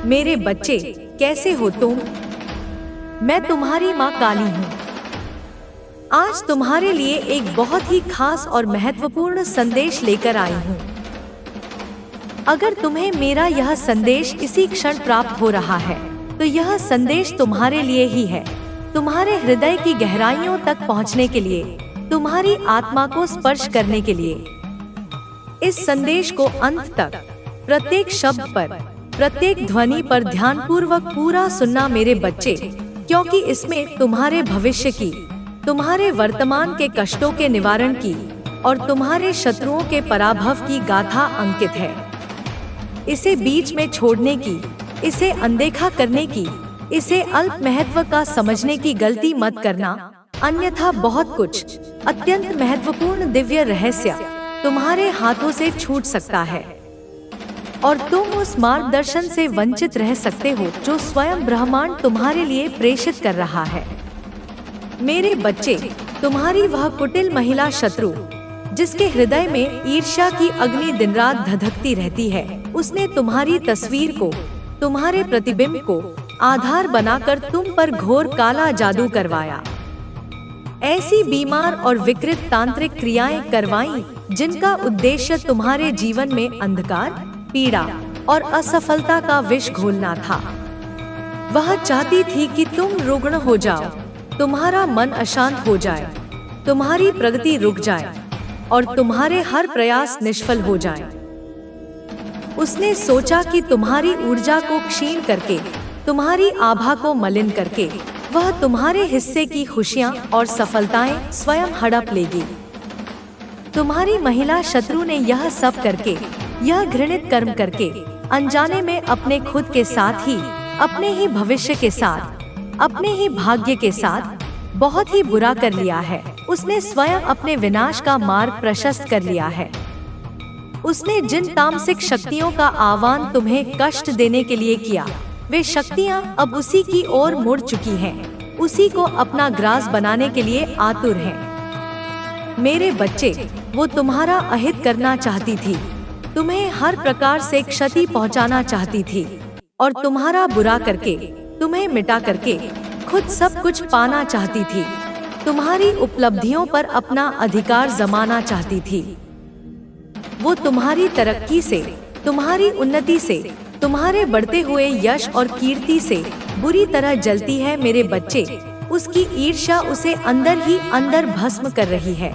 मेरे बच्चे, कैसे हो तुम? मैं तुम्हारी माँ काली हूँ। आज तुम्हारे लिए एक बहुत ही खास और महत्वपूर्ण संदेश लेकर आई हूँ। अगर तुम्हें मेरा यह संदेश इसी क्षण प्राप्त हो रहा है, तो यह संदेश तुम्हारे लिए ही है। तुम्हारे हृदय की गहराइयों तक पहुँचने के लिए, तुम्हारी आत्मा को स्पर्श करने के लिए। इस संदेश को अंत तक, प्रत्येक शब्द पर, प्रत्येक ध्वनि पर ध्यानपूर्वक पूरा सुनना मेरे बच्चे, क्योंकि इसमें तुम्हारे भविष्य की, तुम्हारे वर्तमान के कष्टों के निवारण की और तुम्हारे शत्रुओं के पराभव की गाथा अंकित है। इसे बीच में छोड़ने की, इसे अनदेखा करने की, इसे अल्प महत्व का समझने की गलती मत करना, अन्यथा बहुत कुछ अत्यंत महत्वपूर्ण दिव्य रहस्य तुम्हारे हाथों से छूट सकता है और तुम उस मार्गदर्शन से वंचित रह सकते हो जो स्वयं ब्रह्मांड तुम्हारे लिए प्रेषित कर रहा है। मेरे बच्चे, तुम्हारी वह कुटिल महिला शत्रु, जिसके हृदय में ईर्ष्या की अग्नि दिन रात धधकती रहती है, उसने तुम्हारी तस्वीर को, तुम्हारे प्रतिबिंब को आधार बनाकर तुम पर घोर काला जादू करवाया। ऐसी बीमार और विकृत तांत्रिक क्रियाएं करवाईं जिनका उद्देश्य तुम्हारे जीवन में अंधकार, पीड़ा और असफलता का विष घोलना था। वह चाहती थी कि तुम रुग्ण हो जाओ, तुम्हारा मन अशांत हो जाए, तुम्हारी प्रगति रुक जाए और तुम्हारे हर प्रयास निष्फल हो जाए। उसने सोचा कि तुम्हारी ऊर्जा को क्षीण करके, तुम्हारी आभा को मलिन करके, वह तुम्हारे हिस्से की खुशियां और सफलताएं स्वयं हड़प लेगी। तुम्हारी महिला शत्रु ने यह सब करके, यह घृणित कर्म करके, अनजाने में अपने खुद के साथ ही, अपने ही भविष्य के साथ, अपने ही भाग्य के साथ बहुत ही बुरा कर लिया है। उसने स्वयं अपने विनाश का मार्ग प्रशस्त कर लिया है। उसने जिन तामसिक शक्तियों का आह्वान तुम्हें कष्ट देने के लिए किया, वे शक्तियां अब उसी की ओर मुड़ चुकी हैं, उसी को अपना ग्रास बनाने के लिए आतुर हैं। मेरे बच्चे, वो तुम्हारा अहित करना चाहती थी, तुम्हें हर प्रकार से क्षति पहुंचाना चाहती थी और तुम्हारा बुरा करके, तुम्हें मिटा करके खुद सब कुछ पाना चाहती थी। तुम्हारी उपलब्धियों पर अपना अधिकार जमाना चाहती थी। वो तुम्हारी तरक्की से, तुम्हारी उन्नति से, तुम्हारे बढ़ते हुए यश और कीर्ति से बुरी तरह जलती है। मेरे बच्चे, उसकी ईर्ष्या उसे अंदर ही अंदर भस्म कर रही है।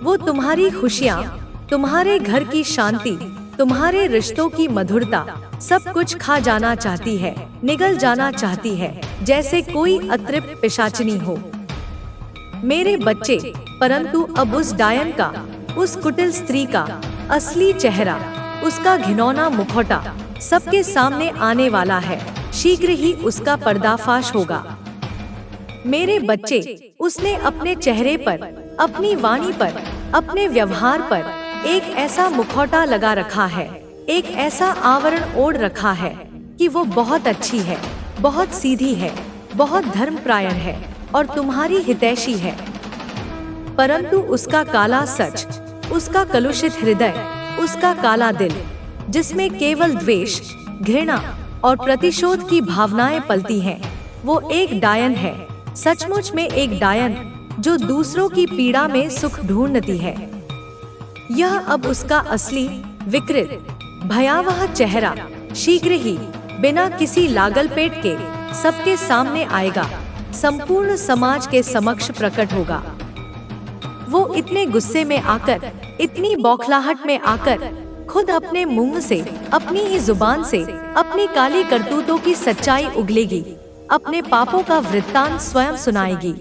वो तुम्हारी खुशियाँ, तुम्हारे घर की शांति, तुम्हारे रिश्तों की मधुरता, सब कुछ खा जाना चाहती है, निगल जाना चाहती है, जैसे कोई अतृप्त पिशाचिनी हो। मेरे बच्चे, परंतु अब उस डायन का, उस कुटिल स्त्री का असली चेहरा, उसका घिनौना मुखौटा सबके सामने आने वाला है। शीघ्र ही उसका पर्दाफाश होगा। मेरे बच्चे, उसने अपने चेहरे पर, अपनी वाणी पर, अपने व्यवहार पर एक ऐसा मुखौटा लगा रखा है, एक ऐसा आवरण ओढ़ रखा है कि वो बहुत अच्छी है, बहुत सीधी है, बहुत धर्मपरायण है और तुम्हारी हितैषी है। परंतु उसका काला सच, उसका कलुषित हृदय, उसका काला दिल, जिसमें केवल द्वेष, घृणा और प्रतिशोध की भावनाएं पलती हैं, वो एक डायन है, सचमुच में एक डायन, जो दूसरों की पीड़ा में सुख ढूंढती है। यह अब उसका असली, विकृत, भयावह चेहरा शीघ्र ही, बिना किसी लागल पेट के, सबके सामने आएगा, संपूर्ण समाज के समक्ष प्रकट होगा। वो इतने गुस्से में आकर, इतनी बौखलाहट में आकर, खुद अपने मुंह से, अपनी ही जुबान से अपनी काली करतूतों की सच्चाई उगलेगी, अपने पापों का वृत्तांत स्वयं सुनाएगी।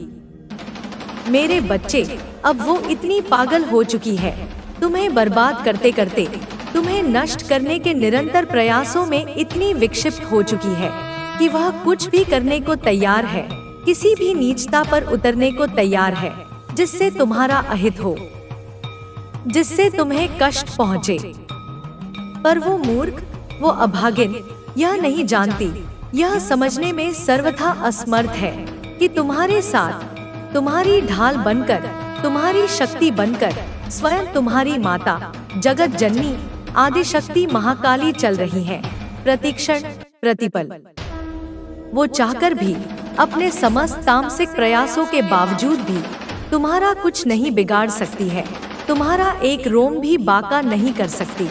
मेरे बच्चे, अब वो इतनी पागल हो चुकी है, तुम्हें बर्बाद करते करते, तुम्हें नष्ट करने के निरंतर प्रयासों में इतनी विक्षिप्त हो चुकी है कि वह कुछ भी करने को तैयार है, किसी भी नीचता पर उतरने को तैयार है, जिससे तुम्हारा अहित हो, जिससे तुम्हें कष्ट पहुँचे। पर वो मूर्ख, वो अभागिन यह नहीं जानती, यह समझने में सर्वथा असमर्थ है कि तुम्हारे साथ, तुम्हारी ढाल बनकर, तुम्हारी शक्ति बनकर स्वयं तुम्हारी माता, जगत जननी, आदिशक्ति महाकाली चल रही है। प्रतिक्षण प्रतिपल। वो चाहकर भी अपने समस्त तामसिक प्रयासों के बावजूद भी तुम्हारा कुछ नहीं बिगाड़ सकती है, तुम्हारा एक रोम भी बांका नहीं कर सकती।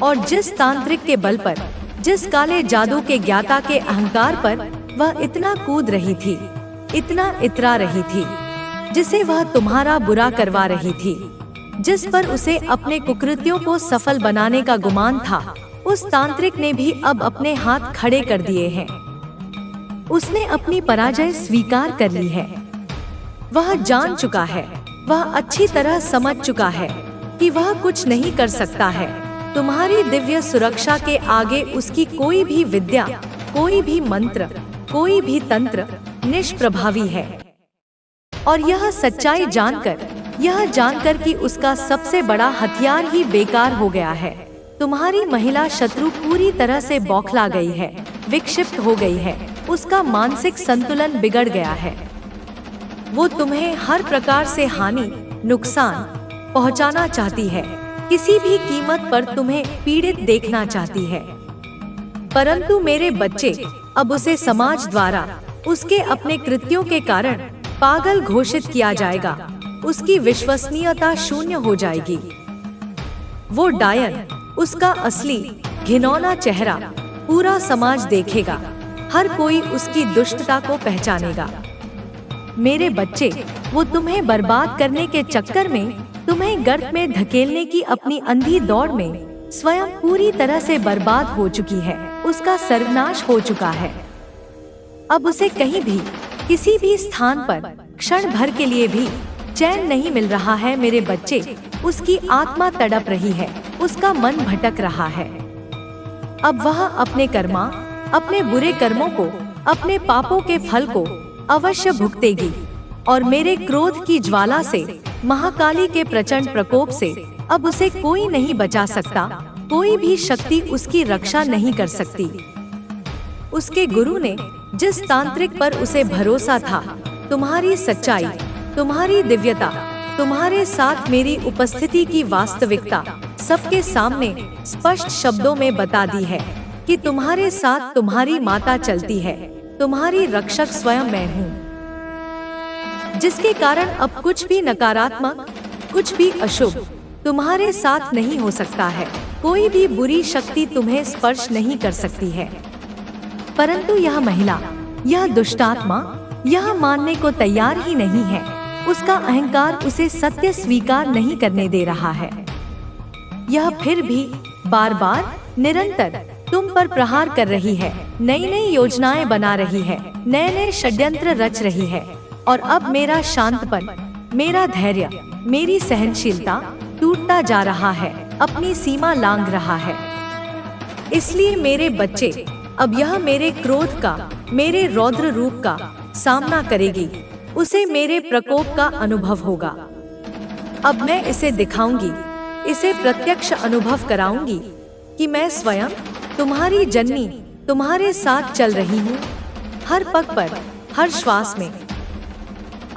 और जिस तांत्रिक के बल पर, जिस काले जादू के ज्ञाता के अहंकार पर वह इतना कूद रही थी, इतना इतरा रही थी, जिसे वह तुम्हारा बुरा करवा रही थी, जिस पर उसे अपने कुकृत्यों को सफल बनाने का गुमान था, उस तांत्रिक ने भी अब अपने हाथ खड़े कर दिए हैं। उसने अपनी पराजय स्वीकार कर ली है। वह जान चुका है, वह अच्छी तरह समझ चुका है कि वह कुछ नहीं कर सकता है। तुम्हारी दिव्य सुरक्षा के आगे उसकी कोई भी विद्या, कोई भी मंत्र, कोई भी तंत्र निष्प्रभावी है। और यह सच्चाई जानकर, यह जानकर कि उसका सबसे बड़ा हथियार ही बेकार हो गया है, तुम्हारी महिला शत्रु पूरी तरह से बौखला गई है, विक्षिप्त हो गई है, उसका मानसिक संतुलन बिगड़ गया है। वो तुम्हें हर प्रकार से हानि, नुकसान पहुंचाना चाहती है, किसी भी कीमत पर तुम्हें पीड़ित देखना चाहती है। परंतु मेरे बच्चे, अब उसे समाज द्वारा उसके अपने कृत्यों के कारण पागल घोषित किया जाएगा, उसकी विश्वसनीयता शून्य हो जाएगी। वो डायन, उसका असली घिनौना चेहरा पूरा समाज देखेगा, हर कोई उसकी दुष्टता को पहचानेगा। मेरे बच्चे, वो तुम्हें बर्बाद करने के चक्कर में, तुम्हें गर्त में धकेलने की अपनी अंधी दौड़ में स्वयं पूरी तरह से बर्बाद हो चुकी है, उसका सर्वनाश हो चुका है। अब उसे कहीं भी, किसी भी स्थान पर क्षण भर के लिए भी चैन नहीं मिल रहा है। मेरे बच्चे, उसकी आत्मा तड़प रही है, उसका मन भटक रहा है। अब वह अपने कर्मा, अपने बुरे कर्मों को, अपने पापों के फल को अवश्य भुगतेगी। और मेरे क्रोध की ज्वाला से, महाकाली के प्रचंड प्रकोप से अब उसे कोई नहीं बचा सकता, कोई भी शक्ति उसकी रक्षा नहीं कर सकती। उसके गुरु ने, जिस तांत्रिक पर उसे भरोसा था, तुम्हारी सच्चाई, तुम्हारी दिव्यता, तुम्हारे साथ मेरी उपस्थिति की वास्तविकता सबके सामने स्पष्ट शब्दों में बता दी है कि तुम्हारे साथ तुम्हारी माता चलती है, तुम्हारी रक्षक स्वयं मैं हूँ, जिसके कारण अब कुछ भी नकारात्मक, कुछ भी अशुभ तुम्हारे साथ नहीं हो सकता है। कोई भी बुरी शक्ति तुम्हें स्पर्श नहीं कर सकती है। परंतु यह महिला, यह दुष्टात्मा यह मानने को तैयार ही नहीं है। उसका अहंकार उसे सत्य स्वीकार नहीं करने दे रहा है। यह फिर भी बार बार निरंतर तुम पर प्रहार कर रही है, नई नई योजनाएं बना रही है, नए नए षड्यंत्र रच रही है। और अब मेरा शांतपन, मेरा धैर्य, मेरी सहनशीलता टूटता जा रहा है, अपनी सीमा लांघ रहा है। इसलिए मेरे बच्चे, अब यह मेरे क्रोध का, मेरे रौद्र रूप का सामना करेगी, उसे मेरे प्रकोप का अनुभव होगा। अब मैं इसे दिखाऊंगी, इसे प्रत्यक्ष अनुभव कराऊंगी कि मैं स्वयं तुम्हारी जननी, तुम्हारे साथ चल रही हूँ, हर पग पर, हर श्वास में।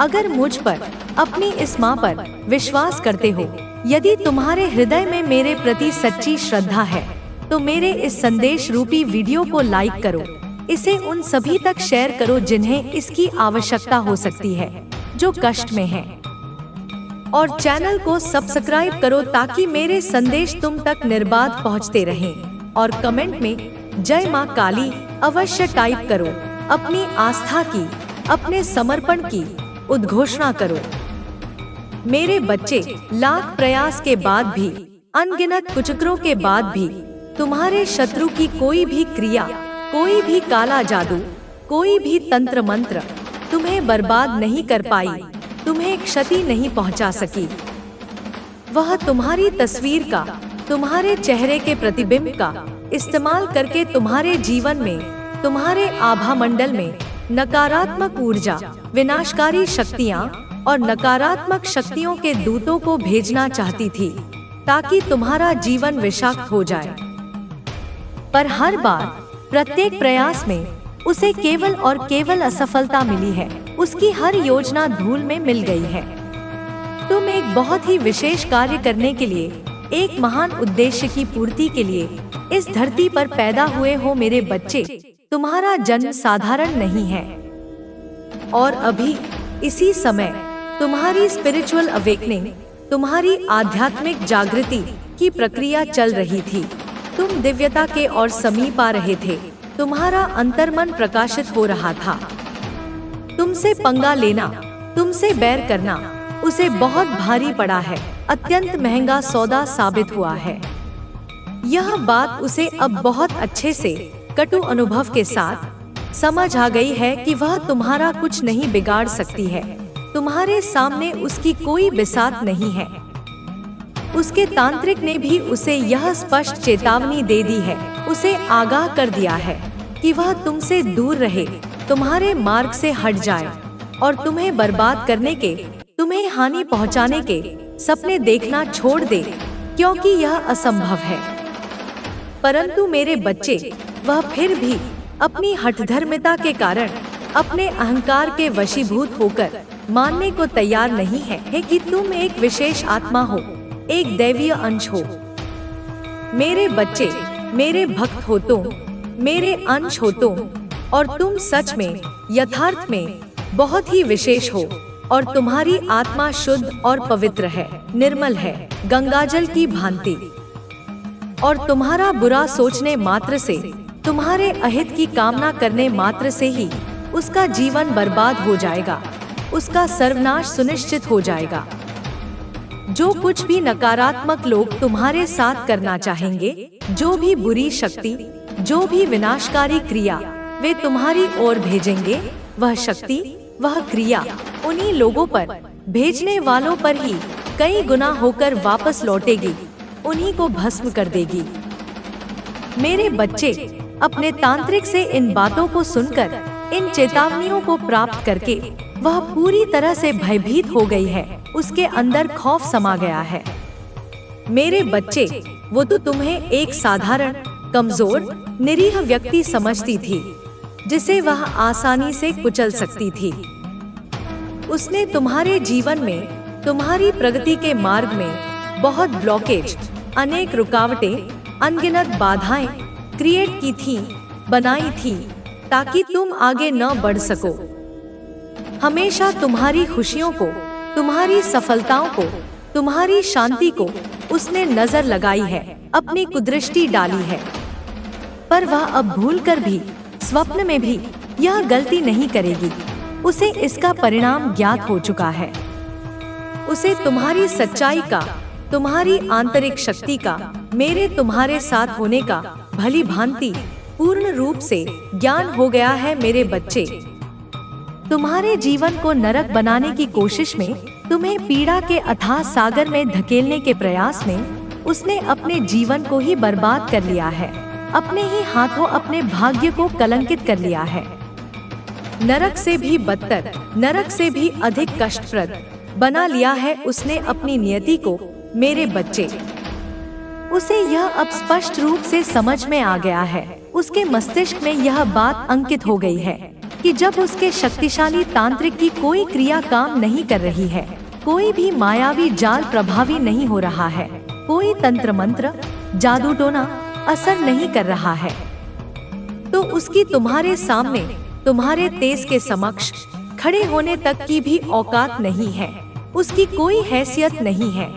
अगर मुझ पर, अपनी इस माँ पर विश्वास करते हो, यदि तुम्हारे हृदय में मेरे प्रति सच्ची श्रद्धा है, तो मेरे इस संदेश रूपी वीडियो को लाइक करो, इसे उन सभी तक शेयर करो जिन्हें इसकी आवश्यकता हो सकती है, जो कष्ट में हैं। और चैनल को सब्सक्राइब करो ताकि मेरे संदेश तुम तक निर्बाध पहुंचते रहें। और कमेंट में जय मां काली अवश्य टाइप करो, अपनी आस्था की, अपने समर्पण की उद्घोषणा करो। मेरे बच्चे, लाख प्रयास के बाद भी, अनगिनत कुचक्रों के बाद भी, तुम्हारे शत्रु की कोई भी क्रिया, कोई भी काला जादू, कोई भी तंत्र मंत्र तुम्हें बर्बाद नहीं कर पाई, तुम्हें क्षति नहीं पहुंचा सकी। वह तुम्हारी तस्वीर का, तुम्हारे चेहरे के प्रतिबिंब का इस्तेमाल करके तुम्हारे जीवन में, तुम्हारे आभा मंडल में नकारात्मक ऊर्जा, विनाशकारी शक्तियाँ और नकारात्मक शक्तियों के दूतों को भेजना चाहती थी, ताकि तुम्हारा जीवन विषाक्त हो जाए। पर हर बार, प्रत्येक प्रयास में उसे केवल और केवल असफलता मिली है। उसकी हर योजना धूल में मिल गई है। तुम एक बहुत ही विशेष कार्य करने के लिए, एक महान उद्देश्य की पूर्ति के लिए इस धरती पर पैदा हुए हो मेरे बच्चे, तुम्हारा जन्म साधारण नहीं है। और अभी इसी समय तुम्हारी स्पिरिचुअल अवेकनिंग, तुम्हारी आध्यात्मिक जागृति की प्रक्रिया चल रही थी। तुम दिव्यता के और समीप आ रहे थे। तुम्हारा अंतर्मन प्रकाशित हो रहा था। तुमसे पंगा लेना, तुमसे बैर करना उसे बहुत भारी पड़ा है, अत्यंत महंगा सौदा साबित हुआ है। यह बात उसे अब बहुत अच्छे से कटु अनुभव के साथ समझ आ गई है कि वह तुम्हारा कुछ नहीं बिगाड़ सकती है। तुम्हारे सामने उसकी कोई बिसात नहीं है। उसके तांत्रिक ने भी उसे यह स्पष्ट चेतावनी दे दी है, उसे आगाह कर दिया है कि वह तुमसे दूर रहे, तुम्हारे मार्ग से हट जाए और तुम्हें बर्बाद करने के, तुम्हें हानि पहुंचाने के सपने देखना छोड़ दे, क्योंकि यह असंभव है। परंतु मेरे बच्चे, वह फिर भी अपनी हठधर्मिता के कारण, अपने अहंकार के वशीभूत होकर मानने को तैयार नहीं है कि तुम एक विशेष आत्मा हो, एक दैवीय अंश हो। मेरे बच्चे, मेरे भक्त हो तुम, मेरे अंश हो तुम, और तुम सच में, यथार्थ में बहुत ही विशेष हो। और तुम्हारी आत्मा शुद्ध और पवित्र है, निर्मल है, गंगाजल की भांति। और तुम्हारा बुरा सोचने मात्र से, तुम्हारे अहित की कामना करने मात्र से ही उसका जीवन बर्बाद हो जाएगा, उसका सर्वनाश सुनिश्चित हो जाएगा। जो कुछ भी नकारात्मक लोग तुम्हारे साथ करना चाहेंगे, जो भी बुरी शक्ति, जो भी विनाशकारी क्रिया वे तुम्हारी ओर भेजेंगे, वह शक्ति, वह क्रिया उन्हीं लोगों पर, भेजने वालों पर ही कई गुना होकर वापस लौटेगी, उन्हीं को भस्म कर देगी। मेरे बच्चे, अपने तांत्रिक से इन बातों को सुनकर, इन चेतावनियों को प्राप्त करके वह पूरी तरह से भयभीत हो गई है। उसके अंदर खौफ समा गया है। मेरे बच्चे, वो तो तुम्हें एक साधारण, कमजोर, निरीह व्यक्ति समझती थी, जिसे वह आसानी से कुचल सकती थी। उसने तुम्हारे जीवन में, तुम्हारी प्रगति के मार्ग में बहुत ब्लॉकेज, अनेक रुकावटें, अनगिनत बाधाएं क्रिएट की थी, बनाई थी, ताकि तुम आगे न बढ़ सको। हमेशा तुम्हारी खुशियों को, तुम्हारी सफलताओं को, तुम्हारी शांति को उसने नजर लगाई है, अपनी कुदृष्टि डाली है। पर वह अब भूलकर भी, स्वप्न में भी यह गलती नहीं करेगी। उसे इसका परिणाम ज्ञात हो चुका है। उसे तुम्हारी सच्चाई का, तुम्हारी आंतरिक शक्ति का, मेरे तुम्हारे साथ होने का भली भांति पूर्ण रूप से ज्ञान हो गया है। मेरे बच्चे, तुम्हारे जीवन को नरक बनाने की कोशिश में, तुम्हें पीड़ा के अथाह सागर में धकेलने के प्रयास में उसने अपने जीवन को ही बर्बाद कर लिया है। अपने ही हाथों अपने भाग्य को कलंकित कर लिया है। नरक से भी बदतर, नरक से भी अधिक कष्टप्रद बना लिया है उसने अपनी नियति को। मेरे बच्चे, उसे यह अब स्पष्ट रूप से समझ में आ गया है। उसके मस्तिष्क में यह बात अंकित हो गई है कि जब उसके शक्तिशाली तांत्रिक की कोई क्रिया काम नहीं कर रही है, कोई भी मायावी जाल प्रभावी नहीं हो रहा है, कोई तंत्र मंत्र, जादू टोना असर नहीं कर रहा है, तो उसकी तुम्हारे सामने, तुम्हारे तेज के समक्ष खड़े होने तक की भी औकात नहीं है। उसकी कोई हैसियत नहीं है।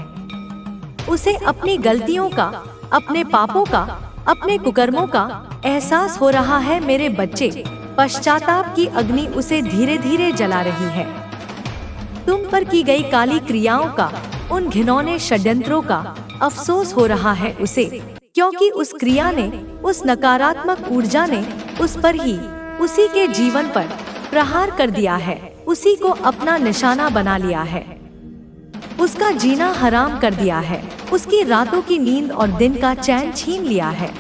उसे अपनी गलतियों का, अपने पापों का, अपने कुकर्मों का एहसास हो रहा है। मेरे बच्चे, पश्चाताप की अग्नि उसे धीरे धीरे जला रही है। तुम पर की गई काली क्रियाओं का, उन घिनौने षड्यंत्रों का अफसोस हो रहा है उसे, क्योंकि उस क्रिया ने, उस नकारात्मक ऊर्जा ने उस पर ही, उसी के जीवन पर प्रहार कर दिया है, उसी को अपना निशाना बना लिया है, उसका जीना हराम कर दिया है, उसकी रातों की नींद और दिन का चैन छीन लिया है।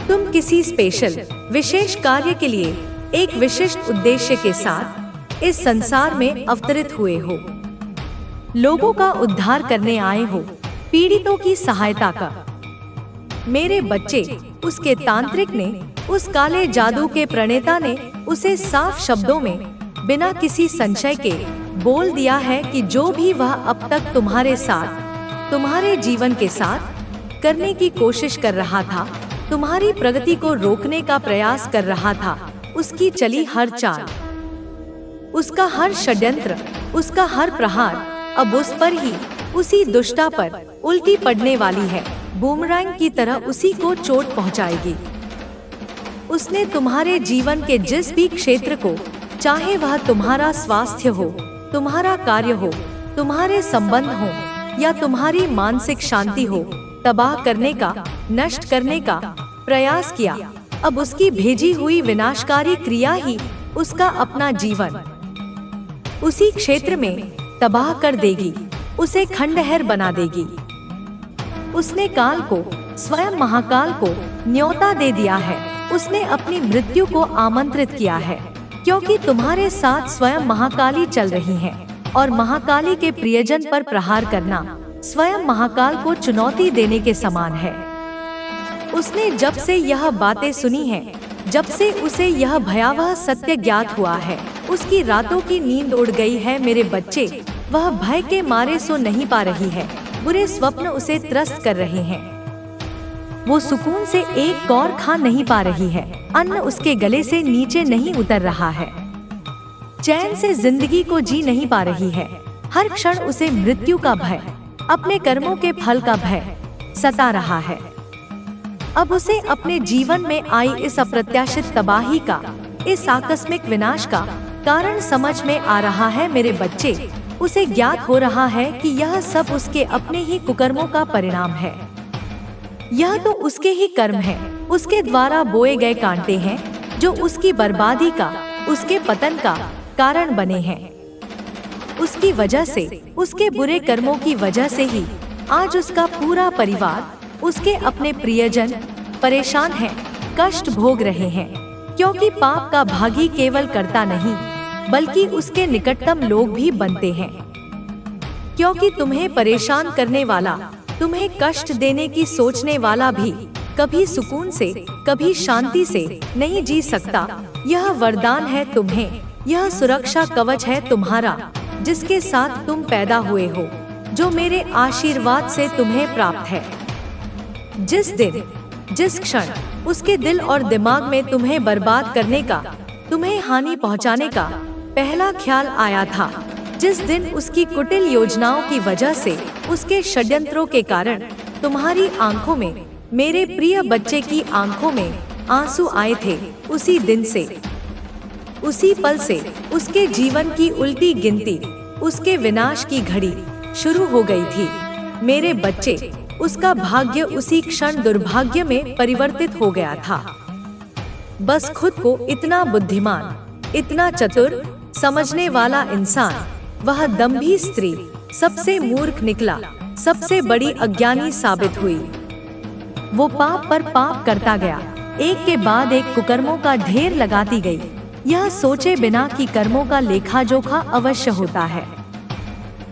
तुम किसी स्पेशल, विशेष कार्य के लिए, एक विशिष्ट उद्देश्य के साथ इस संसार में अवतरित हुए हो। लोगों का उद्धार करने आए हो, पीड़ितों की सहायता का। मेरे बच्चे, उसके तांत्रिक ने, उस काले जादू के प्रणेता ने उसे साफ शब्दों में, बिना किसी संशय के बोल दिया है कि जो भी वह अब तक तुम्हारे साथ, तुम्हारे जीवन के साथ करने की कोशिश कर रहा था, तुम्हारी प्रगति को रोकने का प्रयास कर रहा था। उसकी चली हर चाल, उसका हर षड्यंत्र, उसका हर प्रहार अब उस पर ही, उसी दुष्टा पर उल्टी पड़ने वाली है। बूमरैंग की तरह उसी को चोट पहुंचाएगी। उसने तुम्हारे जीवन के जिस भी क्षेत्र को, चाहे वह तुम्हारा स्वास्थ्य हो, तुम्हारा कार्य हो, तुम्हारे संबंध हो या तुम्हारी मानसिक शांति हो, तबाह करने का, नष्ट करने का प्रयास किया। अब उसकी भेजी हुई विनाशकारी क्रिया ही उसका अपना जीवन उसी क्षेत्र में तबाह कर देगी, उसे खंडहर बना देगी। उसने काल को, स्वयं महाकाल को न्योता दे दिया है। उसने अपनी मृत्यु को आमंत्रित किया है, क्योंकि तुम्हारे साथ स्वयं महाकाली चल रही हैं और महाकाली के प्रियजन पर प्रहार करना स्वयं महाकाल को चुनौती देने के समान है। उसने जब से यह बातें सुनी हैं, जब से उसे यह भयावह सत्य ज्ञात हुआ है, उसकी रातों की नींद उड़ गई है मेरे बच्चे। वह भय के मारे सो नहीं पा रही है। बुरे स्वप्न उसे त्रस्त कर रहे हैं। वो सुकून से एक कौर खा नहीं पा रही है। अन्न उसके गले से नीचे नहीं उतर रहा है। चैन से जिंदगी को जी नहीं पा रही है। हर क्षण उसे मृत्यु का भय, अपने कर्मों के फल का भय सता रहा है। अब उसे अपने जीवन में आई इस अप्रत्याशित तबाही का, इस आकस्मिक विनाश का कारण समझ में आ रहा है मेरे बच्चे। उसे ज्ञात हो रहा है कि यह सब उसके अपने ही कुकर्मों का परिणाम है। यह तो उसके ही कर्म हैं, उसके द्वारा बोए गए कांटे हैं जो उसकी बर्बादी का, उसके पतन का कारण बने हैं। उसकी वजह से, उसके बुरे कर्मों की वजह से ही आज उसका पूरा परिवार, उसके अपने प्रियजन परेशान हैं, कष्ट भोग रहे हैं। क्योंकि पाप का भागी केवल कर्ता नहीं, बल्कि उसके निकटतम लोग भी बनते हैं। क्योंकि तुम्हें परेशान करने वाला, तुम्हें कष्ट देने की सोचने वाला भी कभी सुकून से, कभी शांति से नहीं जी सकता। यह वरदान है तुम्हें, यह सुरक्षा कवच है तुम्हारा, जिसके साथ तुम पैदा हुए हो, जो मेरे आशीर्वाद से तुम्हें प्राप्त है। जिस दिन, जिस क्षण उसके दिल और दिमाग में तुम्हें बर्बाद करने का, तुम्हें हानि पहुंचाने का पहला ख्याल आया था, जिस दिन उसकी कुटिल योजनाओं की वजह से, उसके षड्यंत्रों के कारण तुम्हारी आंखों में, मेरे प्रिय बच्चे की आंखों में आंसू आए थे, उसी दिन से, उसी पल से उसके जीवन की उल्टी गिनती, उसके विनाश की घड़ी शुरू हो गई थी। मेरे बच्चे, उसका भाग्य उसी क्षण दुर्भाग्य में परिवर्तित हो गया था। बस खुद को इतना बुद्धिमान, इतना चतुर समझने वाला इंसान, वह दंभी स्त्री सबसे मूर्ख निकला, सबसे बड़ी अज्ञानी साबित हुई। वो पाप पर पाप करता गया, एक के बाद एक कुकर्मों का ढेर लगाती गई, यह सोचे बिना कि कर्मों का लेखा जोखा अवश्य होता है।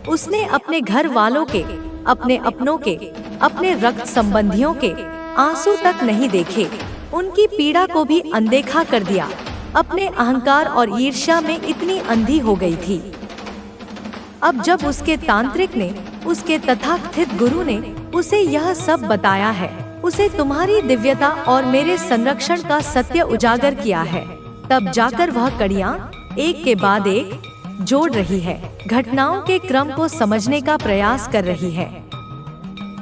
उसने अपने घर वालों के, अपने अपनों के, अपने रक्त संबंधियों के आंसू तक नहीं देखे, उनकी पीड़ा को भी अनदेखा कर दिया। अपने अहंकार और ईर्ष्या में इतनी अंधी हो गई थी। अब जब उसके तांत्रिक ने, उसके तथाकथित गुरु ने उसे यह सब बताया है, उसे तुम्हारी दिव्यता और मेरे संरक्षण का सत्य उजागर किया है, तब जाकर वह कड़ियां एक के बाद एक जोड़ रही है, घटनाओं के क्रम को समझने का प्रयास कर रही है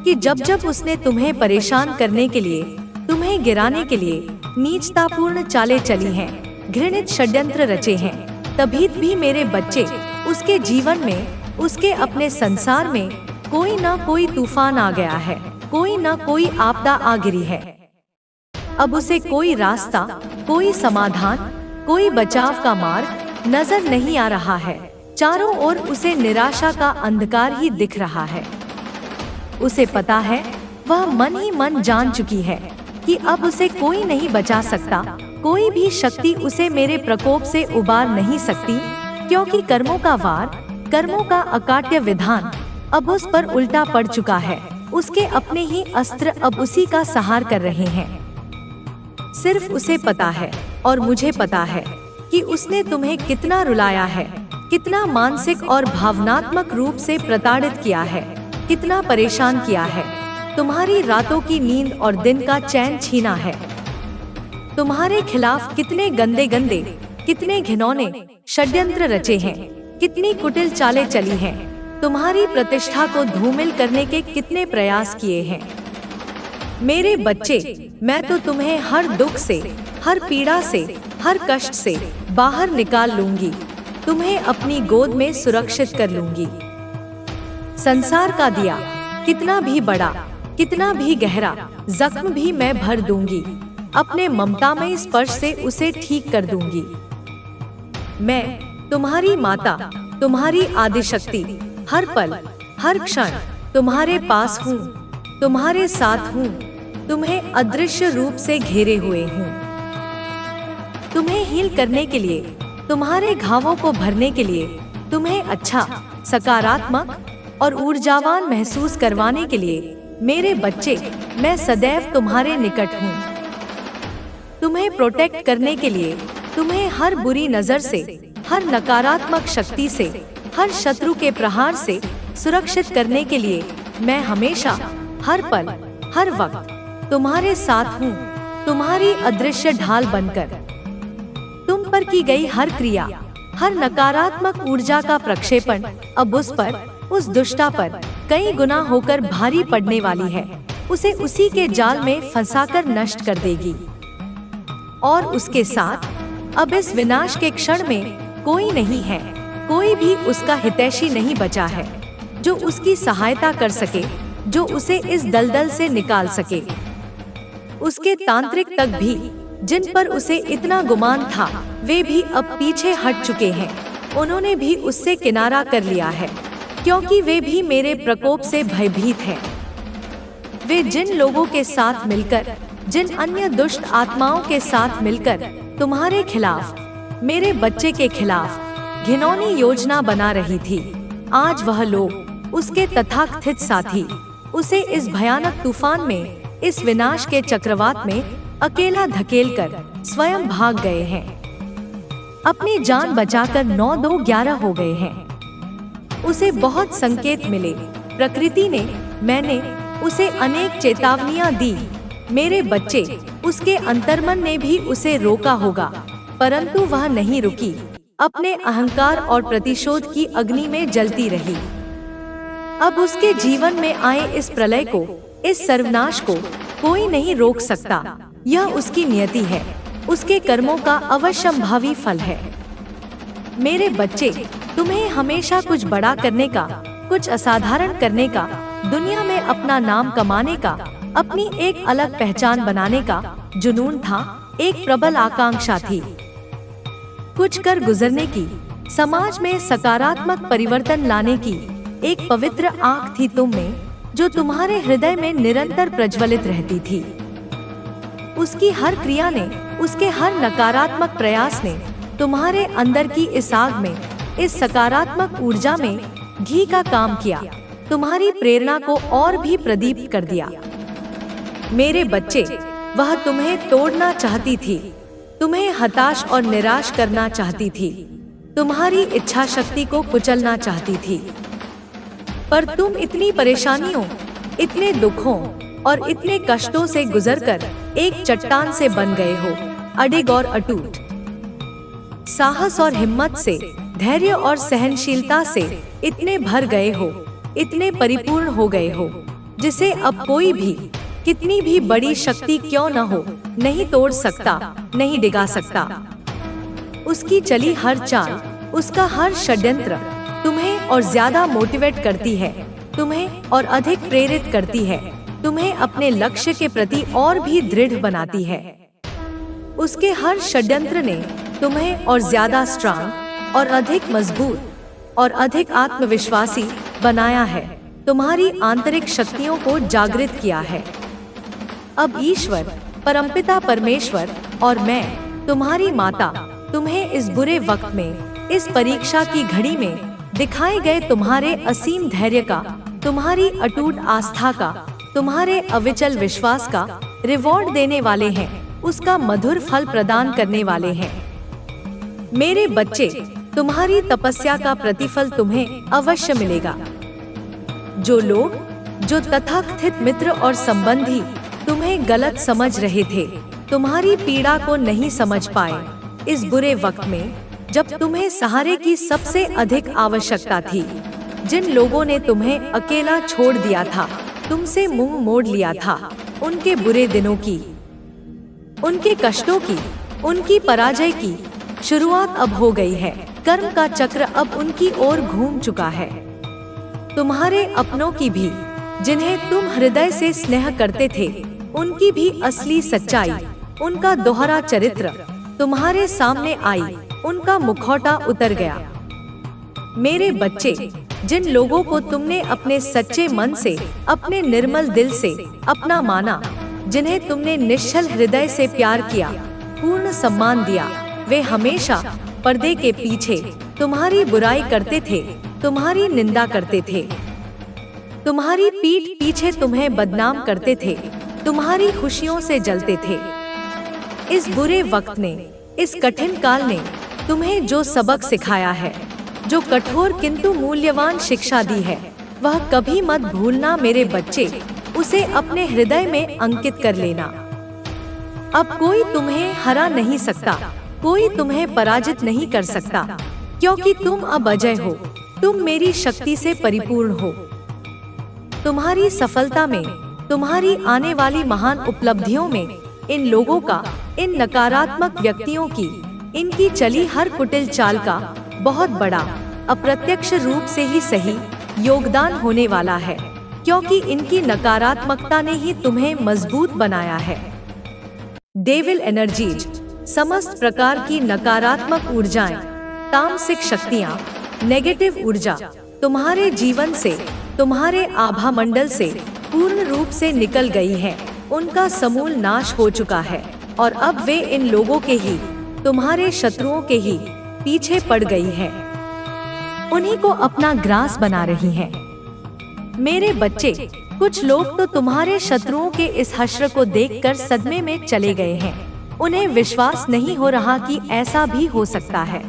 कि जब जब उसने तुम्हें परेशान करने के लिए, तुम्हें गिराने के लिए नीचतापूर्ण चालें चली हैं, घृणित षड्यंत्र रचे हैं, तभी भी मेरे बच्चे, उसके जीवन में, उसके अपने संसार में कोई ना कोई तूफान आ गया है, कोई ना कोई आपदा आ गिरी है। अब उसे कोई रास्ता, कोई समाधान, कोई बचाव का मार्ग नजर नहीं आ रहा है। चारों ओर उसे निराशा का अंधकार ही दिख रहा है। उसे पता है, वह मन ही मन जान चुकी है कि अब उसे कोई नहीं बचा सकता, कोई भी शक्ति उसे मेरे प्रकोप से उबार नहीं सकती, क्योंकि कर्मों का वार, कर्मों का अकाट्य विधान अब उस पर उल्टा पड़ चुका है। उसके अपने ही अस्त्र अब उसी का सहार कर रहे हैं। सिर्फ उसे पता है और मुझे पता है कि उसने तुम्हें कितना रुलाया है, कितना मानसिक और भावनात्मक रूप से प्रताड़ित किया है, कितना परेशान किया है। तुम्हारी रातों की नींद और दिन का चैन छीना है। तुम्हारे खिलाफ कितने गंदे गंदे, कितने घिनौने षड्यंत्र रचे हैं, कितनी कुटिल चालें चली हैं। तुम्हारी प्रतिष्ठा को धूमिल करने के कितने प्रयास किए हैं। मेरे बच्चे, मैं तो तुम्हें हर दुख से, हर पीड़ा से, हर कष्ट से बाहर निकाल लूंगी। तुम्हें अपनी गोद में सुरक्षित कर लूंगी। संसार का दिया कितना भी बड़ा, कितना भी गहरा जख्म भी मैं भर दूंगी। अपने ममतामयी स्पर्श से उसे ठीक कर दूंगी। मैं तुम्हारी माता, तुम्हारी आदिशक्ति, हर पल हर क्षण तुम्हारे पास हूँ, तुम्हारे साथ हूँ। तुम्हें अदृश्य रूप से घेरे हुए हूँ। तुम्हें हील करने के लिए, तुम्हारे घावों को भरने के लिए, तुम्हें अच्छा, सकारात्मक और ऊर्जावान महसूस करवाने के लिए मेरे बच्चे, मैं सदैव तुम्हारे निकट हूँ। तुम्हें प्रोटेक्ट करने के लिए, तुम्हें हर बुरी नजर से, हर नकारात्मक शक्ति से, हर शत्रु के प्रहार से सुरक्षित करने के लिए मैं हमेशा, हर पल हर वक्त तुम्हारे साथ हूँ, तुम्हारी अदृश्य ढाल बनकर। तुम पर की गई हर क्रिया, हर नकारात्मक ऊर्जा का प्रक्षेपण अब उस पर, उस दुष्टा पर कई गुना होकर भारी पड़ने वाली है। उसे उसी के जाल में फंसाकर नष्ट कर देगी। और उसके साथ अब इस विनाश के क्षण में कोई नहीं है, कोई भी उसका हितैषी नहीं बचा है जो उसकी सहायता कर सके, जो उसे इस दलदल से निकाल सके। उसके तांत्रिक तक भी, जिन पर उसे इतना गुमान था, वे भी अब पीछे हट चुके हैं। उन्होंने भी उससे किनारा कर लिया है, क्योंकि वे भी मेरे प्रकोप से भयभीत हैं। वे जिन लोगों के साथ मिलकर, जिन अन्य दुष्ट आत्माओं के साथ मिलकर तुम्हारे खिलाफ, मेरे बच्चे के खिलाफ घिनौनी योजना बना रही थी, आज वह लोग, उसके तथाकथित साथी, उसे इस भयानक तूफान में, इस विनाश के चक्रवात में अकेला धकेलकर स्वयं भाग गए हैं। अपनी जान बचाकर 9-2-11 हो गए हैं। उसे बहुत संकेत मिले, प्रकृति ने, मैंने उसे अनेक चेतावनियां दी। मेरे बच्चे, उसके अंतर्मन ने भी उसे रोका होगा, परंतु वह नहीं रुकी, अपने अहंकार और प्रतिशोध की अग्नि में जलती रही। अब उसके जीवन में आए इस प्रलय को, इस सर्वनाश को कोई नहीं रोक सकता। यह उसकी नियति है, उसके कर्मों का अवश्यंभावी फल है। मेरे बच्चे, तुम्हें हमेशा कुछ बड़ा करने का, कुछ असाधारण करने का, दुनिया में अपना नाम कमाने का, अपनी एक अलग पहचान बनाने का जुनून था, एक प्रबल आकांक्षा थी। कुछ कर गुजरने की, समाज में सकारात्मक परिवर्तन लाने की एक पवित्र आँख थी तुम में, जो तुम्हारे हृदय में निरंतर प्रज्वलित रहती थी। उसकी हर क्रिया ने, उसके हर नकारात्मक प्रयास ने तुम्हारे अंदर की इस आग में, इस सकारात्मक ऊर्जा में घी का काम किया, तुम्हारी प्रेरणा को और भी प्रदीप्त कर दिया। मेरे बच्चे, वह तुम्हें तोड़ना चाहती थी, तुम्हें हताश और निराश करना चाहती थी, तुम्हारी इच्छा शक्ति को कुचलना चाहती थी। पर तुम इतनी परेशानियों, इतने दुखों और इतने कष्टों से गुजरकर एक चट्टान से बन गए हो, अडिग और अटूट। साहस और हिम्मत से, धैर्य और सहनशीलता से इतने भर गए हो, इतने परिपूर्ण हो गए हो, जिसे अब कोई भी, कितनी भी बड़ी शक्ति क्यों न हो, नहीं तोड़ सकता, नहीं डिगा सकता। उसकी चली हर चाल, उसका हर षड्यंत्र तुम्हें और ज्यादा मोटिवेट करती है, तुम्हें और अधिक प्रेरित करती है, तुम्हें अपने लक्ष्य के प्रति और भी दृढ़ बनाती है। उसके हर षड्यंत्र ने तुम्हें और ज्यादा स्ट्रांग और अधिक मजबूत और अधिक आत्मविश्वासी बनाया है, तुम्हारी आंतरिक शक्तियों को जागृत किया है। अब ईश्वर, परमपिता परमेश्वर और मैं, तुम्हारी माता, तुम्हें इस बुरे वक्त में, इस परीक्षा की घड़ी में दिखाए गए तुम्हारे असीम धैर्य का, तुम्हारी अटूट आस्था का, तुम्हारे अविचल विश्वास का रिवॉर्ड देने वाले हैं, उसका मधुर फल प्रदान करने वाले हैं। मेरे बच्चे, तुम्हारी तपस्या का प्रतिफल तुम्हें अवश्य मिलेगा। जो लोग, जो तथाकथित मित्र और संबंधी तुम्हें गलत समझ रहे थे, तुम्हारी पीड़ा को नहीं समझ पाए। इस बुरे वक्त में जब तुम्हें सहारे की सबसे अधिक आवश्यकता थी, जिन लोगों ने तुम्हें अकेला छोड़ दिया था, तुमसे मुंह मोड़ लिया था, उनके बुरे दिनों की, उनके कष्टों की, उनकी पराजय की शुरुआत अब हो गई है। कर्म का चक्र अब उनकी ओर घूम चुका है। तुम्हारे अपनों की भी, जिन्हें तुम हृदय से स्नेह करते थे, उनकी भी असली सच्चाई, उनका दोहरा चरित्र तुम्हारे सामने आई, उनका मुखौटा उतर गया। मेरे बच्चे, जिन लोगों को तुमने अपने सच्चे मन से, अपने निर्मल दिल से अपना माना, जिन्हें तुमने निश्चल हृदय से प्यार किया, पूर्ण सम्मान दिया, वे हमेशा पर्दे के पीछे तुम्हारी बुराई करते थे, तुम्हारी निंदा करते थे, तुम्हारी पीठ पीछे तुम्हें बदनाम करते थे, तुम्हारी खुशियों से जलते थे। इस बुरे वक्त ने, इस कठिन काल ने तुम्हें जो सबक सिखाया है, जो कठोर किंतु मूल्यवान शिक्षा दी है, वह कभी मत भूलना मेरे बच्चे। उसे अपने हृदय में अंकित कर लेना। अब कोई तुम्हें हरा नहीं सकता, कोई तुम्हें पराजित नहीं कर सकता, क्योंकि तुम अब अजय हो, तुम मेरी शक्ति से परिपूर्ण हो। तुम्हारी सफलता में, तुम्हारी आने वाली महान उपलब्धियों में, इन लोगों का, इन नकारात्मक व्यक्तियों की, इनकी चली हर कुटिल चाल का बहुत बड़ा, अप्रत्यक्ष रूप से ही सही योगदान होने वाला है, क्योंकि इनकी नकारात्मकता ने ही तुम्हें मजबूत बनाया है। डेविल एनर्जीज, समस्त प्रकार की नकारात्मक ऊर्जाएं, तामसिक शक्तियां, नेगेटिव ऊर्जा तुम्हारे जीवन से, तुम्हारे आभा मंडल से पूर्ण रूप से निकल गई है। उनका समूल नाश हो चुका है और अब वे इन लोगों के ही, तुम्हारे शत्रुओं के ही पीछे पड़ गई है, उन्हीं को अपना ग्रास बना रही हैं। मेरे बच्चे, कुछ लोग तो तुम्हारे शत्रुओं के इस हश्र को देखकर सदमे में चले गए हैं। उन्हें विश्वास नहीं हो रहा कि ऐसा भी हो सकता है।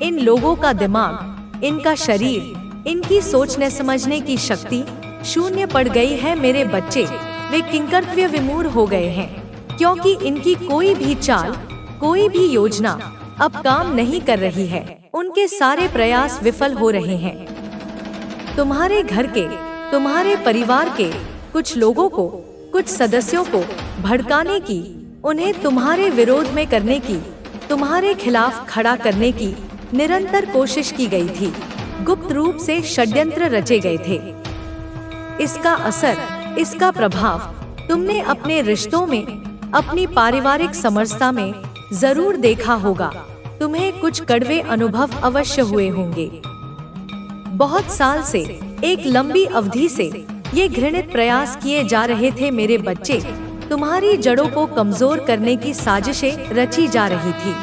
इन लोगों का दिमाग, इनका शरीर, इनकी सोचने समझने की शक्ति शून्य पड़ गई है। मेरे बच्चे, वे किंकर्तव्य विमूढ़ हो गए हैं, क्योंकि इनकी कोई भी चाल, कोई भी योजना अब काम नहीं कर रही है। उनके सारे प्रयास विफल हो रहे हैं। तुम्हारे घर के, तुम्हारे परिवार के कुछ लोगों को, कुछ सदस्यों को भड़काने की, उन्हें तुम्हारे विरोध में करने की, तुम्हारे खिलाफ खड़ा करने की निरंतर कोशिश की गई थी। गुप्त रूप से षड्यंत्र रचे गए थे। इसका असर, इसका प्रभाव तुमने अपने रिश्तों में, अपनी पारिवारिक समरसता में जरूर देखा होगा। तुम्हें कुछ कड़वे अनुभव अवश्य हुए होंगे। बहुत साल से, एक लंबी अवधि से ये घृणित प्रयास किए जा रहे थे मेरे बच्चे। तुम्हारी जड़ों को कमजोर करने की साजिशें रची जा रही थी,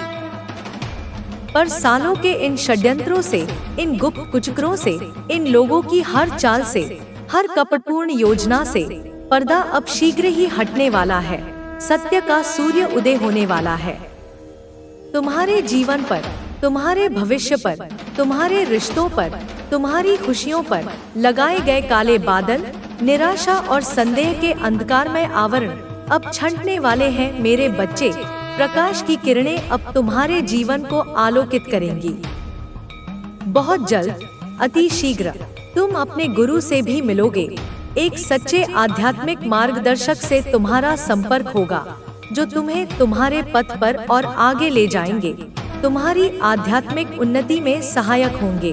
पर सालों के इन षड्यंत्रों से, इन गुप्त कुचक्रों से, इन लोगों की हर चाल से, हर कपटपूर्ण योजना से पर्दा अब शीघ्र ही हटने वाला है। सत्य का सूर्य उदय होने वाला है। तुम्हारे जीवन पर, तुम्हारे भविष्य पर, तुम्हारे रिश्तों पर, तुम्हारी खुशियों पर लगाए गए काले बादल, निराशा और संदेह के अंधकारमय आवरण अब छंटने वाले हैं मेरे बच्चे। प्रकाश की किरणें अब तुम्हारे जीवन को आलोकित करेंगी। बहुत जल्द, अति शीघ्र तुम अपने गुरु से भी मिलोगे। एक सच्चे आध्यात्मिक मार्गदर्शक से तुम्हारा संपर्क होगा, जो तुम्हें तुम्हारे पथ पर और आगे ले जाएंगे, तुम्हारी आध्यात्मिक उन्नति में सहायक होंगे।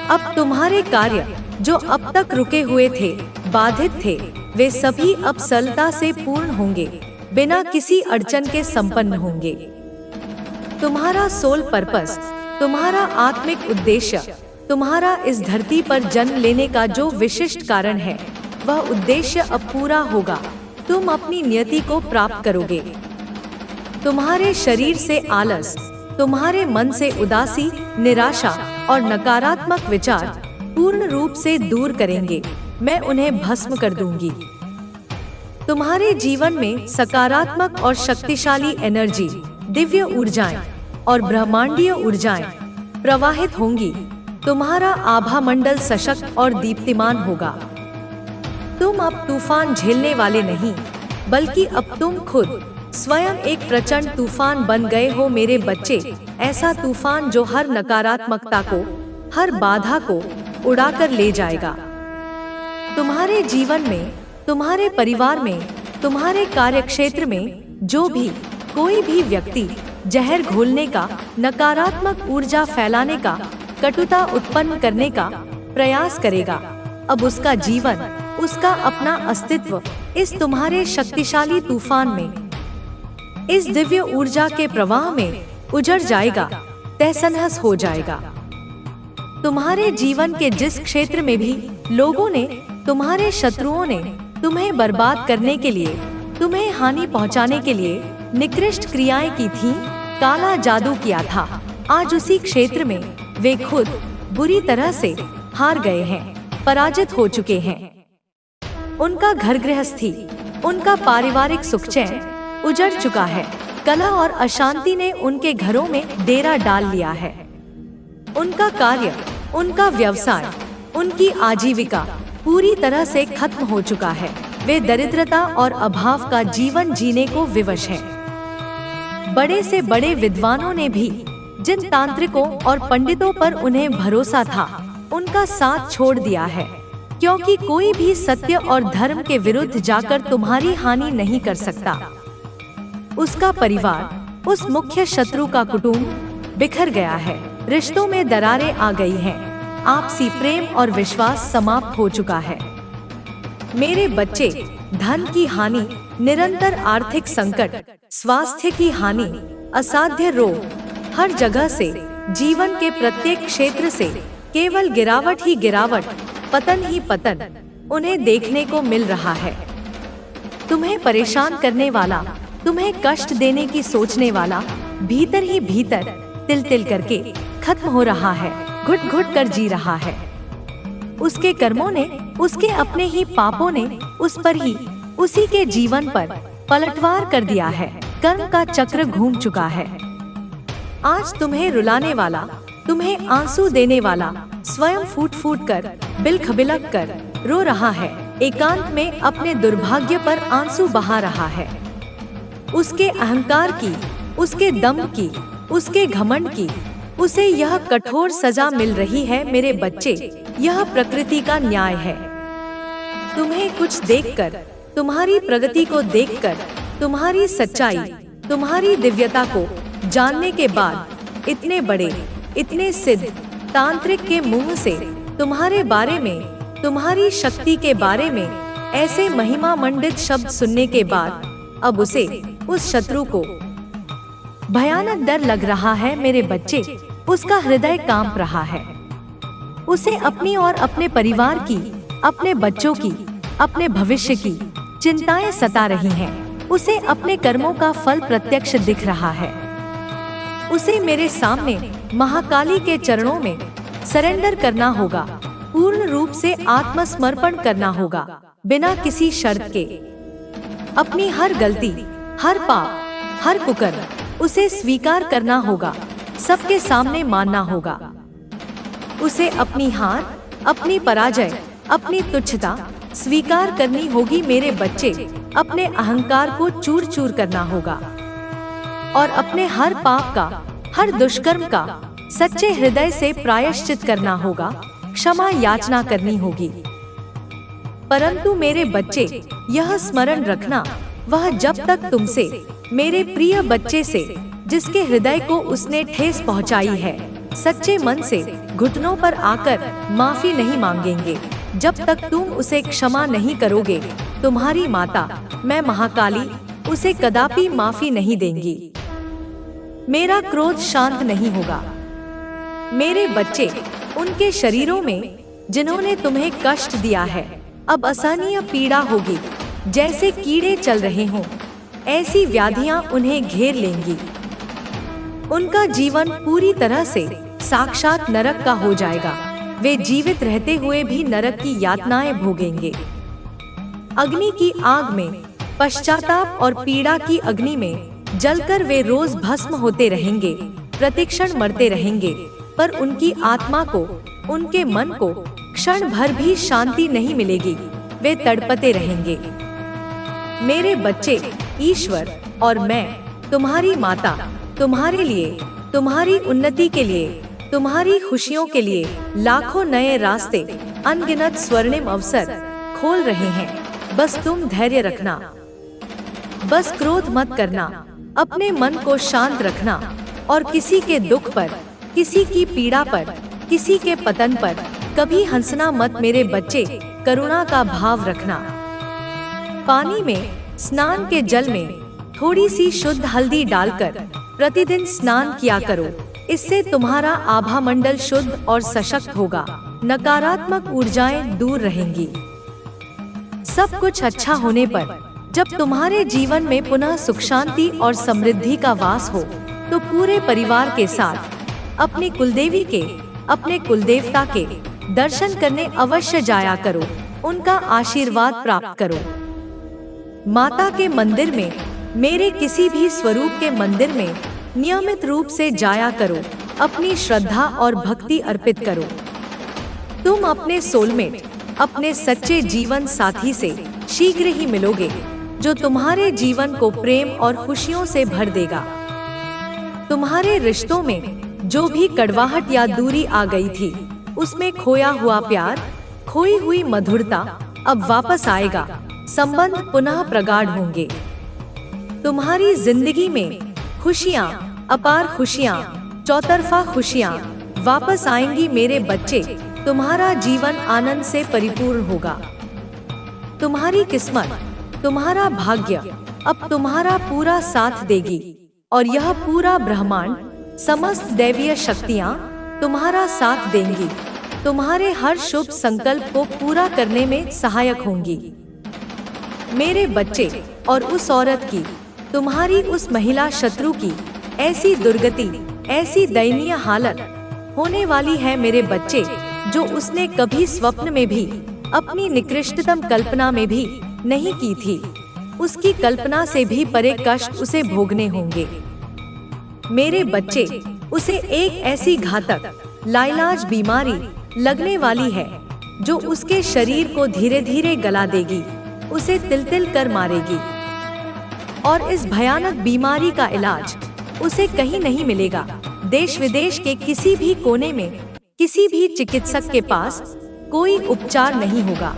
अब तुम्हारे कार्य, जो अब तक रुके हुए थे, बाधित थे, वे सभी अब सरलता से पूर्ण होंगे, बिना किसी अड़चन के संपन्न होंगे। तुम्हारा सोल पर्पस, तुम्हारा आत्मिक उद्देश्य, तुम्हारा इस धरती पर जन्म लेने का जो विशिष्ट कारण है, वह उद्देश्य अब पूरा होगा। तुम अपनी नियति को प्राप्त करोगे। तुम्हारे शरीर से आलस, तुम्हारे मन से उदासी, निराशा और नकारात्मक विचार पूर्ण रूप से दूर करेंगे। मैं उन्हें भस्म कर दूंगी। तुम्हारे जीवन में सकारात्मक और शक्तिशाली एनर्जी, दिव्य ऊर्जाएं और ब्रह्मांडीय ऊर्जाएं प्रवाहित होंगी। तुम्हारा आभा मंडल सशक्त और दीप्तिमान होगा। तुम अब तूफान झेलने वाले नहीं, बल्कि अब तुम खुद स्वयं एक प्रचंड तूफान बन गए हो मेरे बच्चे। ऐसा तूफान जो हर नकारात्मकता को, हर बाधा को उड़ाकर ले जाएगा। तुम्हारे जीवन में, तुम्हारे परिवार में, तुम्हारे कार्यक्षेत्र में जो भी कोई भी व्यक्ति जहर घोलने का, नकारात्मक ऊर्जा फैलाने का, कटुता उत्पन्न करने का प्रयास करेगा, अब उसका जीवन, उसका अपना अस्तित्व इस तुम्हारे शक्तिशाली तूफान में, इस दिव्य ऊर्जा के प्रवाह में उजड़ जाएगा, तहस-नहस हो जाएगा। तुम्हारे जीवन के जिस क्षेत्र में भी लोगों ने, तुम्हारे शत्रुओं ने तुम्हें बर्बाद करने के लिए, तुम्हें हानि पहुंचाने के लिए निकृष्ट क्रियाएं की थीं, काला जादू किया था, आज उसी क्षेत्र में वे खुद बुरी तरह से हार गए हैं, पराजित हो चुके हैं। उनका घर गृहस्थी, उनका पारिवारिक सुख चैन उजड़ चुका है। कलह और अशांति ने उनके घरों में डेरा डाल लिया है। उनका कार्य, उनका व्यवसाय, उनकी आजीविका पूरी तरह से खत्म हो चुका है। वे दरिद्रता और अभाव का जीवन जीने को विवश हैं। बड़े से बड़े विद्वानों ने भी, जिन तांत्रिकों और पंडितों पर उन्हें भरोसा था, उनका साथ छोड़ दिया है, क्योंकि कोई भी सत्य और धर्म के विरुद्ध जाकर तुम्हारी हानि नहीं कर सकता। उसका परिवार, उस मुख्य शत्रु का कुटुंब बिखर गया है। रिश्तों में दरारें आ गई हैं। आपसी प्रेम और विश्वास समाप्त हो चुका है। मेरे बच्चे, धन की हानि, निरंतर आर्थिक संकट, स्वास्थ्य की हानि, असाध्य रोग, हर जगह से, जीवन के प्रत्येक क्षेत्र से केवल गिरावट ही गिरावट, पतन ही पतन उन्हें देखने को मिल रहा है। तुम्हें परेशान करने वाला, तुम्हें कष्ट देने की सोचने वाला भीतर ही भीतर तिल तिल करके खत्म हो रहा है, घुट घुट कर जी रहा है। उसके कर्मों ने, उसके अपने ही पापों ने उस पर ही, उसी के जीवन पर पलटवार कर दिया है। कर्म का चक्र घूम चुका है। आज तुम्हें रुलाने वाला, तुम्हें आंसू देने वाला स्वयं फूट फूट कर, बिलख बिलख कर रो रहा है। एकांत में अपने दुर्भाग्य पर आंसू बहा रहा है। उसके अहंकार की, उसके दम्भ की, उसके घमंड की उसे यह कठोर सजा मिल रही है। मेरे बच्चे, यह प्रकृति का न्याय है। तुम्हें कुछ देखकर, तुम्हारी प्रगति को देखकर, तुम्हारी सच्चाई, तुम्हारी दिव्यता को जानने के बाद इतने बड़े, इतने सिद्ध तांत्रिक के मुंह से तुम्हारे बारे में, तुम्हारी शक्ति के बारे में ऐसे महिमा मंडित शब्द सुनने के बाद अब उसे, उस शत्रु को भयानक डर लग रहा है। मेरे बच्चे, उसका हृदय कांप रहा है। उसे अपनी और अपने परिवार की, अपने बच्चों की, अपने भविष्य की चिंताएं सता रही हैं। उसे अपने कर्मों का फल प्रत्यक्ष दिख रहा है। उसे मेरे सामने महाकाली के चरणों में सरेंडर करना होगा, पूर्ण रूप से आत्मसमर्पण करना होगा, बिना किसी शर्त के। अपनी हर गलती, हर पाप, हर कुकर्म उसे स्वीकार करना होगा, सबके सामने मानना होगा। उसे अपनी हार, अपनी पराजय, अपनी तुच्छता स्वीकार करनी होगी। मेरे बच्चे, अपने अहंकार को चूर चूर करना होगा और अपने हर पाप का, हर दुष्कर्म का सच्चे हृदय से प्रायश्चित करना होगा, क्षमा याचना करनी होगी। परंतु मेरे बच्चे, यह स्मरण रखना, वह जब तक तुमसे, मेरे प्रिय बच्चे से, जिसके हृदय को उसने ठेस पहुंचाई है, सच्चे मन से घुटनों पर आकर माफी नहीं मांगेंगे, जब तक तुम उसे क्षमा नहीं करोगे, तुम्हारी माता, मैं महाकाली, उसे कदापि माफी नहीं देंगी। मेरा क्रोध शांत नहीं होगा। मेरे बच्चे, उनके शरीरों में जिन्होंने तुम्हें कष्ट दिया है, अब असहनीय पीड़ा होगी। जैसे कीड़े चल रहे हों, ऐसी व्याधियां उन्हें घेर लेंगी। उनका जीवन पूरी तरह से साक्षात नरक का हो जाएगा। वे जीवित रहते हुए भी नरक की यातनाएं भोगेंगे। अग्नि की आग में, पश्चाताप और पीड़ा की अग्नि में जलकर वे रोज भस्म होते रहेंगे, प्रतिक्षण मरते रहेंगे, पर उनकी आत्मा को, उनके मन को क्षण भर भी शांति नहीं मिलेगी। वे तड़पते रहेंगे। मेरे बच्चे, ईश्वर और मैं, तुम्हारी माता, तुम्हारे लिए, तुम्हारी उन्नति के लिए, तुम्हारी खुशियों के लिए लाखों नए रास्ते, अनगिनत स्वर्णिम अवसर खोल रहे हैं। बस तुम धैर्य रखना, बस क्रोध मत करना, अपने मन को शांत रखना और किसी के दुख पर, किसी की पीड़ा पर, किसी के पतन पर कभी हंसना मत। मेरे बच्चे, करुणा का भाव रखना। पानी में, स्नान के जल में थोड़ी सी शुद्ध हल्दी डालकर प्रतिदिन स्नान किया करो। इससे तुम्हारा आभा मंडल शुद्ध और सशक्त होगा, नकारात्मक ऊर्जाएं दूर रहेंगी। सब कुछ अच्छा होने पर, जब तुम्हारे जीवन में पुनः सुख शांति और समृद्धि का वास हो, तो पूरे परिवार के साथ अपनी कुलदेवी के, अपने कुलदेवता के दर्शन करने अवश्य जाया करो, उनका आशीर्वाद प्राप्त करो। माता के मंदिर में, मेरे किसी भी स्वरूप के मंदिर में नियमित रूप से जाया करो, अपनी श्रद्धा और भक्ति अर्पित करो। तुम अपने सोलमेट, अपने सच्चे जीवन साथी से शीघ्र ही मिलोगे, जो तुम्हारे जीवन को प्रेम और खुशियों से भर देगा। तुम्हारे रिश्तों में जो भी कड़वाहट या दूरी आ गई थी, उसमें खोया हुआ प्यार, खोई हुई मधुरता अब वापस आएगा, संबंध पुनः प्रगाढ़ होंगे। तुम्हारी जिंदगी में खुशियाँ, अपार खुशियाँ, चौतरफा खुशियाँ वापस आएंगी। मेरे बच्चे, तुम्हारा जीवन आनंद से परिपूर्ण होगा। तुम्हारी किस्मत, तुम्हारा भाग्य अब तुम्हारा पूरा साथ देगी और यह पूरा ब्रह्मांड, समस्त दैवीय शक्तियाँ तुम्हारा साथ देंगी, तुम्हारे हर शुभ संकल्प को पूरा करने में सहायक होंगी। मेरे बच्चे, और उस औरत की, तुम्हारी उस महिला शत्रु की ऐसी दुर्गति, ऐसी दयनीय हालत होने वाली है मेरे बच्चे, जो उसने कभी स्वप्न में भी, अपनी निकृष्टतम कल्पना में भी नहीं की थी। उसकी कल्पना से भी परे कष्ट उसे भोगने होंगे। मेरे बच्चे, उसे एक ऐसी घातक, लाइलाज बीमारी लगने वाली है, जो उसके शरीर को धीरे धीरे गला देगी, उसे तिल तिल कर मारेगी। और इस भयानक बीमारी का इलाज उसे कहीं नहीं मिलेगा। देश विदेश के किसी भी कोने में, किसी भी चिकित्सक के पास कोई उपचार नहीं होगा।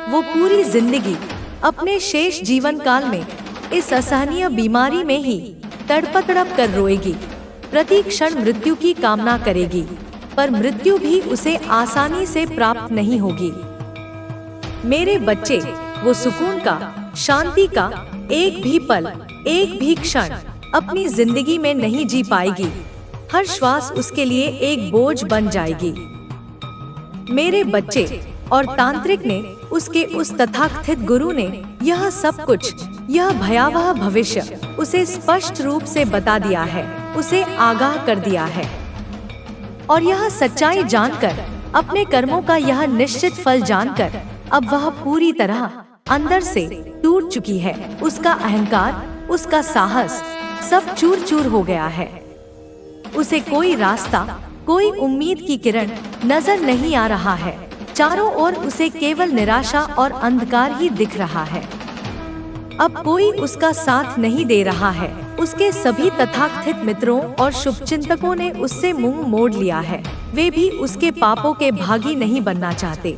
वो पूरी जिंदगी, अपने शेष जीवन काल में इस असहनीय बीमारी में ही तड़प तड़प कर रोएगी, प्रति क्षण मृत्यु की कामना करेगी, पर मृत्यु भी उसे आसानी से प्राप्त नहीं होगी। मेरे बच्चे, वो सुकून का, शांति का एक भी पल, एक भी क्षण अपनी जिंदगी में नहीं जी पाएगी। हर श्वास उसके लिए एक बोझ बन जाएगी। मेरे बच्चे, और तांत्रिक ने, उसके उस तथाकथित गुरु ने यह सब कुछ, यह भयावह भविष्य उसे स्पष्ट रूप से बता दिया है, उसे आगाह कर दिया है। और यह सच्चाई जानकर, अपने कर्मों का यह निश्चित फल जानकर, अब वह पूरी तरह अंदर से टूट चुकी है। उसका अहंकार, उसका साहस सब चूर चूर हो गया है। उसे कोई रास्ता, कोई उम्मीद की किरण नजर नहीं आ रहा है। चारों ओर उसे केवल निराशा और अंधकार ही दिख रहा है। अब कोई उसका साथ नहीं दे रहा है। उसके सभी तथाकथित मित्रों और शुभचिंतकों ने उससे मुंह मोड़ लिया है। वे भी उसके पापों के भागी नहीं बनना चाहते।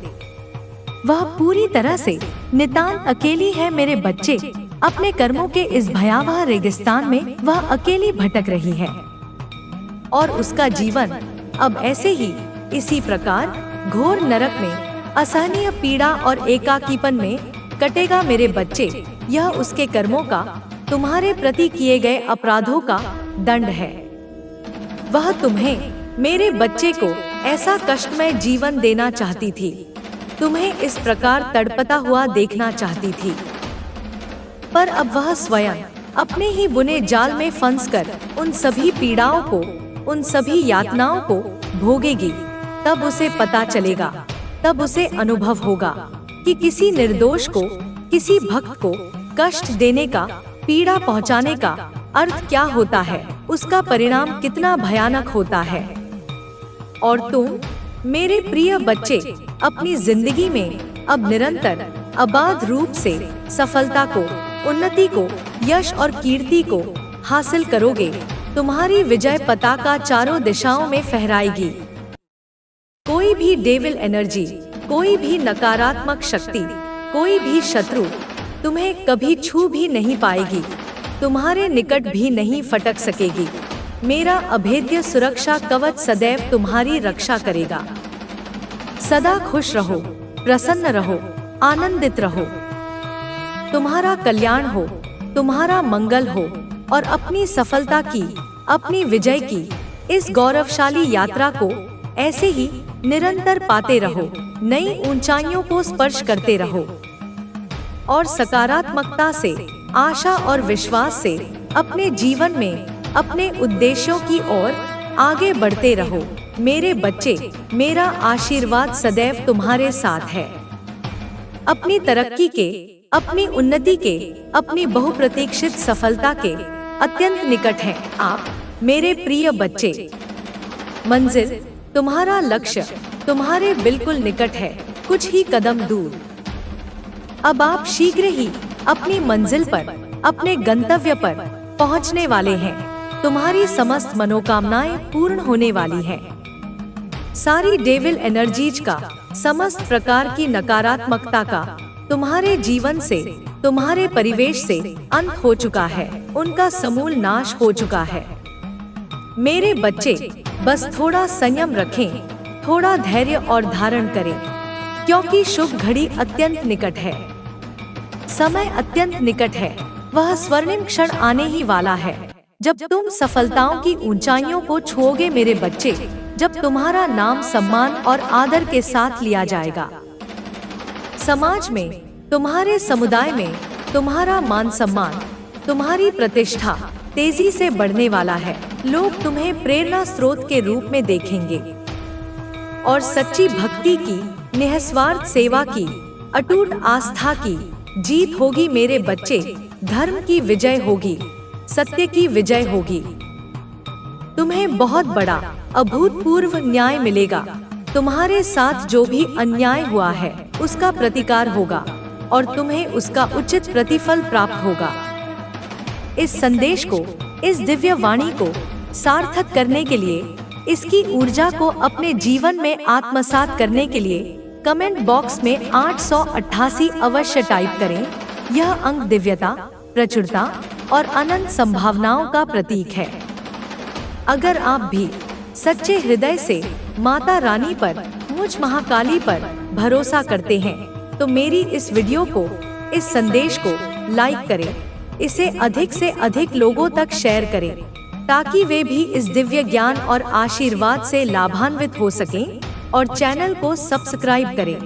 वह पूरी तरह से नितांत अकेली है। मेरे बच्चे, अपने कर्मों के इस भयावह रेगिस्तान में वह अकेली भटक रही है और उसका जीवन अब ऐसे ही, इसी प्रकार घोर नरक में, असहनीय पीड़ा और एकाकीपन में कटेगा। मेरे बच्चे, यह उसके कर्मों का, तुम्हारे प्रति किए गए अपराधों का दंड है। वह तुम्हें, मेरे बच्चे को, ऐसा कष्टमय जीवन देना चाहती थी, तुम्हें इस प्रकार तड़पता हुआ देखना चाहती थी, पर अब वह स्वयं अपने ही बुने जाल में फंसकर उन सभी पीड़ाओं को, उन सभी यातनाओं को भोगेगी। तब उसे पता चलेगा, तब उसे अनुभव होगा कि किसी निर्दोष को, किसी भक्त को कष्ट देने का, पीड़ा पहुंचाने का अर्थ क्या होता है, उसका परिणाम कितना भयानक होता है। और तुम, मेरे प्रिय बच्चे, अपनी जिंदगी में अब निरंतर अबाध रूप से सफलता को, उन्नति को, यश और कीर्ति को हासिल करोगे। तुम्हारी विजय पताका चारों दिशाओं में फहराएगी। कोई भी डेविल एनर्जी, कोई भी नकारात्मक शक्ति, कोई भी शत्रु तुम्हें कभी छू भी नहीं पाएगी, तुम्हारे निकट भी नहीं फटक सकेगी। मेरा अभेद्य सुरक्षा कवच सदैव तुम्हारी रक्षा करेगा। सदा खुश रहो, प्रसन्न रहो, आनंदित रहो। तुम्हारा कल्याण हो, तुम्हारा मंगल हो और अपनी सफलता की, अपनी विजय की इस गौरवशाली यात्रा को ऐसे ही निरंतर पाते रहो। नई ऊंचाइयों को स्पर्श करते रहो और सकारात्मकता से, आशा और विश्वास से अपने जीवन में अपने उद्देश्यों की ओर आगे बढ़ते रहो। मेरे बच्चे, मेरा आशीर्वाद सदैव तुम्हारे साथ है। अपनी तरक्की के, अपनी उन्नति के, अपनी बहुप्रतीक्षित सफलता के अत्यंत निकट हैं आप, मेरे प्रिय बच्चे। मंजिल, तुम्हारा लक्ष्य तुम्हारे बिल्कुल निकट है, कुछ ही कदम दूर। अब आप शीघ्र ही अपनी मंजिल पर, अपने गंतव्य पर पहुंचने वाले हैं। तुम्हारी समस्त मनोकामनाएं पूर्ण होने वाली हैं। सारी डेविल एनर्जीज का, समस्त प्रकार की नकारात्मकता का तुम्हारे जीवन से, तुम्हारे परिवेश से अंत हो चुका है, उनका समूल नाश हो चुका है। मेरे बच्चे, बस थोड़ा संयम रखें, थोड़ा धैर्य और धारण करें, क्योंकि शुभ घड़ी अत्यंत निकट है। समय अत्यंत निकट है। वह स्वर्णिम क्षण आने ही वाला है जब तुम सफलताओं की ऊंचाइयों को छुओगे मेरे बच्चे, जब तुम्हारा नाम सम्मान और आदर के साथ लिया जाएगा। समाज में, तुम्हारे समुदाय में तुम्हारा मान सम्मान, तुम्हारी प्रतिष्ठा तेजी से बढ़ने वाला है। लोग तुम्हें प्रेरणा स्रोत के रूप में देखेंगे और सच्ची भक्ति की, निस्वार्थ सेवा की, अटूट आस्था की जीत होगी मेरे बच्चे। धर्म की विजय होगी, सत्य की विजय होगी। तुम्हें बहुत बड़ा अभूतपूर्व न्याय मिलेगा। तुम्हारे साथ जो भी अन्याय हुआ है उसका प्रतिकार होगा और तुम्हें उसका उचित प्रतिफल प्राप्त होगा। इस संदेश को, इस दिव्य वाणी को सार्थक करने के लिए, इसकी ऊर्जा को अपने जीवन में आत्मसात करने के लिए कमेंट बॉक्स में 888 अवश्य टाइप करें। यह अंक दिव्यता, प्रचुरता और अनंत संभावनाओं का प्रतीक है। अगर आप भी सच्चे हृदय से माता रानी पर, मुझ महाकाली पर भरोसा करते हैं तो मेरी इस वीडियो को, इस संदेश को लाइक करें, इसे अधिक से अधिक लोगों तक शेयर करें ताकि वे भी इस दिव्य ज्ञान और आशीर्वाद से लाभान्वित हो सकें, और चैनल को सब्सक्राइब करें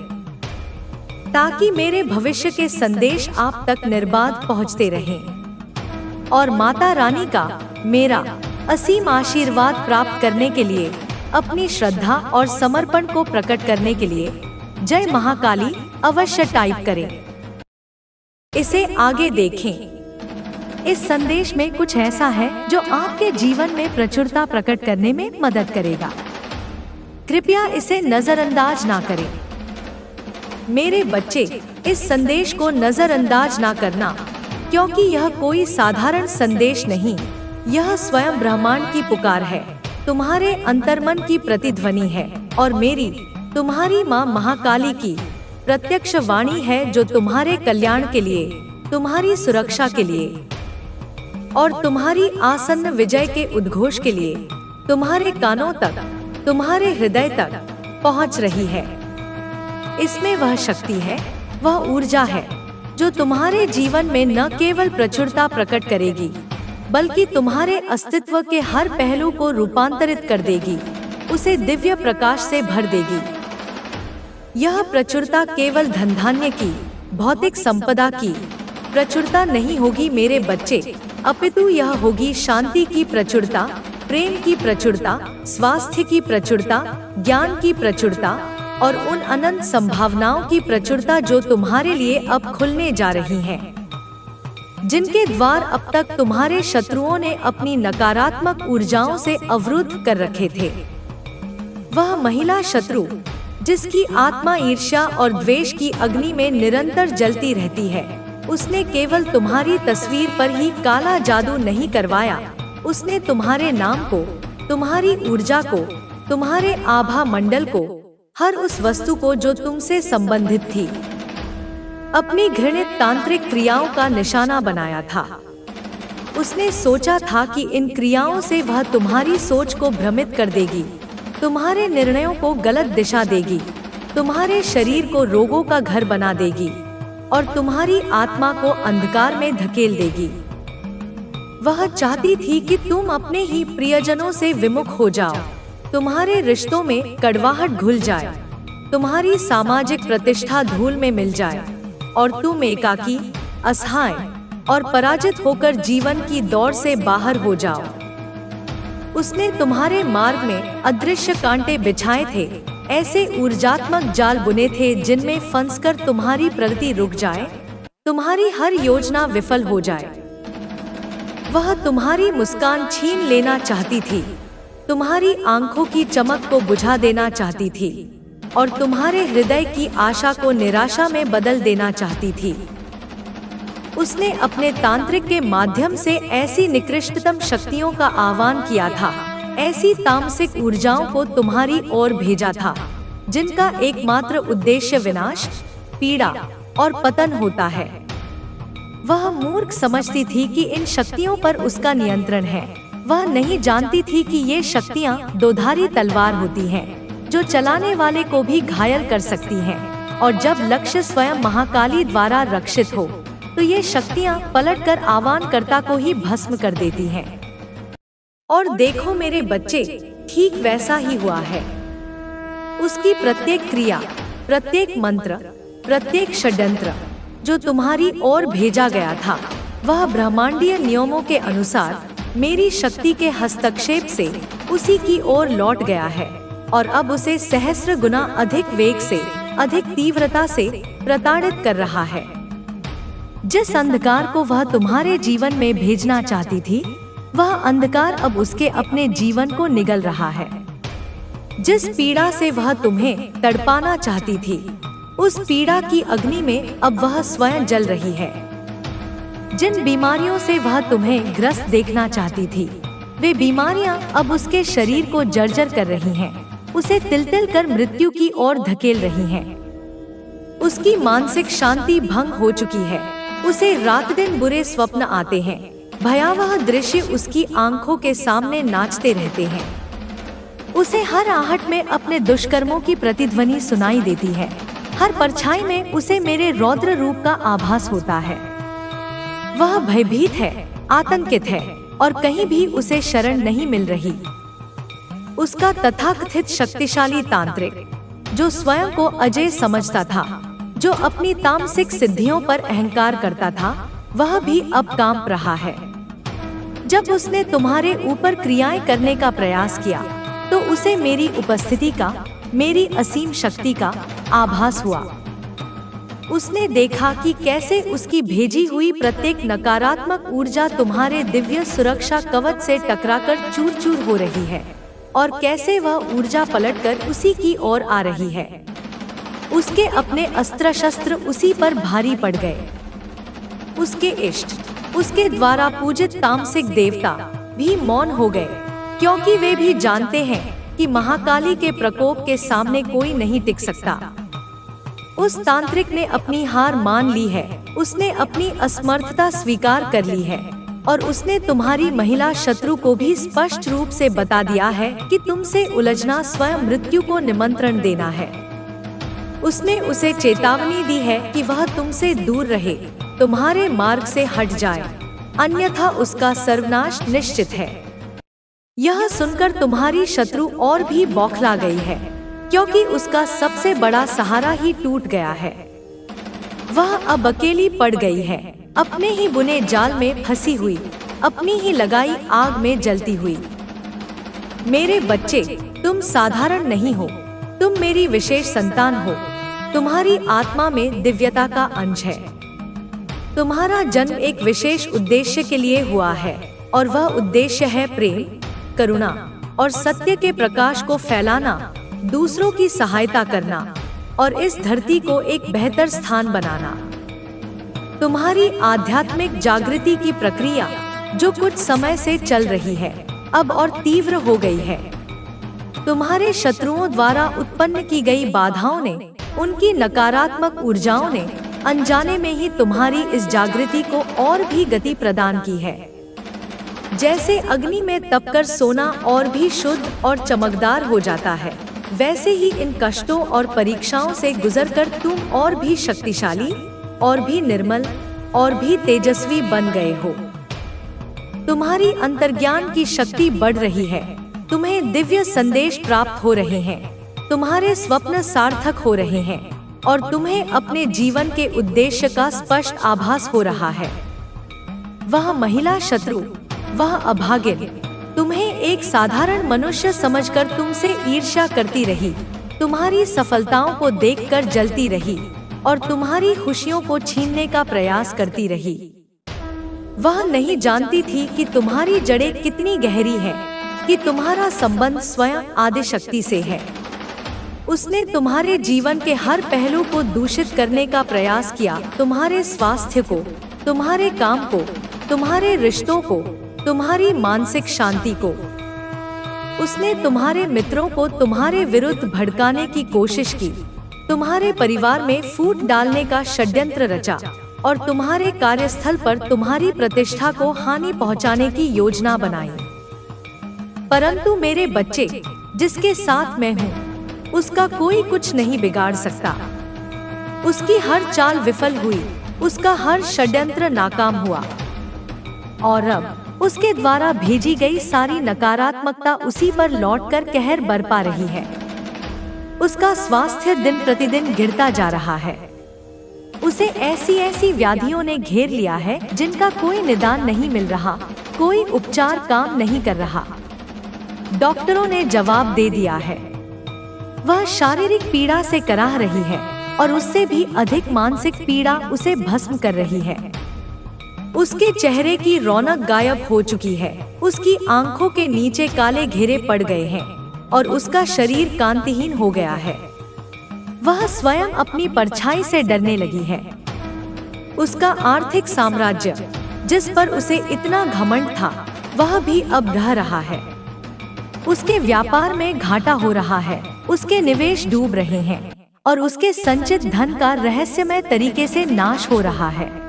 ताकि मेरे भविष्य के संदेश आप तक निर्बाध पहुंचते रहें। और माता रानी का मेरा असीम आशीर्वाद प्राप्त करने के लिए, अपनी श्रद्धा और समर्पण को प्रकट करने के लिए जय महाकाली अवश्य टाइप करें। इसे आगे देखें। इस संदेश में कुछ ऐसा है जो आपके जीवन में प्रचुरता प्रकट करने में मदद करेगा। कृपया इसे नजरअंदाज ना करें। मेरे बच्चे, इस संदेश को नजरअंदाज ना करना, क्योंकि यह कोई साधारण संदेश नहीं, यह स्वयं ब्रह्मांड की पुकार है, तुम्हारे अंतर्मन की प्रतिध्वनि है और मेरी, तुम्हारी माँ महाकाली की प्रत्यक्ष वाणी है जो तुम्हारे कल्याण के लिए, तुम्हारी सुरक्षा के लिए और तुम्हारी आसन्न विजय के उद्घोष के लिए तुम्हारे कानों तक, तुम्हारे हृदय तक पहुंच रही है। इसमें वह शक्ति है, वह ऊर्जा है जो तुम्हारे जीवन में न केवल प्रचुरता प्रकट करेगी बल्कि तुम्हारे अस्तित्व के हर पहलू को रूपांतरित कर देगी, उसे दिव्य प्रकाश से भर देगी। यह प्रचुरता केवल धन धान्य की, भौतिक संपदा की प्रचुरता नहीं होगी मेरे बच्चे, अपितु यह होगी शांति की प्रचुरता, प्रेम की प्रचुरता, स्वास्थ्य की प्रचुरता, ज्ञान की प्रचुरता और उन अनंत संभावनाओं की प्रचुरता जो तुम्हारे लिए अब खुलने जा रही हैं, जिनके द्वार अब तक तुम्हारे शत्रुओं ने अपनी नकारात्मक ऊर्जाओं से अवरुद्ध कर रखे थे। वह महिला शत्रु, जिसकी आत्मा ईर्ष्या और द्वेष की अग्नि में निरंतर जलती रहती है। उसने केवल तुम्हारी तस्वीर पर ही काला जादू नहीं करवाया, उसने तुम्हारे नाम को, तुम्हारी ऊर्जा को, तुम्हारे आभा मंडल को, हर उस वस्तु को जो तुमसे संबंधित थी, अपनी घृणित तांत्रिक क्रियाओं का निशाना बनाया था। उसने सोचा था कि इन क्रियाओं से वह तुम्हारी सोच को भ्रमित कर देगी, तुम्हारे निर्णयों को गलत दिशा देगी, तुम्हारे शरीर को रोगों का घर बना देगी और तुम्हारी आत्मा को अंधकार में धकेल देगी। वह चाहती थी कि तुम अपने ही प्रियजनों से विमुख हो जाओ, तुम्हारे रिश्तों में कड़वाहट घुल जाए, तुम्हारी सामाजिक प्रतिष्ठा धूल में मिल जाए और तुम एकाकी, असहाय और पराजित होकर जीवन की दौड़ से बाहर हो जाओ। उसने तुम्हारे मार्ग में अदृश्य कांटे बिछाए थे, ऐसे ऊर्जात्मक जाल बुने थे जिनमें फंसकर तुम्हारी प्रगति रुक जाए, तुम्हारी हर योजना विफल हो जाए। वह तुम्हारी मुस्कान छीन लेना चाहती थी, तुम्हारी आंखों की चमक को बुझा देना चाहती थी और तुम्हारे हृदय की आशा को निराशा में बदल देना चाहती थी। उसने अपने तांत्रिक के माध्यम से ऐसी निकृष्टतम शक्तियों का आह्वान किया था, ऐसी तामसिक ऊर्जाओं को तुम्हारी ओर भेजा था, जिनका एकमात्र उद्देश्य विनाश, पीड़ा और पतन होता है। वह मूर्ख समझती थी कि इन शक्तियों पर उसका नियंत्रण है। वह नहीं जानती थी कि ये शक्तियाँ दोधारी तलवार होती हैं, जो चलाने वाले को भी घायल कर सकती हैं, और जब लक्ष्य स्वयं महाकाली द्वारा रक्षित हो तो ये शक्तियाँ पलटकर आह्वानकर्ता को ही भस्म कर देती हैं। और देखो मेरे बच्चे, ठीक वैसा ही हुआ है। उसकी प्रत्येक क्रिया, प्रत्येक मंत्र, प्रत्येक षड्यंत्र जो तुम्हारी ओर भेजा गया था, वह ब्रह्मांडीय नियमों के अनुसार मेरी शक्ति के हस्तक्षेप से उसी की ओर लौट गया है और अब उसे सहस्र गुना अधिक वेग से, अधिक तीव्रता से प्रताड़ित कर रहा है। जिस अंधकार को वह तुम्हारे जीवन में भेजना चाहती थी, वह अंधकार अब उसके अपने जीवन को निगल रहा है। जिस पीड़ा से वह तुम्हें तड़पाना चाहती थी, उस पीड़ा की अग्नि में अब वह स्वयं जल रही है। जिन बीमारियों से वह तुम्हें ग्रस्त देखना चाहती थी, वे बीमारियां अब उसके शरीर को जर्जर कर रही हैं, उसे तिल-तिल कर मृत्यु की ओर धकेल रही हैं। उसकी मानसिक शांति भंग हो चुकी है, उसे रात दिन बुरे स्वप्न आते हैं, भयावह दृश्य उसकी आंखों के सामने नाचते रहते हैं। उसे हर आहट में अपने दुष्कर्मों की प्रतिध्वनि सुनाई देती है, हर परछाई में उसे मेरे रौद्र रूप का आभास होता है। वह भयभीत है, आतंकित है और कहीं भी उसे शरण नहीं मिल रही। उसका तथाकथित शक्तिशाली तांत्रिक, जो स्वयं को अजय समझता था, जो अपनी तामसिक सिद्धियों पर अहंकार करता था, वह भी अब कांप रहा है। जब उसने तुम्हारे ऊपर क्रियाएं करने का प्रयास किया, तो उसे मेरी उपस्थिति का, मेरी असीम शक्ति का आभास हुआ। उसने देखा कि कैसे उसकी भेजी हुई प्रत्येक नकारात्मक ऊर्जा तुम्हारे दिव्य सुरक्षा कवच से टकराकर चूर-चूर हो रही है और कैसे वह ऊर्जा पलटकर उसी की ओर आ रही है। उसके अपने अस्त्र शस्त्र उसी पर भारी पड़ गए। उसके इष्ट, उसके द्वारा पूजित तामसिक देवता भी मौन हो गए, क्योंकि वे भी जानते हैं कि महाकाली के प्रकोप के सामने कोई नहीं टिक सकता। उस तांत्रिक ने अपनी हार मान ली है, उसने अपनी असमर्थता स्वीकार कर ली है और उसने तुम्हारी महिला शत्रु को भी स्पष्ट रूप से बता दिया है कि तुमसे उलझना स्वयं मृत्यु को निमंत्रण देना है। उसने उसे चेतावनी दी है कि वह तुमसे दूर रहे, तुम्हारे मार्ग से हट जाए, अन्यथा उसका सर्वनाश निश्चित है। यह सुनकर तुम्हारी शत्रु और भी बौखला गई है, क्योंकि उसका सबसे बड़ा सहारा ही टूट गया है। वह अब अकेली पड़ गई है, अपने ही बुने जाल में फंसी हुई, अपनी ही लगाई आग में जलती हुई। मेरे बच्चे, तुम साधारण नहीं हो, तुम मेरी विशेष संतान हो। तुम्हारी आत्मा में दिव्यता का अंश है। तुम्हारा जन्म एक विशेष उद्देश्य के लिए हुआ है और वह उद्देश्य है प्रेम, करुणा और सत्य के प्रकाश को फैलाना, दूसरों की सहायता करना और इस धरती को एक बेहतर स्थान बनाना। तुम्हारी आध्यात्मिक जागृति की प्रक्रिया, जो कुछ समय से चल रही है, अब और तीव्र हो गई है। तुम्हारे शत्रुओं द्वारा उत्पन्न की गई बाधाओं ने, उनकी नकारात्मक ऊर्जाओं ने अनजाने में ही तुम्हारी इस जागृति को और भी गति प्रदान की है। जैसे अग्नि में तपकर सोना और भी शुद्ध और चमकदार हो जाता है, वैसे ही इन कष्टों और परीक्षाओं से गुजरकर तुम और भी शक्तिशाली और भी निर्मल और भी तेजस्वी बन गए हो। तुम्हारी अंतर्ज्ञान की शक्ति बढ़ रही है, तुम्हें दिव्य संदेश प्राप्त हो रहे हैं, तुम्हारे स्वप्न सार्थक हो रहे हैं और तुम्हें अपने जीवन के उद्देश्य का स्पष्ट आभास हो रहा है। वह महिला शत्रु, वह अभागिन, तुम्हें एक साधारण मनुष्य समझकर तुमसे ईर्ष्या करती रही, तुम्हारी सफलताओं को देखकर जलती रही और तुम्हारी खुशियों को छीनने का प्रयास करती रही। वह नहीं जानती थी कि तुम्हारी जड़ें कितनी गहरी हैं, कि तुम्हारा संबंध स्वयं आदिशक्ति से है। उसने तुम्हारे जीवन के हर पहलू को दूषित करने का प्रयास किया, तुम्हारे स्वास्थ्य को, तुम्हारे काम को, तुम्हारे रिश्तों को, तुम्हारी मानसिक शांति को। उसने तुम्हारे मित्रों को तुम्हारे विरुद्ध भड़काने की कोशिश की, तुम्हारे परिवार में फूट डालने का षड्यंत्र रचा और तुम्हारे कार्यस्थल पर तुम्हारी प्रतिष्ठा को हानि पहुंचाने की योजना बनाई। परंतु मेरे बच्चे, जिसके साथ मैं हूँ, उसका कोई कुछ नहीं बिगाड़ सकता। उसकी हर चाल विफल हुई, उसका हर षड्यंत्र नाकाम हुआ और अब उसके द्वारा भेजी गई सारी नकारात्मकता उसी पर लौटकर कहर बरपा रही है। उसका स्वास्थ्य दिन प्रतिदिन गिरता जा रहा है। उसे ऐसी ऐसी व्याधियों ने घेर लिया है जिनका कोई निदान नहीं मिल रहा, कोई उपचार काम नहीं कर रहा। डॉक्टरों ने जवाब दे दिया है। वह शारीरिक पीड़ा से कराह रही है और उससे भी अधिक मानसिक पीड़ा उसे भस्म कर रही है। उसके चेहरे की रौनक गायब हो चुकी है, उसकी आंखों के नीचे काले घेरे पड़ गए हैं और उसका शरीर कांतिहीन हो गया है। वह स्वयं अपनी परछाई से डरने लगी है। उसका आर्थिक साम्राज्य, जिस पर उसे इतना घमंड था, वह भी अब ढह रहा है। उसके व्यापार में घाटा हो रहा है, उसके निवेश डूब रहे हैं और उसके संचित धन का रहस्यमय तरीके से नाश हो रहा है।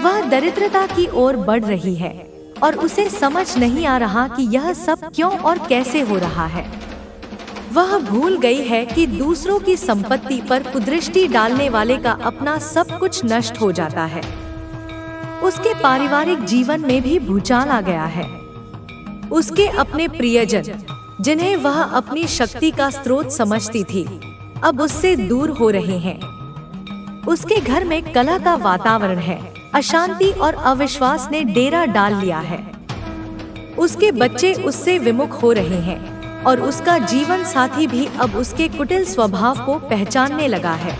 वह दरिद्रता की ओर बढ़ रही है और उसे समझ नहीं आ रहा कि यह सब क्यों और कैसे हो रहा है। वह भूल गई है कि दूसरों की संपत्ति पर कुदृष्टि डालने वाले का अपना सब कुछ नष्ट हो जाता है। उसके पारिवारिक जीवन में भी भूचाल आ गया है। उसके अपने प्रियजन, जिन्हें वह अपनी शक्ति का स्रोत समझती थी, अब उससे दूर हो रहे हैं। उसके घर में कलह का वातावरण है, अशांति और अविश्वास ने डेरा डाल लिया है। उसके बच्चे उससे विमुख हो रहे हैं और उसका जीवन साथी भी अब उसके कुटिल स्वभाव को पहचानने लगा है।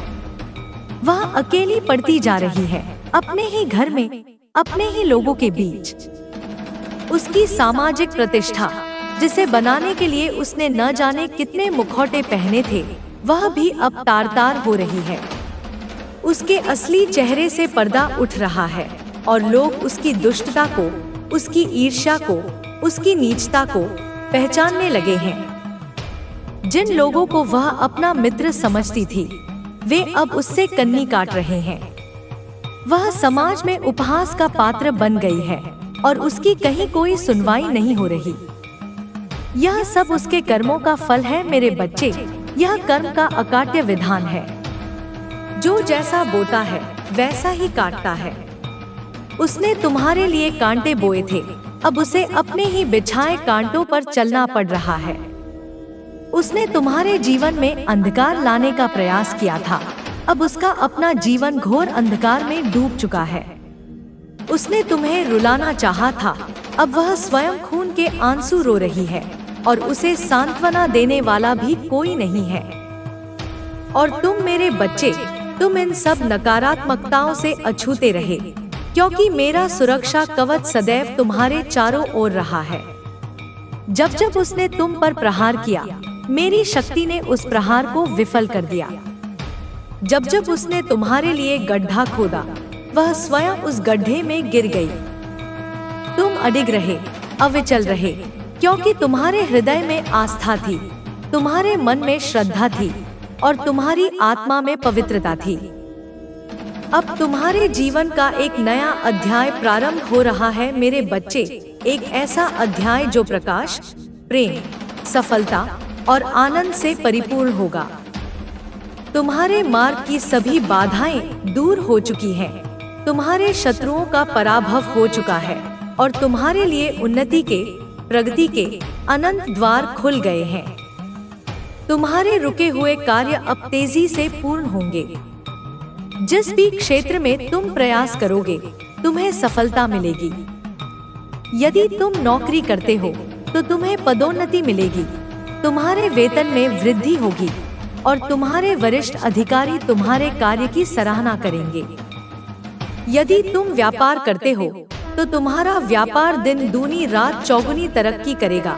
वह अकेली पड़ती जा रही है, अपने ही घर में, अपने ही लोगों के बीच। उसकी सामाजिक प्रतिष्ठा, जिसे बनाने के लिए उसने न जाने कितने मुखौटे पहने थे, वह भी अब तार-तार हो रही है। उसके असली चेहरे से पर्दा उठ रहा है और लोग उसकी दुष्टता को, उसकी ईर्ष्या को, उसकी नीचता को पहचानने लगे हैं। जिन लोगों को वह अपना मित्र समझती थी, वे अब उससे कन्नी काट रहे हैं। वह समाज में उपहास का पात्र बन गई है और उसकी कहीं कोई सुनवाई नहीं हो रही। यह सब उसके कर्मों का फल है मेरे बच्चे। यह कर्म का अकाट्य विधान है। जो जैसा बोता है वैसा ही काटता है। उसने तुम्हारे लिए कांटे बोए थे, अब उसे अपने ही बिछाए कांटों पर चलना पड़ रहा है। उसने तुम्हारे जीवन में अंधकार लाने का प्रयास किया था, अब उसका अपना जीवन घोर अंधकार में डूब चुका है। उसने तुम्हें रुलाना चाहा था, अब वह स्वयं खून के आंसू रो रही है और उसे सांत्वना देने वाला भी कोई नहीं है। और तुम मेरे बच्चे, तुम इन सब नकारात्मकताओं से अछूते रहे, क्योंकि मेरा सुरक्षा कवच सदैव तुम्हारे चारों ओर रहा है। जब जब उसने तुम पर प्रहार किया, मेरी शक्ति ने उस प्रहार को विफल कर दिया। जब जब उसने तुम्हारे लिए गड्ढा खोदा, वह स्वयं उस गड्ढे में गिर गई। तुम अडिग रहे, अविचल रहे, क्योंकि तुम्हारे हृदय में आस्था थी, तुम्हारे मन में श्रद्धा थी और तुम्हारी आत्मा में पवित्रता थी। अब तुम्हारे जीवन का एक नया अध्याय प्रारंभ हो रहा है मेरे बच्चे, एक ऐसा अध्याय जो प्रकाश, प्रेम, सफलता और आनंद से परिपूर्ण होगा। तुम्हारे मार्ग की सभी बाधाएं दूर हो चुकी हैं, तुम्हारे शत्रुओं का पराभव हो चुका है और तुम्हारे लिए उन्नति के, प्रगति के अनंत द्वार खुल गए हैं। तुम्हारे रुके हुए कार्य अब तेजी से पूर्ण होंगे। जिस भी क्षेत्र में तुम प्रयास करोगे, तुम्हें सफलता मिलेगी। यदि तुम नौकरी करते हो तो तुम्हें पदोन्नति मिलेगी, तुम्हारे वेतन में वृद्धि होगी और तुम्हारे वरिष्ठ अधिकारी तुम्हारे कार्य की सराहना करेंगे। यदि तुम व्यापार करते हो तो तुम्हारा व्यापार दिन दूनी रात चौगुनी तरक्की करेगा,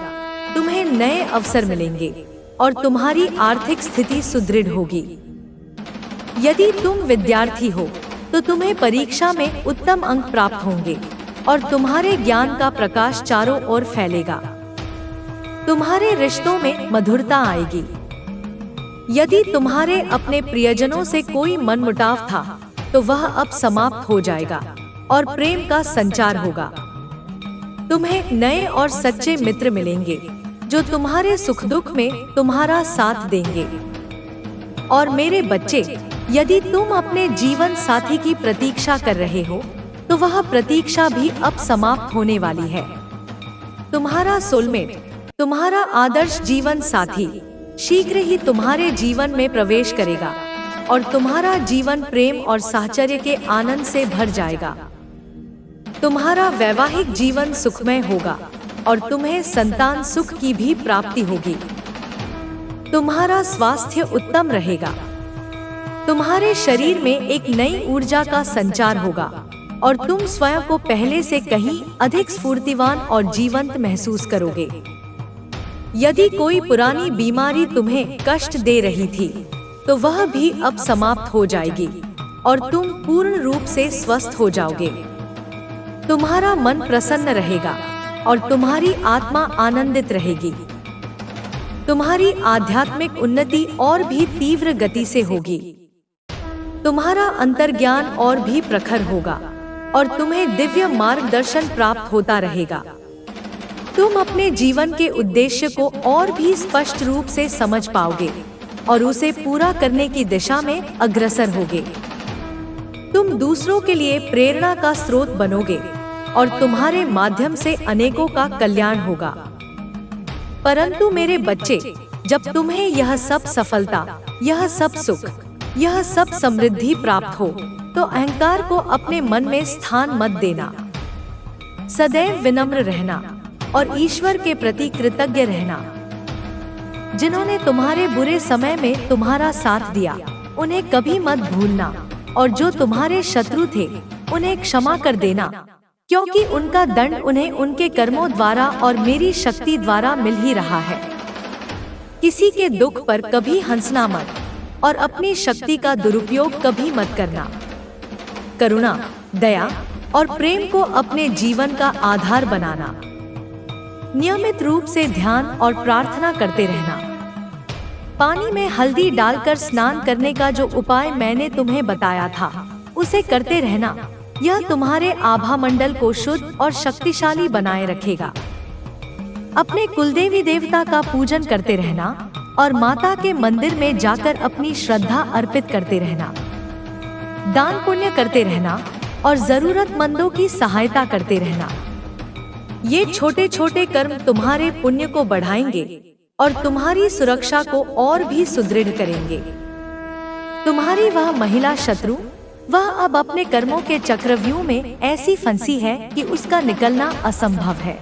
तुम्हें नए अवसर मिलेंगे और तुम्हारी आर्थिक स्थिति सुदृढ़ होगी। यदि तुम विद्यार्थी हो तो तुम्हें परीक्षा में उत्तम अंक प्राप्त होंगे और तुम्हारे ज्ञान का प्रकाश चारों ओर फैलेगा। तुम्हारे रिश्तों में मधुरता आएगी। यदि तुम्हारे अपने प्रियजनों से कोई मनमुटाव था तो वह अब समाप्त हो जाएगा और प्रेम का संचार होगा। तुम्हें नए और सच्चे मित्र मिलेंगे जो तुम्हारे सुख दुख में तुम्हारा साथ देंगे। और मेरे बच्चे, यदि तुम अपने जीवन साथी की प्रतीक्षा कर रहे हो तो वह प्रतीक्षा भी अब समाप्त होने वाली है। तुम्हारा सोलमेट, तुम्हारा आदर्श जीवन साथी शीघ्र ही तुम्हारे जीवन में प्रवेश करेगा और तुम्हारा जीवन प्रेम और साहचर्य के आनंद से भर जाएगा। तुम्हारा वैवाहिक जीवन सुखमय होगा और तुम्हें संतान सुख की भी प्राप्ति होगी। तुम्हारा स्वास्थ्य उत्तम रहेगा। तुम्हारे शरीर में एक नई ऊर्जा का संचार होगा और तुम स्वयं को पहले से कहीं अधिक स्फूर्तिवान और जीवंत महसूस करोगे। यदि कोई पुरानी बीमारी तुम्हें कष्ट दे रही थी तो वह भी अब समाप्त हो जाएगी और तुम पूर्ण रूप से स्वस्थ हो जाओगे। तुम्हारा मन प्रसन्न रहेगा और तुम्हारी आत्मा आनंदित रहेगी। तुम्हारी आध्यात्मिक उन्नति और भी तीव्र गति से होगी। तुम्हारा अंतर्ज्ञान और भी प्रखर होगा और तुम्हें दिव्य मार्गदर्शन प्राप्त होता रहेगा। तुम अपने जीवन के उद्देश्य को और भी स्पष्ट रूप से समझ पाओगे और उसे पूरा करने की दिशा में अग्रसर होगे। तुम दूसरों के लिए प्रेरणा का स्रोत बनोगे और तुम्हारे माध्यम से अनेकों का कल्याण होगा। परंतु मेरे बच्चे, जब तुम्हें यह सब सफलता, यह सब सुख, यह सब समृद्धि प्राप्त हो तो अहंकार को अपने मन में स्थान मत देना। सदैव विनम्र रहना और ईश्वर के प्रति कृतज्ञ रहना। जिन्होंने तुम्हारे बुरे समय में तुम्हारा साथ दिया, उन्हें कभी मत भूलना और जो तुम्हारे शत्रु थे, उन्हें क्षमा कर देना, क्योंकि उनका दंड उन्हें उनके कर्मों द्वारा और मेरी शक्ति द्वारा मिल ही रहा है। किसी के दुख पर कभी हंसना मत और अपनी शक्ति का दुरुपयोग कभी मत करना। करुणा, दया और प्रेम को अपने जीवन का आधार बनाना। नियमित रूप से ध्यान और प्रार्थना करते रहना। पानी में हल्दी डालकर स्नान करने का जो उपाय मैंने तुम्हें बताया था, उसे करते रहना। यह तुम्हारे आभा मंडल को शुद्ध और शक्तिशाली बनाए रखेगा। अपने कुलदेवी देवता का पूजन करते रहना और माता के मंदिर में जाकर अपनी श्रद्धा अर्पित करते रहना। दान पुण्य करते रहना और जरूरतमंदों की सहायता करते रहना। ये छोटे छोटे कर्म तुम्हारे पुण्य को बढ़ाएंगे और तुम्हारी सुरक्षा को और भी सुदृढ़ करेंगे। तुम्हारी वह महिला शत्रु, वह अब अपने कर्मों के चक्रव्यूह में ऐसी फंसी है कि उसका निकलना असंभव है।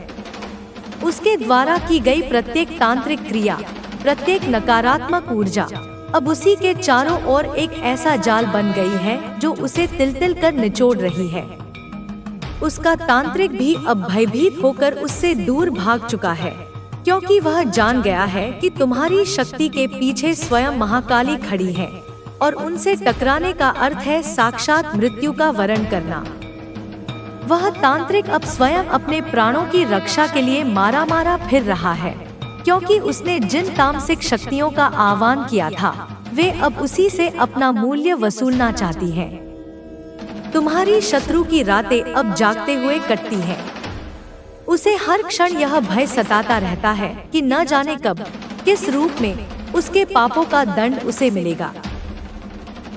उसके द्वारा की गई प्रत्येक तांत्रिक क्रिया, प्रत्येक नकारात्मक ऊर्जा अब उसी के चारों ओर एक ऐसा जाल बन गई है जो उसे तिल तिल कर निचोड़ रही है। उसका तांत्रिक भी अब भयभीत होकर उससे दूर भाग चुका है, क्योंकि वह जान गया है कि तुम्हारी शक्ति के पीछे स्वयं महाकाली खड़ी है और उनसे टकराने का अर्थ है साक्षात मृत्यु का वरण करना। वह तांत्रिक अब स्वयं अपने प्राणों की रक्षा के लिए मारा मारा फिर रहा है, क्योंकि उसने जिन तामसिक शक्तियों का आह्वान किया था वे अब उसी से अपना मूल्य वसूलना चाहती हैं। तुम्हारी शत्रु की रातें अब जागते हुए कटती हैं। उसे हर क्षण यह भय सताता रहता है कि न जाने कब किस रूप में उसके पापों का दंड उसे मिलेगा।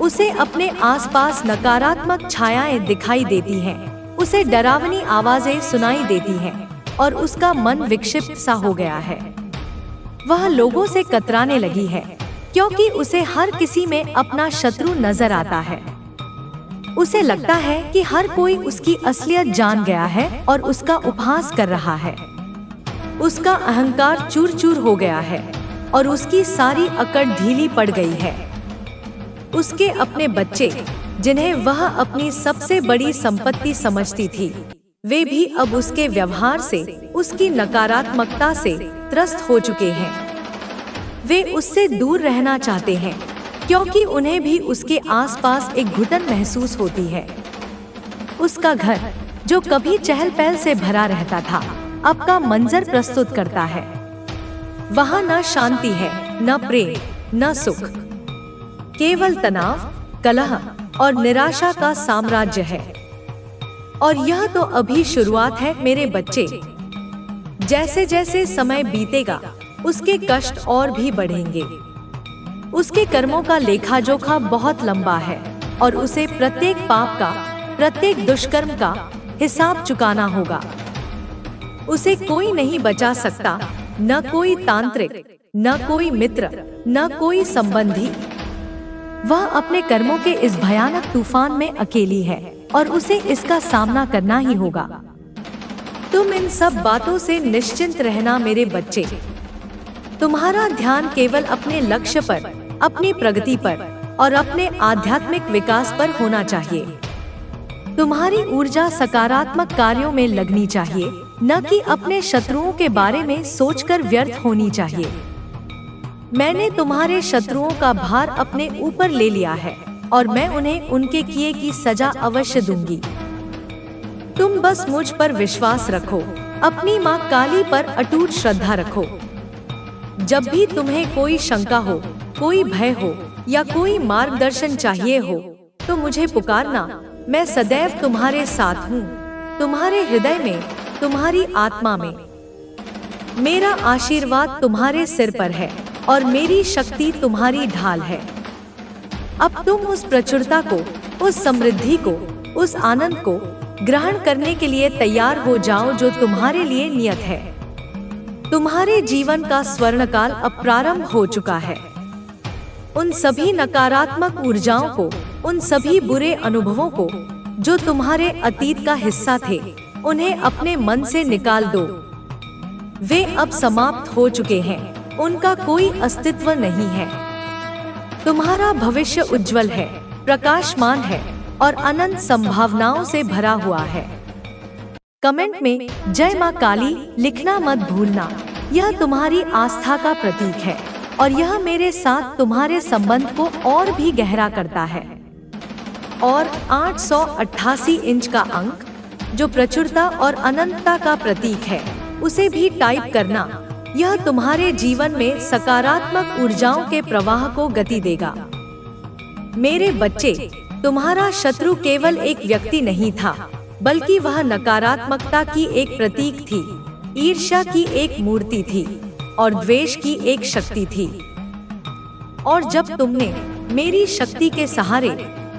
उसे अपने आसपास नकारात्मक छायाएं दिखाई देती हैं, उसे डरावनी आवाजें सुनाई देती हैं और उसका मन विक्षिप्त सा हो गया है। वह लोगों से कतराने लगी है, क्योंकि उसे हर किसी में अपना शत्रु नजर आता है। उसे लगता है कि हर कोई उसकी असलियत जान गया है और उसका उपहास कर रहा है। उसका अहंकार चूर चूर हो गया है और उसकी सारी अकड़ ढीली पड़ गई है। उसके अपने बच्चे, जिन्हें वह अपनी सबसे बड़ी संपत्ति समझती थी, वे भी अब उसके व्यवहार से, उसकी नकारात्मकता से त्रस्त हो चुके हैं। वे उससे दूर रहना चाहते हैं, क्योंकि उन्हें भी उसके आसपास एक घुटन महसूस होती है। उसका घर, जो कभी चहल पहल से भरा रहता था, अब का मंजर प्रस्तुत करता है। वहाँ न शांति है, न प्रेम, न सुख, केवल तनाव, कलह और निराशा का साम्राज्य है। और यह तो अभी शुरुआत है मेरे बच्चे। जैसे जैसे समय बीतेगा उसके कष्ट और भी बढ़ेंगे। उसके कर्मों का लेखा जोखा बहुत लंबा है और उसे प्रत्येक पाप का, प्रत्येक दुष्कर्म का हिसाब चुकाना होगा। उसे कोई नहीं बचा सकता, न कोई तांत्रिक, न कोई मित्र, न कोई संबंधी। वह अपने कर्मों के इस भयानक तूफान में अकेली है और उसे इसका सामना करना ही होगा। तुम इन सब बातों से निश्चिंत रहना मेरे बच्चे। तुम्हारा ध्यान केवल अपने लक्ष्य पर, अपनी प्रगति पर और अपने आध्यात्मिक विकास पर होना चाहिए। तुम्हारी ऊर्जा सकारात्मक कार्यों में लगनी चाहिए, न कि अपने शत्रुओं के बारे में सोचकर व्यर्थ होनी चाहिए। मैंने तुम्हारे शत्रुओं का भार अपने ऊपर ले लिया है और मैं उन्हें उनके किए की सजा अवश्य दूंगी। तुम बस मुझ पर विश्वास रखो, अपनी माँ काली पर अटूट श्रद्धा रखो। जब भी तुम्हें कोई शंका हो, कोई भय हो या कोई मार्गदर्शन चाहिए हो, तो मुझे पुकारना। मैं सदैव तुम्हारे साथ हूँ, तुम्हारे हृदय में, तुम्हारी आत्मा में। मेरा आशीर्वाद तुम्हारे सिर पर है और मेरी शक्ति तुम्हारी ढाल है। अब तुम उस प्रचुरता को, उस समृद्धि को, उस आनंद को ग्रहण करने के लिए तैयार हो जाओ जो तुम्हारे लिए नियत है। तुम्हारे जीवन का स्वर्णकाल अब प्रारंभ हो चुका है। उन सभी नकारात्मक ऊर्जाओं को, उन सभी बुरे अनुभवों को जो तुम्हारे अतीत का हिस्सा थे, उन्हें अपने मन से निकाल दो। वे अब समाप्त हो चुके हैं, उनका कोई अस्तित्व नहीं है। तुम्हारा भविष्य उज्जवल है, प्रकाशमान है और अनंत संभावनाओं से भरा हुआ है। कमेंट में जय मां काली लिखना मत भूलना। यह तुम्हारी आस्था का प्रतीक है और यह मेरे साथ तुम्हारे संबंध को और भी गहरा करता है। और 888 इंच का अंक, जो प्रचुरता और अनंतता का प्रतीक है, उसे भी टाइप करना। यह तुम्हारे जीवन में सकारात्मक ऊर्जाओं के प्रवाह को गति देगा। मेरे बच्चे, तुम्हारा शत्रु केवल एक व्यक्ति नहीं था, बल्कि वह नकारात्मकता की एक प्रतीक थी, ईर्ष्या की एक मूर्ति थी और द्वेष की एक शक्ति थी। और जब तुमने मेरी शक्ति के सहारे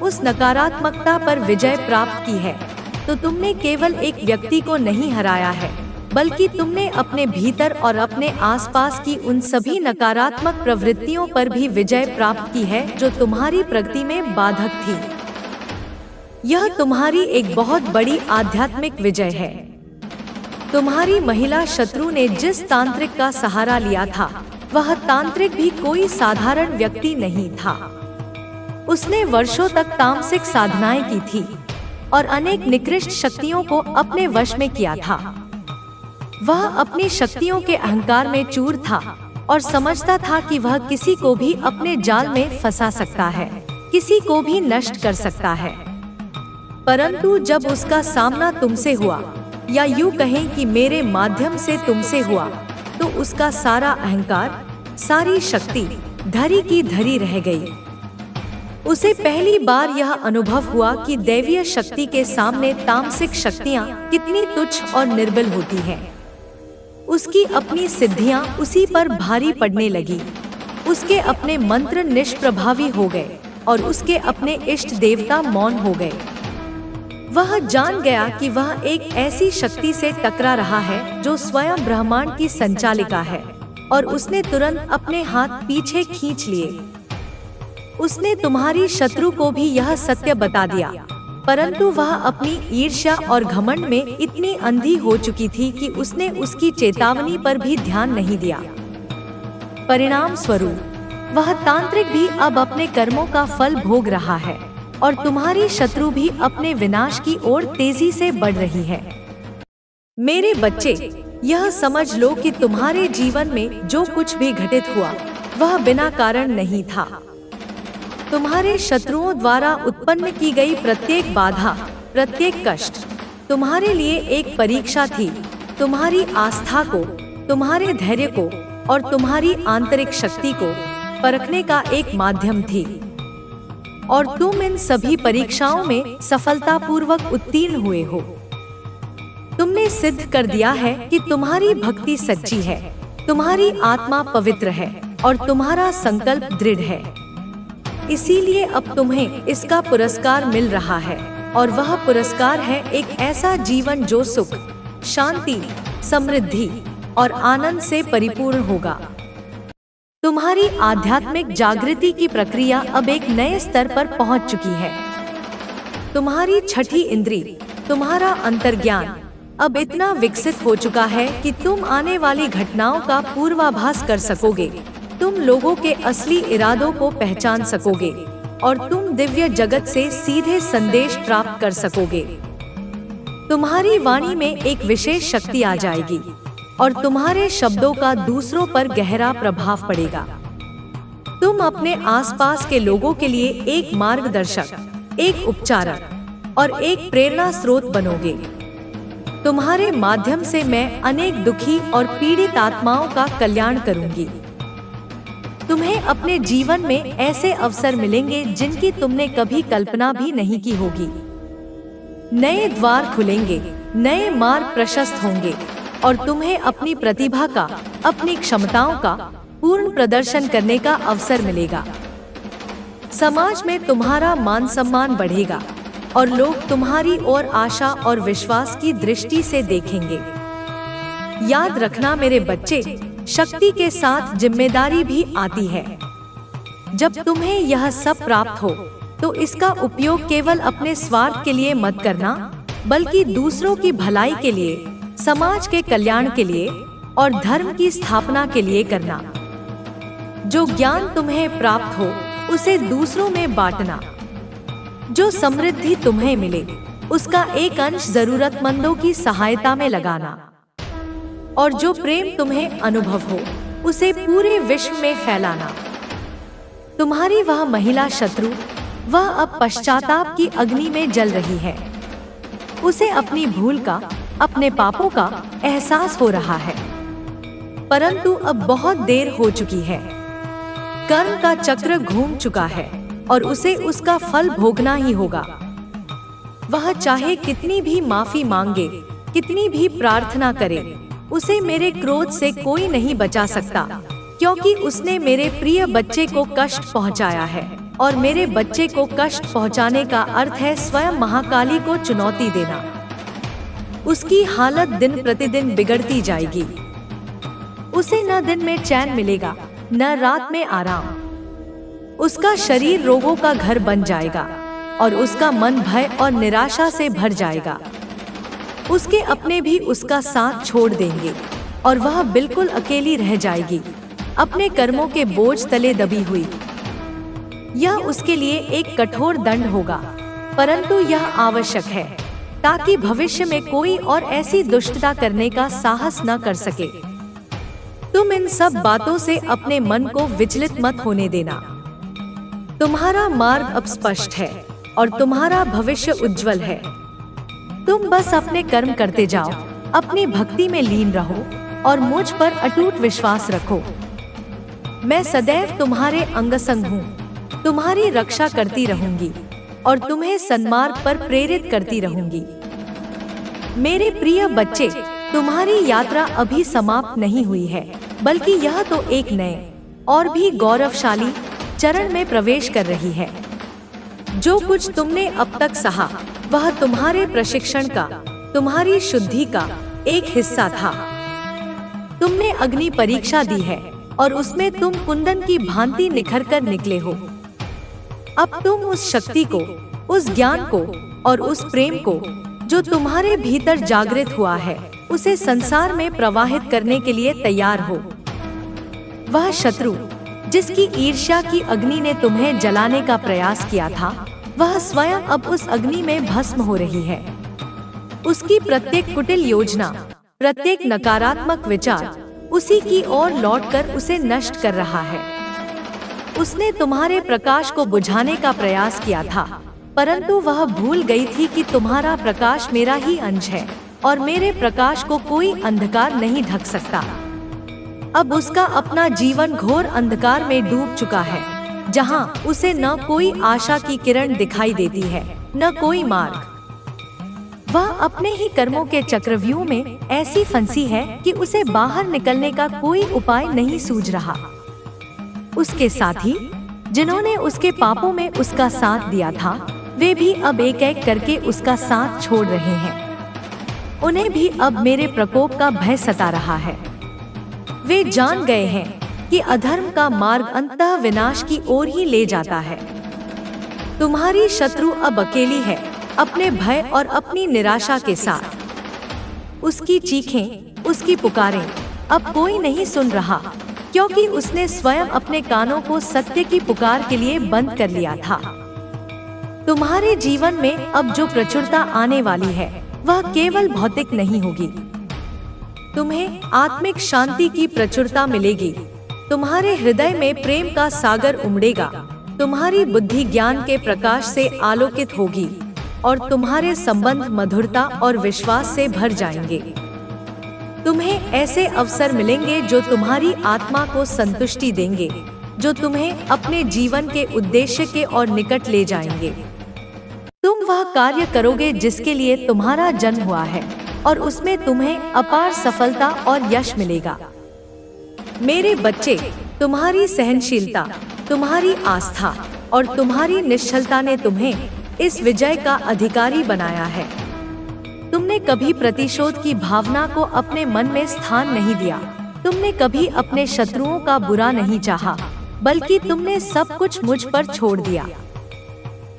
उस नकारात्मकता पर विजय प्राप्त की है, तो तुमने केवल एक व्यक्ति को नहीं हराया है, बल्कि तुमने अपने भीतर और अपने आसपास की उन सभी नकारात्मक प्रवृत्तियों पर भी विजय प्राप्त की है जो तुम्हारी प्रगति में बाधक थी। यह तुम्हारी एक बहुत बड़ी आध्यात्मिक विजय है। तुम्हारी महिला शत्रु ने जिस तांत्रिक का सहारा लिया था, वह तांत्रिक भी कोई साधारण व्यक्ति नहीं था। उसने वर्षों तक तामसिक साधनाएं की थी और अनेक निकृष्ट शक्तियों को अपने वश में किया था। वह अपनी शक्तियों के अहंकार में चूर था और समझता था कि वह किसी को भी अपने जाल में फंसा सकता है, किसी को भी नष्ट कर सकता है। परंतु जब उसका सामना तुमसे हुआ, या यूं कहें कि मेरे माध्यम से तुमसे हुआ, तो उसका सारा अहंकार, सारी शक्ति धरी की धरी रह गई। उसे पहली बार यह अनुभव हुआ कि दैवीय शक्ति के सामने तामसिक शक्तियां कितनी तुच्छ और निर्बल होती हैं। उसकी अपनी सिद्धियां उसी पर भारी पड़ने लगी। उसके अपने मंत्र निष्प्रभावी हो गए और उसके अपने इष्ट देवता मौन हो गए। वह जान गया कि वह एक ऐसी शक्ति से टकरा रहा है जो स्वयं ब्रह्मांड की संचालिका है, और उसने तुरंत अपने हाथ पीछे खींच लिए। उसने तुम्हारी शत्रु को भी यह सत्य बता दिया, परंतु वह अपनी ईर्ष्या और घमंड में इतनी अंधी हो चुकी थी कि उसने उसकी चेतावनी पर भी ध्यान नहीं दिया। परिणाम स्वरूप वह तांत्रिक भी अब अपने कर्मों का फल भोग रहा है, और तुम्हारी शत्रु भी अपने विनाश की ओर तेजी से बढ़ रही है। मेरे बच्चे, यह समझ लो कि तुम्हारे जीवन में जो कुछ भी घटित हुआ वह बिना कारण नहीं था। तुम्हारे शत्रुओं द्वारा उत्पन्न की गई प्रत्येक बाधा, प्रत्येक कष्ट तुम्हारे लिए एक परीक्षा थी, तुम्हारी आस्था को, तुम्हारे धैर्य को और तुम्हारी आंतरिक शक्ति को परखने का एक माध्यम थी। और तुम इन सभी परीक्षाओं में सफलतापूर्वक उत्तीर्ण हुए हो। तुमने सिद्ध कर दिया है कि तुम्हारी भक्ति सच्ची है, तुम्हारी आत्मा पवित्र है और तुम्हारा संकल्प दृढ़ है। इसीलिए अब तुम्हें इसका पुरस्कार मिल रहा है, और वह पुरस्कार है एक ऐसा जीवन जो सुख, शांति, समृद्धि और आनंद से परिपूर्ण होगा। तुम्हारी आध्यात्मिक जागृति की प्रक्रिया अब एक नए स्तर पर पहुंच चुकी है। तुम्हारी छठी इंद्री, तुम्हारा अंतर्ज्ञान अब इतना विकसित हो चुका है कि तुम आने वाली घटनाओं का पूर्वाभास कर सकोगे, तुम लोगों के असली इरादों को पहचान सकोगे और तुम दिव्य जगत से सीधे संदेश प्राप्त कर सकोगे। तुम्हारी वाणी में एक विशेष शक्ति आ जाएगी और तुम्हारे शब्दों का दूसरों पर गहरा प्रभाव पड़ेगा। तुम अपने आसपास के लोगों के लिए एक मार्गदर्शक, एक उपचारक और एक प्रेरणा स्रोत बनोगे। तुम्हारे माध्यम से मैं अनेक दुखी और पीड़ित आत्माओं का कल्याण करूंगी। तुम्हें अपने जीवन में ऐसे अवसर मिलेंगे जिनकी तुमने कभी कल्पना भी नहीं की होगी। नए द्वार खुलेंगे, नए मार्ग प्रशस्त होंगे और तुम्हें अपनी प्रतिभा का, अपनी क्षमताओं का पूर्ण प्रदर्शन करने का अवसर मिलेगा। समाज में तुम्हारा मान सम्मान बढ़ेगा और लोग तुम्हारी ओर आशा और विश्वास की दृष्टि से देखेंगे। याद रखना मेरे बच्चे, शक्ति के साथ जिम्मेदारी भी आती है। जब तुम्हें यह सब प्राप्त हो तो इसका उपयोग केवल अपने स्वार्थ के लिए मत करना, बल्कि दूसरों की भलाई के लिए, समाज के कल्याण के लिए और धर्म की स्थापना के लिए करना। जो ज्ञान तुम्हें प्राप्त हो उसे दूसरों में बांटना। जो समृद्धि तुम्हें मिले उसका एक अंश जरूरतमंदों की सहायता में लगाना। और जो प्रेम तुम्हें अनुभव हो उसे पूरे विश्व में फैलाना। तुम्हारी वह महिला शत्रु, वह अब पश्चाताप की अग्नि में जल रही है। उसे अपनी भूल का, अपने पापों का एहसास हो रहा है, परंतु अब बहुत देर हो चुकी है। कर्म का चक्र घूम चुका है और उसे उसका फल भोगना ही होगा। वह चाहे कितनी भी माफी मांगे, कितनी भी प्रार्थना करे, उसे मेरे क्रोध से कोई नहीं बचा सकता, क्योंकि उसने मेरे प्रिय बच्चे को कष्ट पहुंचाया है और मेरे बच्चे को कष्ट पहुंचाने का अर्थ है स्वयं महाकाली को चुनौती देना। उसकी हालत दिन प्रतिदिन बिगड़ती जाएगी। उसे न दिन में चैन मिलेगा, न रात में आराम। उसका शरीर रोगों का घर बन जाएगा और उसका मन भय और निराशा से भर जाएगा। उसके अपने भी उसका साथ छोड़ देंगे और वह बिल्कुल अकेली रह जाएगी, अपने कर्मों के बोझ तले दबी हुई। यह उसके लिए एक कठोर दंड होगा, परंतु यह आवश्यक है। ताकि भविष्य में कोई और ऐसी दुष्टता करने का साहस न कर सके। तुम इन सब बातों से अपने मन को विचलित मत होने देना। तुम्हारा मार्ग अब स्पष्ट है और तुम्हारा भविष्य उज्जवल है। तुम बस अपने कर्म करते जाओ, अपनी भक्ति में लीन रहो और मुझ पर अटूट विश्वास रखो। मैं सदैव तुम्हारे अंग संग हूँ, तुम्हारी रक्षा करती रहूंगी और तुम्हें सन्मार्ग पर प्रेरित करती रहूंगी। मेरे प्रिय बच्चे, तुम्हारी यात्रा अभी समाप्त नहीं हुई है, बल्कि यह तो एक नए और भी गौरवशाली चरण में प्रवेश कर रही है। जो कुछ तुमने अब तक सहा, वह तुम्हारे प्रशिक्षण का, तुम्हारी शुद्धि का एक हिस्सा था। तुमने अग्नि परीक्षा दी है और उसमें तुम कुंदन की भांति निखर कर निकले हो। अब तुम उस शक्ति को, उस ज्ञान को और उस प्रेम को जो तुम्हारे भीतर जागृत हुआ है, उसे संसार में प्रवाहित करने के लिए तैयार हो। वह शत्रु जिसकी ईर्ष्या की अग्नि ने तुम्हें जलाने का प्रयास किया था, वह स्वयं अब उस अग्नि में भस्म हो रही है। उसकी प्रत्येक कुटिल योजना, प्रत्येक नकारात्मक विचार उसी की ओर लौटकर उसे नष्ट कर रहा है। उसने तुम्हारे प्रकाश को बुझाने का प्रयास किया था, परंतु वह भूल गई थी कि तुम्हारा प्रकाश मेरा ही अंश है और मेरे प्रकाश को कोई अंधकार नहीं ढक सकता। अब उसका अपना जीवन घोर अंधकार में डूब चुका है, जहां उसे न कोई आशा की किरण दिखाई देती है, न कोई मार्ग। वह अपने ही कर्मों के चक्रव्यूह में ऐसी फंसी है कि उसे बाहर निकलने का कोई उपाय नहीं सूझ रहा। उसके साथी, जिन्होंने उसके पापों में उसका साथ दिया था, वे भी अब एक एक करके उसका साथ छोड़ रहे हैं। उन्हें भी अब मेरे प्रकोप का भय सता रहा है। वे जान गए हैं कि अधर्म का मार्ग अंततः विनाश की ओर ही ले जाता है। तुम्हारी शत्रु अब अकेली है, अपने भय और अपनी निराशा के साथ। उसकी चीखें, उसकी पुकारें अब कोई नहीं सुन रहा, क्योंकि उसने स्वयं अपने कानों को सत्य की पुकार के लिए बंद कर लिया था। तुम्हारे जीवन में अब जो प्रचुरता आने वाली है, वह केवल भौतिक नहीं होगी। तुम्हें आत्मिक शांति की प्रचुरता मिलेगी। तुम्हारे हृदय में प्रेम का सागर उमड़ेगा। तुम्हारी बुद्धि ज्ञान के प्रकाश से आलोकित होगी और तुम्हारे संबंध मधुरता और विश्वास से भर जाएंगे। तुम्हें ऐसे अवसर मिलेंगे जो तुम्हारी आत्मा को संतुष्टि देंगे, जो तुम्हें अपने जीवन के उद्देश्य के और निकट ले जाएंगे। तुम वह कार्य करोगे जिसके लिए तुम्हारा जन्म हुआ है और उसमें तुम्हें अपार सफलता और यश मिलेगा। मेरे बच्चे, तुम्हारी सहनशीलता, तुम्हारी आस्था और तुम्हारी निश्चलता ने तुम्हें इस विजय का अधिकारी बनाया है। तुमने कभी प्रतिशोध की भावना को अपने मन में स्थान नहीं दिया। तुमने कभी अपने शत्रुओं का बुरा नहीं चाहा, बल्कि तुमने सब कुछ मुझ पर छोड़ दिया।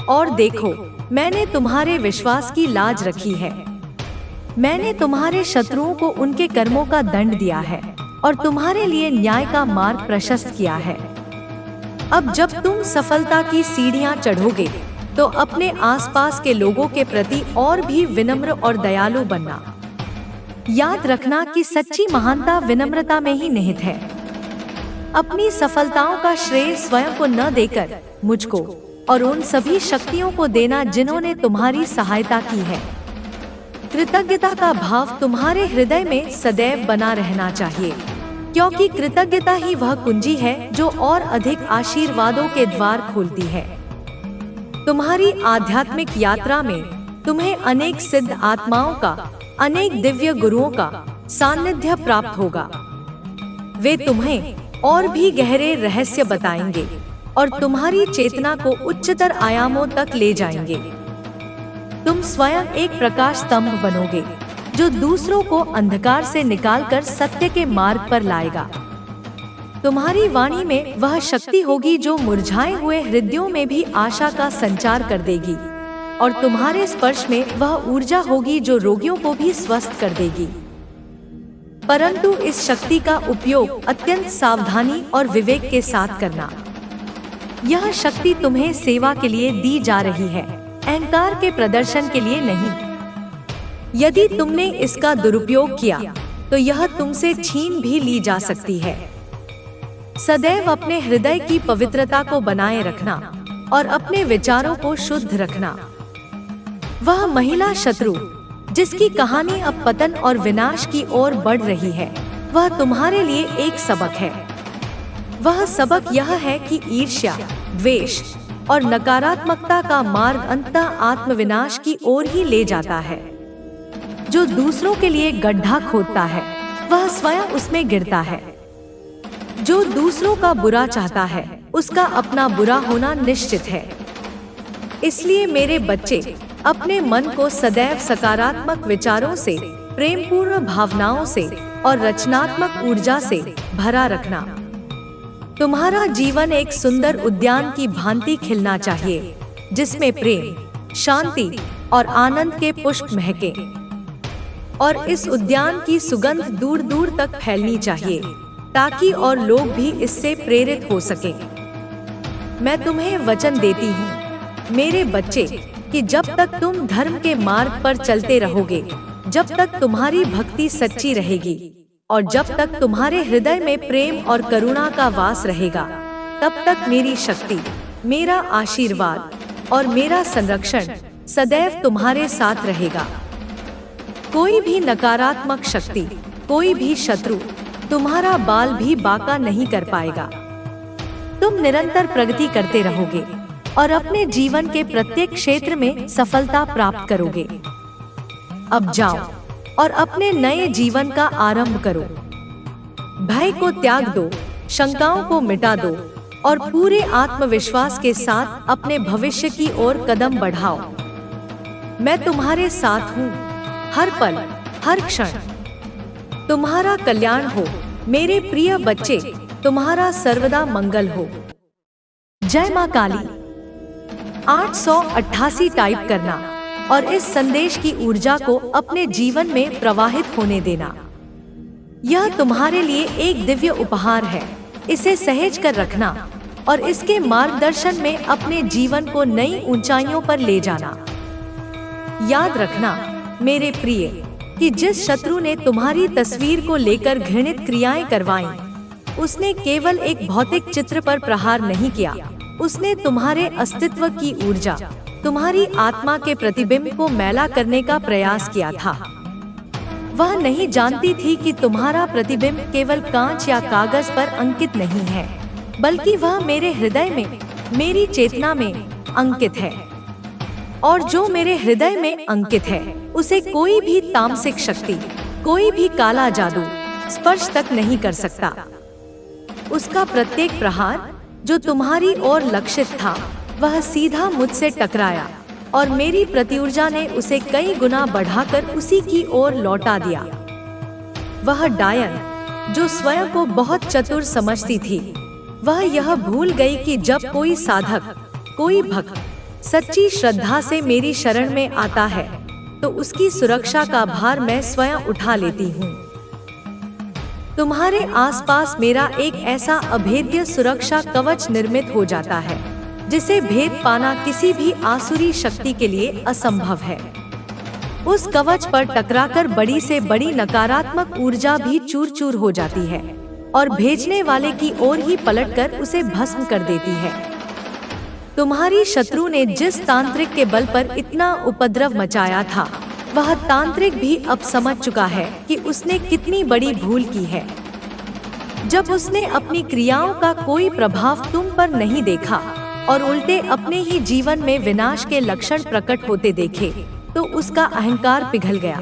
और देखो, मैंने तुम्हारे विश्वास की लाज रखी है। मैंने तुम्हारे शत्रुओं को उनके कर्मों का दंड दिया है और तुम्हारे लिए न्याय का मार्ग प्रशस्त किया है। अब जब तुम सफलता की सीढ़ियां चढ़ोगे, तो अपने आसपास के लोगों के प्रति और भी विनम्र और दयालु बनना। याद रखना कि सच्ची महानता विनम्रता में ही निहित है। अपनी सफलताओं का श्रेय स्वयं को न देकर मुझको और उन सभी शक्तियों को देना जिन्होंने तुम्हारी सहायता की है। कृतज्ञता का भाव तुम्हारे हृदय में सदैव बना रहना चाहिए, क्योंकि कृतज्ञता ही वह कुंजी है जो और अधिक आशीर्वादों के द्वार खोलती है। तुम्हारी आध्यात्मिक यात्रा में तुम्हें अनेक सिद्ध आत्माओं का, अनेक दिव्य गुरुओं का सानिध्य प्राप्त होगा। वे तुम्हें और भी गहरे रहस्य बताएंगे और तुम्हारी चेतना को उच्चतर आयामों तक ले जाएंगे। तुम स्वयं एक प्रकाश स्तंभ बनोगे, जो दूसरों को अंधकार से निकालकर सत्य के मार्ग पर लाएगा। तुम्हारी वाणी में वह शक्ति होगी जो मुरझाए हुए हृदयों में भी आशा का संचार कर देगी, और तुम्हारे स्पर्श में वह ऊर्जा होगी जो रोगियों को भी स्वस्थ कर देगी। परंतु इस शक्ति का उपयोग अत्यंत सावधानी और विवेक के साथ करना। यह शक्ति तुम्हें सेवा के लिए दी जा रही है, अहंकार के प्रदर्शन के लिए नहीं। यदि तुमने इसका दुरुपयोग किया तो यह तुमसे छीन भी ली जा सकती है। सदैव अपने हृदय की पवित्रता को बनाए रखना और अपने विचारों को शुद्ध रखना। वह महिला शत्रु जिसकी कहानी अब पतन और विनाश की ओर बढ़ रही है, वह तुम्हारे लिए एक सबक है। वह सबक यह है कि ईर्ष्या, द्वेष और नकारात्मकता का मार्ग अंततः आत्मविनाश की ओर ही ले जाता है। जो दूसरों के लिए गड्ढा खोदता है वह स्वयं उसमें गिरता है। जो दूसरों का बुरा चाहता है उसका अपना बुरा होना निश्चित है। इसलिए मेरे बच्चे, अपने मन को सदैव सकारात्मक विचारों से, प्रेमपूर्ण भावनाओं से और रचनात्मक ऊर्जा से भरा रखना। तुम्हारा जीवन एक सुंदर उद्यान की भांति खिलना चाहिए, जिसमें प्रेम, शांति और आनंद के पुष्प महके, और इस उद्यान की सुगंध दूर दूर तक फैलनी चाहिए ताकि और लोग भी इससे प्रेरित हो सकें। मैं तुम्हें वचन देती हूँ मेरे बच्चे कि जब तक तुम धर्म के मार्ग पर चलते रहोगे, जब तक तुम्हारी भक्ति सच्ची रहेगी और जब तक तुम्हारे हृदय में प्रेम और करुणा का वास रहेगा, तब तक मेरी शक्ति, मेरा आशीर्वाद और मेरा संरक्षण सदैव तुम्हारे साथ रहेगा। कोई भी नकारात्मक शक्ति, कोई भी शत्रु तुम्हारा बाल भी बांका नहीं कर पाएगा। तुम निरंतर प्रगति करते रहोगे और अपने जीवन के प्रत्येक क्षेत्र में सफलता प्राप्त करोगे। अब जाओ और अपने नए जीवन का आरंभ करो। भय को त्याग दो, शंकाओं को मिटा दो और पूरे आत्मविश्वास के साथ अपने भविष्य की ओर कदम बढ़ाओ। मैं तुम्हारे साथ हूँ, हर पल, हर क्षण। तुम्हारा कल्याण हो मेरे प्रिय बच्चे, तुम्हारा सर्वदा मंगल हो। जय मां काली। 888 टाइप करना और इस संदेश की ऊर्जा को अपने जीवन में प्रवाहित होने देना। यह तुम्हारे लिए एक दिव्य उपहार है। इसे सहेज कर रखना और इसके मार्गदर्शन में अपने जीवन को नई ऊंचाइयों पर ले जाना। याद रखना मेरे प्रिय कि जिस शत्रु ने तुम्हारी तस्वीर को लेकर घृणित क्रियाएं करवाईं, उसने केवल एक भौतिक चित्र पर प्रहार नहीं किया, उसने तुम्हारे अस्तित्व की ऊर्जा, तुम्हारी आत्मा के प्रतिबिंब को मैला करने का प्रयास किया था। वह नहीं जानती थी कि तुम्हारा प्रतिबिंब केवल कांच या कागज पर अंकित नहीं है, बल्कि वह मेरे हृदय में, मेरी चेतना में अंकित है। और जो मेरे हृदय में अंकित है, उसे कोई भी तामसिक शक्ति, कोई भी काला जादू स्पर्श तक नहीं कर सकता। उसका प्रत्येक प्रहार जो तुम्हारी ओर लक्षित था, वह सीधा मुझसे टकराया और मेरी प्रतिऊर्जा ने उसे कई गुना बढ़ाकर उसी की ओर लौटा दिया। वह डायन जो स्वयं को बहुत चतुर समझती थी, वह यह भूल गई कि जब कोई साधक, कोई भक्त सच्ची श्रद्धा से मेरी शरण में आता है, तो उसकी सुरक्षा का भार मैं स्वयं उठा लेती हूँ। तुम्हारे आसपास मेरा एक ऐसा अभेद्य सुरक्षा कवच निर्मित हो जाता है, जिसे भेद पाना किसी भी आसुरी शक्ति के लिए असंभव है। उस कवच पर टकराकर बड़ी से बड़ी नकारात्मक ऊर्जा भी चूर चूर हो जाती है और भेजने वाले की ओर ही पलटकर उसे भस्म कर देती है। तुम्हारी शत्रु ने जिस तांत्रिक के बल पर इतना उपद्रव मचाया था, वह तांत्रिक भी अब समझ चुका है कि उसने कितनी बड़ी भूल की है। जब उसने अपनी क्रियाओं का कोई प्रभाव तुम पर नहीं देखा और उल्टे अपने ही जीवन में विनाश के लक्षण प्रकट होते देखे, तो उसका अहंकार पिघल गया।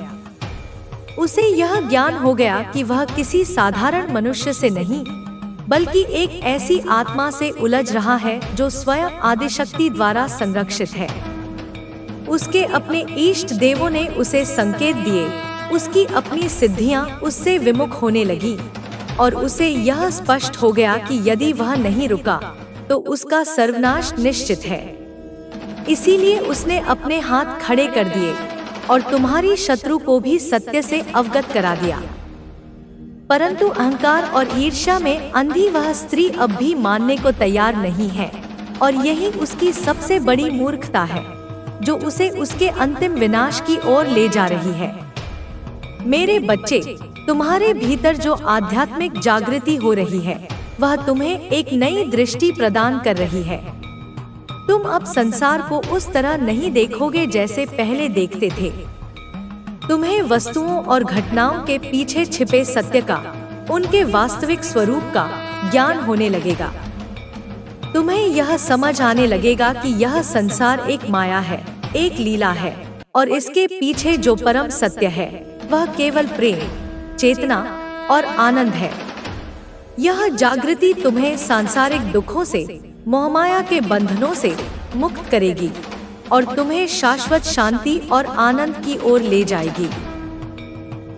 उसे यह ज्ञान हो गया कि वह किसी साधारण मनुष्य से नहीं, बल्कि एक ऐसी आत्मा से उलझ रहा है जो स्वयं आदिशक्ति द्वारा संरक्षित है। उसके अपने इष्ट देवों ने उसे संकेत दिए, उसकी अपनी सिद्धियां उससे विमुख होने लगी और उसे यह स्पष्ट हो गया कि यदि वह नहीं रुका तो उसका सर्वनाश निश्चित है। इसीलिए उसने अपने हाथ खड़े कर दिए और तुम्हारी शत्रु को भी सत्य से अवगत करा दिया। परंतु अहंकार और ईर्ष्या में अंधी वह स्त्री अब भी मानने को तैयार नहीं है, और यही उसकी सबसे बड़ी मूर्खता है जो उसे उसके अंतिम विनाश की ओर ले जा रही है। मेरे बच्चे, तुम्हारे भीतर जो आध्यात्मिक जागृति हो रही है, वह तुम्हें एक नई दृष्टि प्रदान कर रही है। तुम अब संसार को उस तरह नहीं देखोगे जैसे पहले देखते थे। तुम्हें वस्तुओं और घटनाओं के पीछे छिपे सत्य का, उनके वास्तविक स्वरूप का ज्ञान होने लगेगा। तुम्हें यह समझ आने लगेगा कि यह संसार एक माया है, एक लीला है, और इसके पीछे जो परम सत्य है वह केवल प्रेम, चेतना और आनंद है। यह जागृति तुम्हें सांसारिक दुखों से, मोहमाया के बंधनों से मुक्त करेगी और तुम्हें शाश्वत शांति और आनंद की ओर ले जाएगी।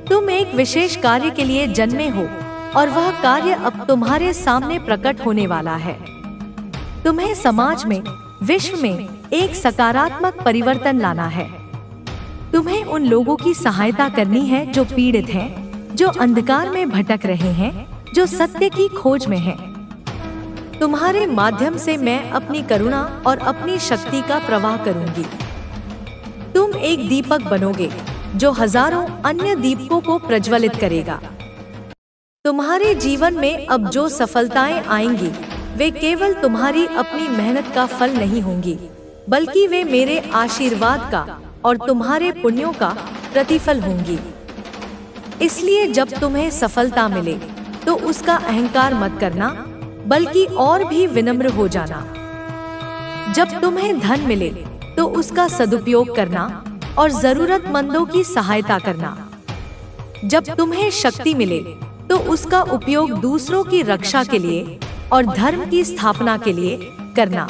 तुम एक विशेष कार्य के लिए जन्मे हो और वह कार्य अब तुम्हारे सामने प्रकट होने वाला है। तुम्हें समाज में, विश्व में एक सकारात्मक परिवर्तन लाना है। तुम्हें उन लोगों की सहायता करनी है जो पीड़ित हैं, जो अंधकार में भटक रहे हैं, जो सत्य की खोज में हैं। तुम्हारे माध्यम से मैं अपनी करुणा और अपनी शक्ति का प्रवाह करूंगी। तुम एक दीपक बनोगे जो हजारों अन्य दीपकों को प्रज्वलित करेगा। तुम्हारे जीवन में अब जो सफलताएं आएंगी वे केवल तुम्हारी अपनी मेहनत का फल नहीं होंगी, बल्कि वे मेरे आशीर्वाद का और तुम्हारे पुण्यों का प्रतिफल होंगी। इसलिए जब तुम्हें सफलता मिले तो उसका अहंकार मत करना, बल्कि और भी विनम्र हो जाना। जब तुम्हें धन मिले तो उसका सदुपयोग करना और जरूरतमंदों की सहायता करना। जब तुम्हें शक्ति मिले तो उसका उपयोग दूसरों की रक्षा के लिए और धर्म की स्थापना के लिए करना।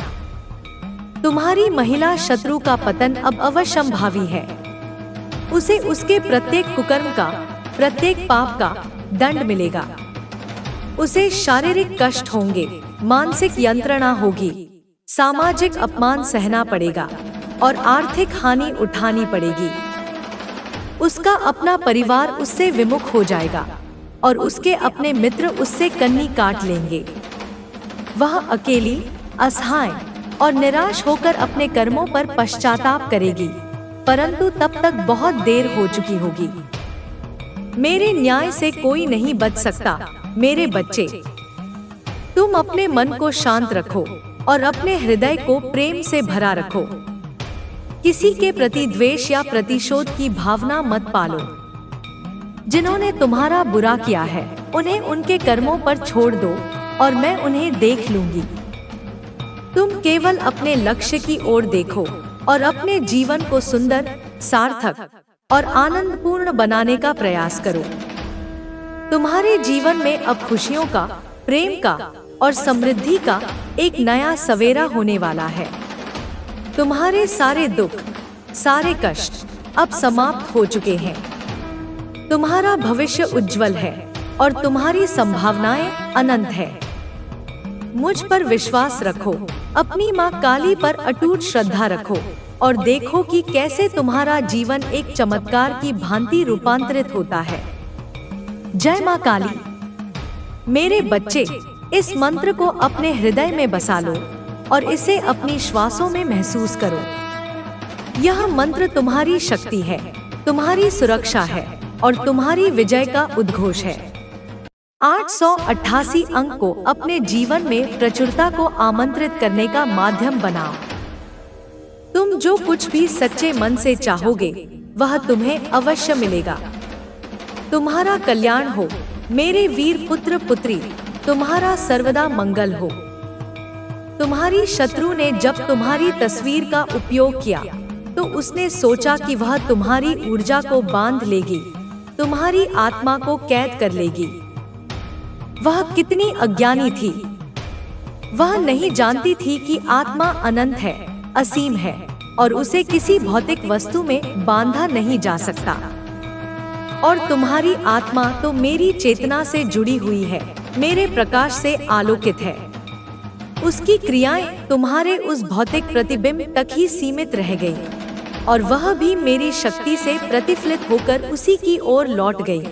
तुम्हारी महिला शत्रु का पतन अब अवश्यंभावी है। उसे उसके प्रत्येक कुकर्म का, प्रत्येक पाप का दंड मिलेगा। उसे शारीरिक कष्ट होंगे, मानसिक यंत्रणा होगी, सामाजिक अपमान सहना पड़ेगा और आर्थिक हानि उठानी पड़ेगी। उसका अपना परिवार उससे विमुख हो जाएगा और उसके अपने मित्र उससे कन्नी काट लेंगे। वह अकेली, असहाय और निराश होकर अपने कर्मों पर पश्चाताप करेगी, परंतु तब तक बहुत देर हो चुकी होगी। मेरे न्याय से कोई नहीं बच सकता। मेरे बच्चे, तुम अपने मन को शांत रखो और अपने हृदय को प्रेम से भरा रखो। किसी के प्रति द्वेष या प्रतिशोध की भावना मत पालो। जिन्होंने तुम्हारा बुरा किया है उन्हें उनके कर्मों पर छोड़ दो और मैं उन्हें देख लूंगी। तुम केवल अपने लक्ष्य की ओर देखो और अपने जीवन को सुंदर, सार्थक और आनंदपूर्ण बनाने का प्रयास करो। तुम्हारे जीवन में अब खुशियों का, प्रेम का और समृद्धि का एक नया सवेरा होने वाला है। तुम्हारे सारे दुख, सारे कष्ट अब समाप्त हो चुके हैं। तुम्हारा भविष्य उज्जवल है और तुम्हारी संभावनाएं अनंत है। मुझ पर विश्वास रखो, अपनी माँ काली पर अटूट श्रद्धा रखो और देखो कि कैसे तुम्हारा जीवन एक चमत्कार की भांति रूपांतरित होता है। जय माँ काली। मेरे बच्चे, इस मंत्र को अपने हृदय में बसा लो और इसे अपनी श्वासों में महसूस करो। यह मंत्र तुम्हारी शक्ति है, तुम्हारी सुरक्षा है और तुम्हारी विजय का उद्घोष है। 888 अंक को अपने जीवन में प्रचुरता को आमंत्रित करने का माध्यम बनाओ। तुम जो कुछ भी सच्चे मन से चाहोगे वह तुम्हें अवश्य मिलेगा। तुम्हारा कल्याण हो मेरे वीर पुत्र पुत्री, तुम्हारा सर्वदा मंगल हो। तुम्हारी शत्रु ने जब तुम्हारी तस्वीर का उपयोग किया तो उसने सोचा कि वह तुम्हारी ऊर्जा को बांध लेगी, तुम्हारी आत्मा को कैद कर लेगी। वह कितनी अज्ञानी थी। वह नहीं जानती थी कि आत्मा अनंत है, असीम है और उसे किसी भौतिक वस्तु में बांधा नहीं जा सकता। और तुम्हारी आत्मा तो मेरी चेतना से जुड़ी हुई है, मेरे प्रकाश से आलोकित है। उसकी क्रियाएं तुम्हारे उस भौतिक प्रतिबिंब तक ही सीमित रह गई और वह भी मेरी शक्ति से प्रतिफलित होकर उसी की ओर लौट गई।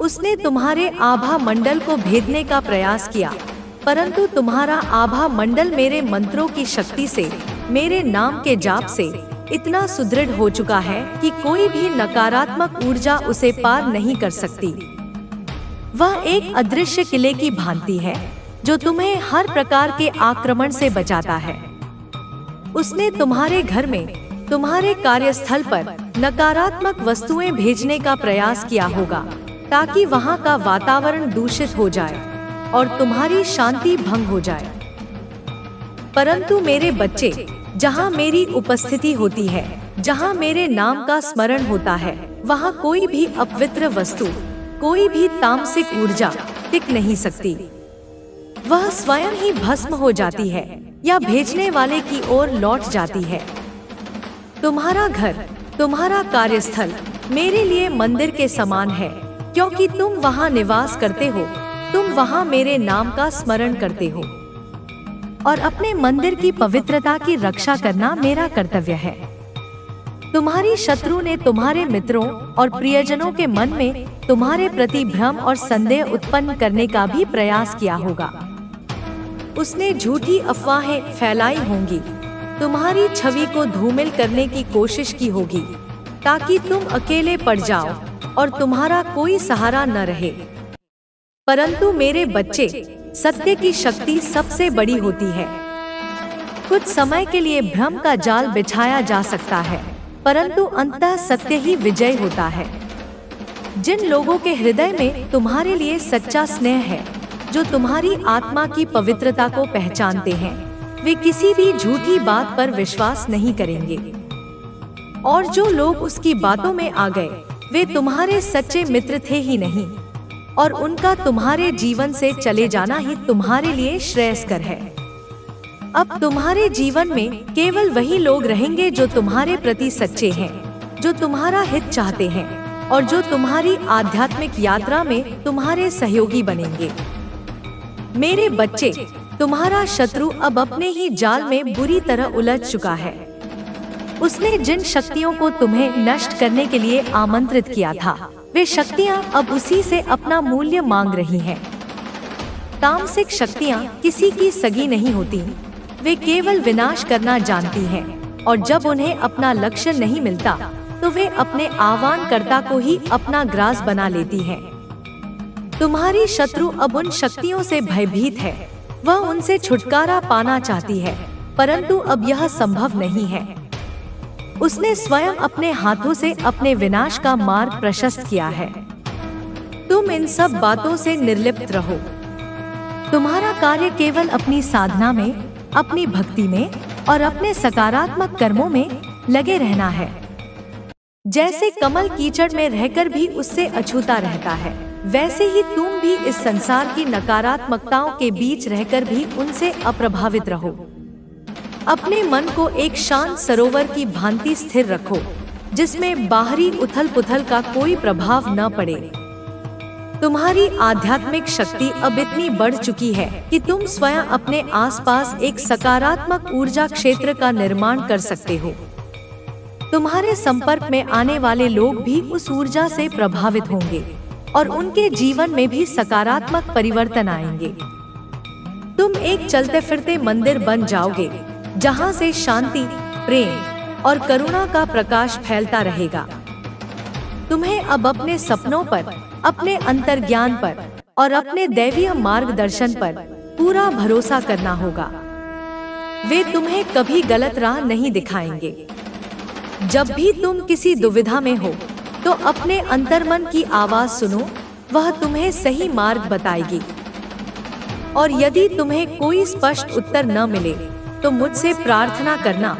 उसने तुम्हारे आभा मंडल को भेदने का प्रयास किया, परंतु तुम्हारा आभा मंडल मेरे मंत्रों की शक्ति से, मेरे नाम के जाप से इतना सुदृढ़ हो चुका है कि कोई भी नकारात्मक ऊर्जा उसे पार नहीं कर सकती। वह एक अदृश्य किले की भांति है जो तुम्हें हर प्रकार के आक्रमण से बचाता है। उसने तुम्हारे घर में, तुम्हारे कार्यस्थल पर नकारात्मक वस्तुएं भेजने का प्रयास किया होगा ताकि वहां का वातावरण दूषित हो जाए और तुम्हारी शांति भंग हो जाए। परंतु मेरे बच्चे, जहां मेरी उपस्थिति होती है, जहां मेरे नाम का स्मरण होता है, वहां कोई भी अपवित्र वस्तु, कोई भी तामसिक ऊर्जा टिक नहीं सकती। वह स्वयं ही भस्म हो जाती है या भेजने वाले की ओर लौट जाती है। तुम्हारा घर, तुम्हारा कार्यस्थल मेरे लिए मंदिर के समान है, क्योंकि तुम वहां निवास करते हो। तुम वहां मेरे नाम का स्मरण करते हो और अपने मंदिर की पवित्रता की रक्षा करना मेरा कर्तव्य है। तुम्हारी शत्रु ने तुम्हारे मित्रों और प्रियजनों के मन में तुम्हारे प्रति भ्रम और संदेह उत्पन्न करने का भी प्रयास किया होगा। उसने झूठी अफवाहें फैलाई होंगी, तुम्हारी छवि को धूमिल करने की कोशिश की होगी ताकि तुम अकेले पड़ जाओ और तुम्हारा कोई सहारा न रहे। परंतु मेरे बच्चे, सत्य की शक्ति सबसे बड़ी होती है। कुछ समय के लिए भ्रम का जाल बिछाया जा सकता है, परंतु अंततः सत्य ही विजय होता है। जिन लोगों के हृदय में तुम्हारे लिए सच्चा स्नेह है, जो तुम्हारी आत्मा की पवित्रता को पहचानते हैं, वे किसी भी झूठी बात पर विश्वास नहीं करेंगे। और जो लोग उसकी बातों में आ गए, वे तुम्हारे सच्चे मित्र थे ही नहीं, और उनका तुम्हारे जीवन से चले जाना ही तुम्हारे लिए श्रेयस्कर है। अब तुम्हारे जीवन में केवल वही लोग रहेंगे जो तुम्हारे प्रति सच्चे हैं, जो तुम्हारा हित चाहते हैं और जो तुम्हारी आध्यात्मिक यात्रा में तुम्हारे सहयोगी बनेंगे। मेरे बच्चे, तुम्हारा शत्रु अब अपने ही जाल में बुरी तरह उलझ चुका है। उसने जिन शक्तियों को तुम्हें नष्ट करने के लिए आमंत्रित किया था, वे शक्तियां अब उसी से अपना मूल्य मांग रही हैं। तामसिक शक्तियां किसी की सगी नहीं होती, वे केवल विनाश करना जानती हैं, और जब उन्हें अपना लक्ष्य नहीं मिलता तो वे अपने आह्वानकर्ता को ही अपना ग्रास बना लेती हैं। तुम्हारी शत्रु अब उन शक्तियों से भयभीत है, वह उनसे छुटकारा पाना चाहती है, परंतु अब यह संभव नहीं है। उसने स्वयं अपने हाथों से अपने विनाश का मार्ग प्रशस्त किया है। तुम इन सब बातों से निर्लिप्त रहो। तुम्हारा कार्य केवल अपनी साधना में, अपनी भक्ति में और अपने सकारात्मक कर्मों में लगे रहना है। जैसे कमल कीचड़ में रहकर भी उससे अछूता रहता है, वैसे ही तुम भी इस संसार की नकारात्मकताओं के बीच रहकर भी उनसे अप्रभावित रहो। अपने मन को एक शांत सरोवर की भांति स्थिर रखो, जिसमें बाहरी उथल-पुथल का कोई प्रभाव न पड़े। तुम्हारी आध्यात्मिक शक्ति अब इतनी बढ़ चुकी है कि तुम स्वयं अपने आसपास एक सकारात्मक ऊर्जा क्षेत्र का निर्माण कर सकते हो। तुम्हारे संपर्क में आने वाले लोग भी उस ऊर्जा से प्रभावित होंगे और उनके जीवन में भी सकारात्मक परिवर्तन आएंगे। तुम एक चलते फिरते मंदिर बन जाओगे, जहां से शांति, प्रेम और करुणा का प्रकाश फैलता रहेगा। तुम्हें अब अपने सपनों पर, अपने अंतर्ज्ञान पर और अपने दैवीय मार्गदर्शन पर पूरा भरोसा करना होगा। वे तुम्हें कभी गलत राह नहीं दिखाएंगे। जब भी तुम किसी दुविधा में हो, तो अपने अंतर्मन की आवाज सुनो, वह तुम्हें सही मार्ग बताएगी। और यदि तुम्हें कोई स्पष्ट उत्तर न मिले, तो मुझसे प्रार्थना करना,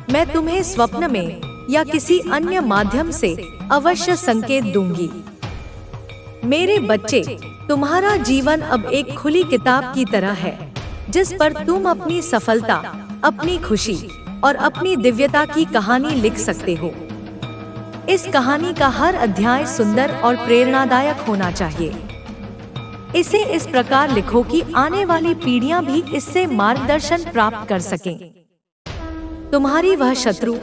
मैं तुम्हें स्वप्न में या किसी अन्य माध्यम से अवश्य संकेत दूंगी। मेरे बच्चे, तुम्हारा जीवन अब एक खुली किताब की तरह है, जिस पर तुम अपनी सफलता, अपनी खुशी और अपनी दिव्यता की कहानी लिख सकते हो। इस कहानी का हर अध्याय सुंदर और प्रेरणादायक होना चाहिए। इसे इस प्रकार लिखो कि आने वाली पीढ़ियां भी इससे मार्गदर्शन प्राप्त कर सकें। तुम्हारी वह शत्रु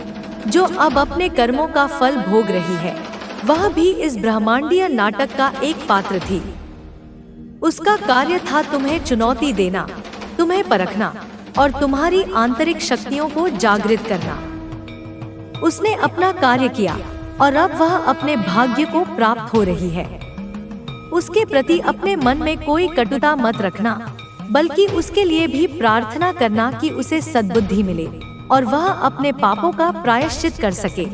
जो अब अपने कर्मों का फल भोग रही है, वह भी इस ब्रह्मांडीय नाटक का एक पात्र थी। उसका कार्य था तुम्हें चुनौती देना, तुम्हें परखना और तुम्हारी आंतरिक शक्तियों को जागृत करना। उसने अपना कार्य किया और अब वह अपने भाग्य को प्राप्त हो रही है। उसके प्रति अपने मन में कोई कटुता मत रखना, बल्कि उसके लिए भी प्रार्थना करना कि उसे सद्बुद्धि मिले और वह अपने पापों का प्रायश्चित कर सके।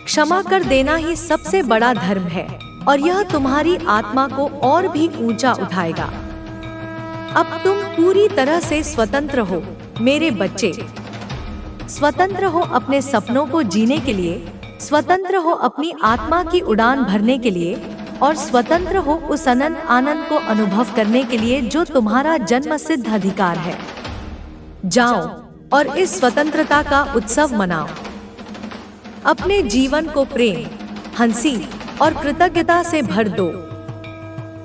क्षमा कर देना ही सबसे बड़ा धर्म है और यह तुम्हारी आत्मा को और भी ऊंचा उठाएगा। अब तुम पूरी तरह से स्वतंत्र हो मेरे बच्चे। स्वतंत्र हो अपने सपनों को जीने के लिए, स्वतंत्र हो अपनी आत्मा की उड़ान भरने के लिए और स्वतंत्र हो उस अनंत आनंद को अनुभव करने के लिए जो तुम्हारा जन्मसिद्ध अधिकार है। जाओ और इस स्वतंत्रता का उत्सव मनाओ। अपने जीवन को प्रेम, हंसी और कृतज्ञता से भर दो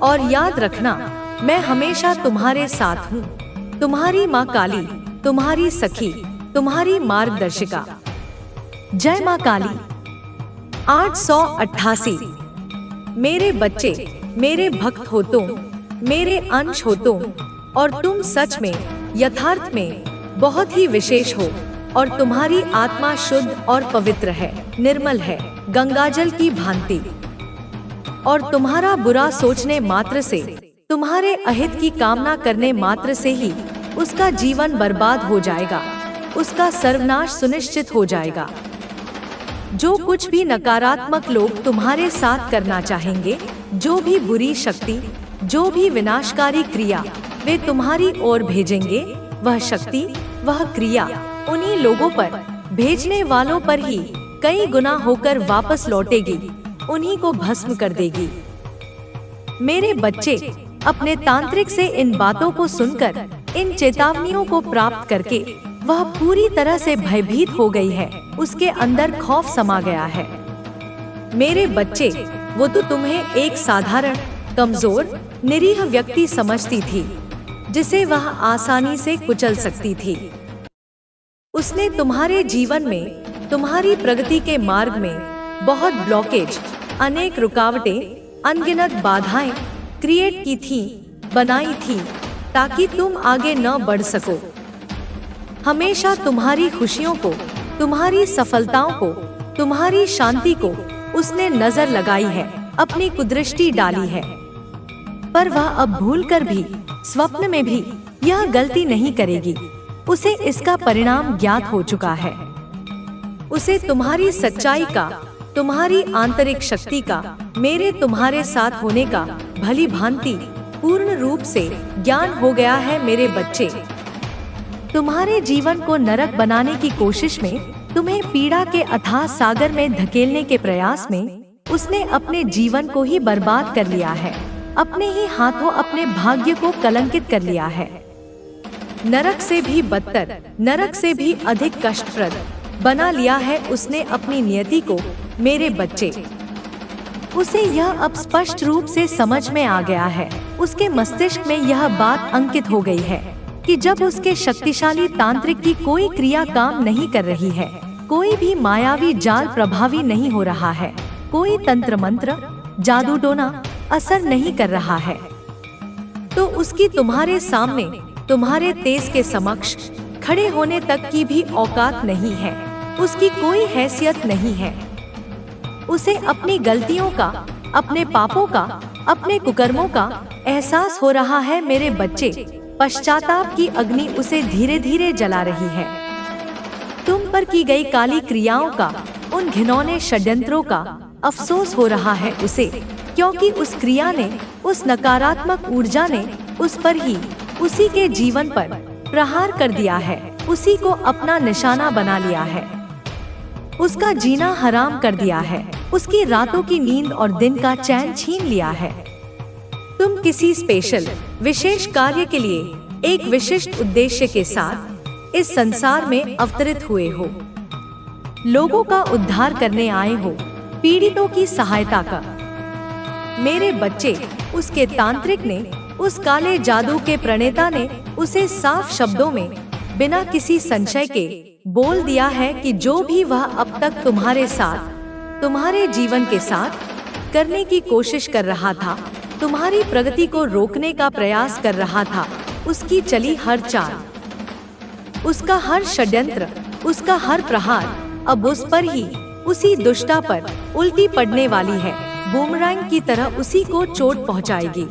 और याद रखना, मैं हमेशा तुम्हारे साथ हूँ। तुम्हारी माँ काली, तुम्हारी सखी, तुम्हारी मार्गदर्शिका। जय माँ काली। 888। मेरे बच्चे, मेरे भक्त हो तुम, मेरे अंश हो तुम और तुम सच में, यथार्थ में बहुत ही विशेष हो और तुम्हारी आत्मा शुद्ध और पवित्र है, निर्मल है, गंगाजल की भांति। और तुम्हारा बुरा सोचने मात्र से, तुम्हारे अहित की कामना करने मात्र से ही उसका जीवन बर्बाद हो जाएगा, उसका सर्वनाश सुनिश्चित हो जाएगा। जो कुछ भी नकारात्मक लोग तुम्हारे साथ करना चाहेंगे, जो भी बुरी शक्ति, जो भी विनाशकारी क्रिया वे तुम्हारी ओर भेजेंगे, वह शक्ति, वह क्रिया उन्हीं लोगों पर, भेजने वालों पर ही कई गुना होकर वापस लौटेगी, उन्हीं को भस्म कर देगी। मेरे बच्चे, अपने तांत्रिक से इन बातों को सुनकर, इन चेतावनियों को प्राप्त करके वह पूरी तरह से भयभीत हो गई है, उसके अंदर खौफ समा गया है। मेरे बच्चे, वो तो तुम्हें एक साधारण, कमजोर, निरीह व्यक्ति समझती थी, जिसे वह आसानी से कुचल सकती थी। उसने तुम्हारे जीवन में, तुम्हारी प्रगति के मार्ग में बहुत ब्लॉकेज, अनेक रुकावटें, अनगिनत बाधाएं क्रिएट की थी, बनाई थी, ताकि तुम आगे न बढ़ सको। हमेशा तुम्हारी खुशियों को, तुम्हारी सफलताओं को, तुम्हारी शांति को उसने नजर लगाई है, अपनी कुदृष्टि डाली है। पर वह अब भूलकर भी, स्वप्न में भी यह गलती नहीं करेगी। उसे इसका परिणाम ज्ञात हो चुका है। उसे तुम्हारी सच्चाई का, तुम्हारी आंतरिक शक्ति का, मेरे तुम्हारे साथ होने का भली भांति पूर्ण रूप से ज्ञान हो गया है। मेरे बच्चे, तुम्हारे जीवन को नरक बनाने की कोशिश में, तुम्हें पीड़ा के अथाह सागर में धकेलने के प्रयास में उसने अपने जीवन को ही बर्बाद कर लिया है, अपने ही हाथों अपने भाग्य को कलंकित कर लिया है। नरक से भी बदतर, नरक से भी अधिक कष्टप्रद बना लिया है उसने अपनी नियति को। मेरे बच्चे, उसे यह अब स्पष्ट रूप से समझ में आ गया है, उसके मस्तिष्क में यह बात अंकित हो गई है कि जब उसके शक्तिशाली तांत्रिक की कोई क्रिया काम नहीं कर रही है, कोई भी मायावी जाल प्रभावी नहीं हो रहा है, कोई तंत्र मंत्र, जादू टोना असर नहीं कर रहा है, तो उसकी तुम्हारे सामने, तुम्हारे तेज के समक्ष खड़े होने तक की भी औकात नहीं है, उसकी कोई हैसियत नहीं है। उसे अपनी गलतियों का, अपने पापों का, अपने कुकर्मों का एहसास हो रहा है। मेरे बच्चे, पश्चाताप की अग्नि उसे धीरे धीरे जला रही है। तुम पर की गई काली क्रियाओं का, उन घिनौने षड्यंत्रों का अफसोस हो रहा है उसे, क्योंकि उस क्रिया ने, उस नकारात्मक ऊर्जा ने उस पर ही, उसी के जीवन पर प्रहार कर दिया है, उसी को अपना निशाना बना लिया है, उसका जीना हराम कर दिया है, उसकी रातों की नींद और दिन का चैन छीन लिया है। तुम किसी स्पेशल, विशेष कार्य के लिए, एक विशिष्ट उद्देश्य के साथ इस संसार में अवतरित हुए हो, लोगों का उद्धार करने आए हो, पीड़ितों की सहायता का। मेरे बच्चे, उसके तांत्रिक ने, उस काले जादू के प्रणेता ने उसे साफ शब्दों में, बिना किसी संशय के बोल दिया है कि जो भी वह अब तक तुम्हारे साथ, तुम्हारे जीवन के साथ करने की कोशिश कर रहा था, तुम्हारी प्रगति को रोकने का प्रयास कर रहा था, उसकी चली हर चाल, उसका हर षड्यंत्र, उसका हर प्रहार अब उस पर ही, उसी दुष्टा पर उल्टी पड़ने वाली है, बूमरैंग की तरह उसी को चोट पहुंचाएगी।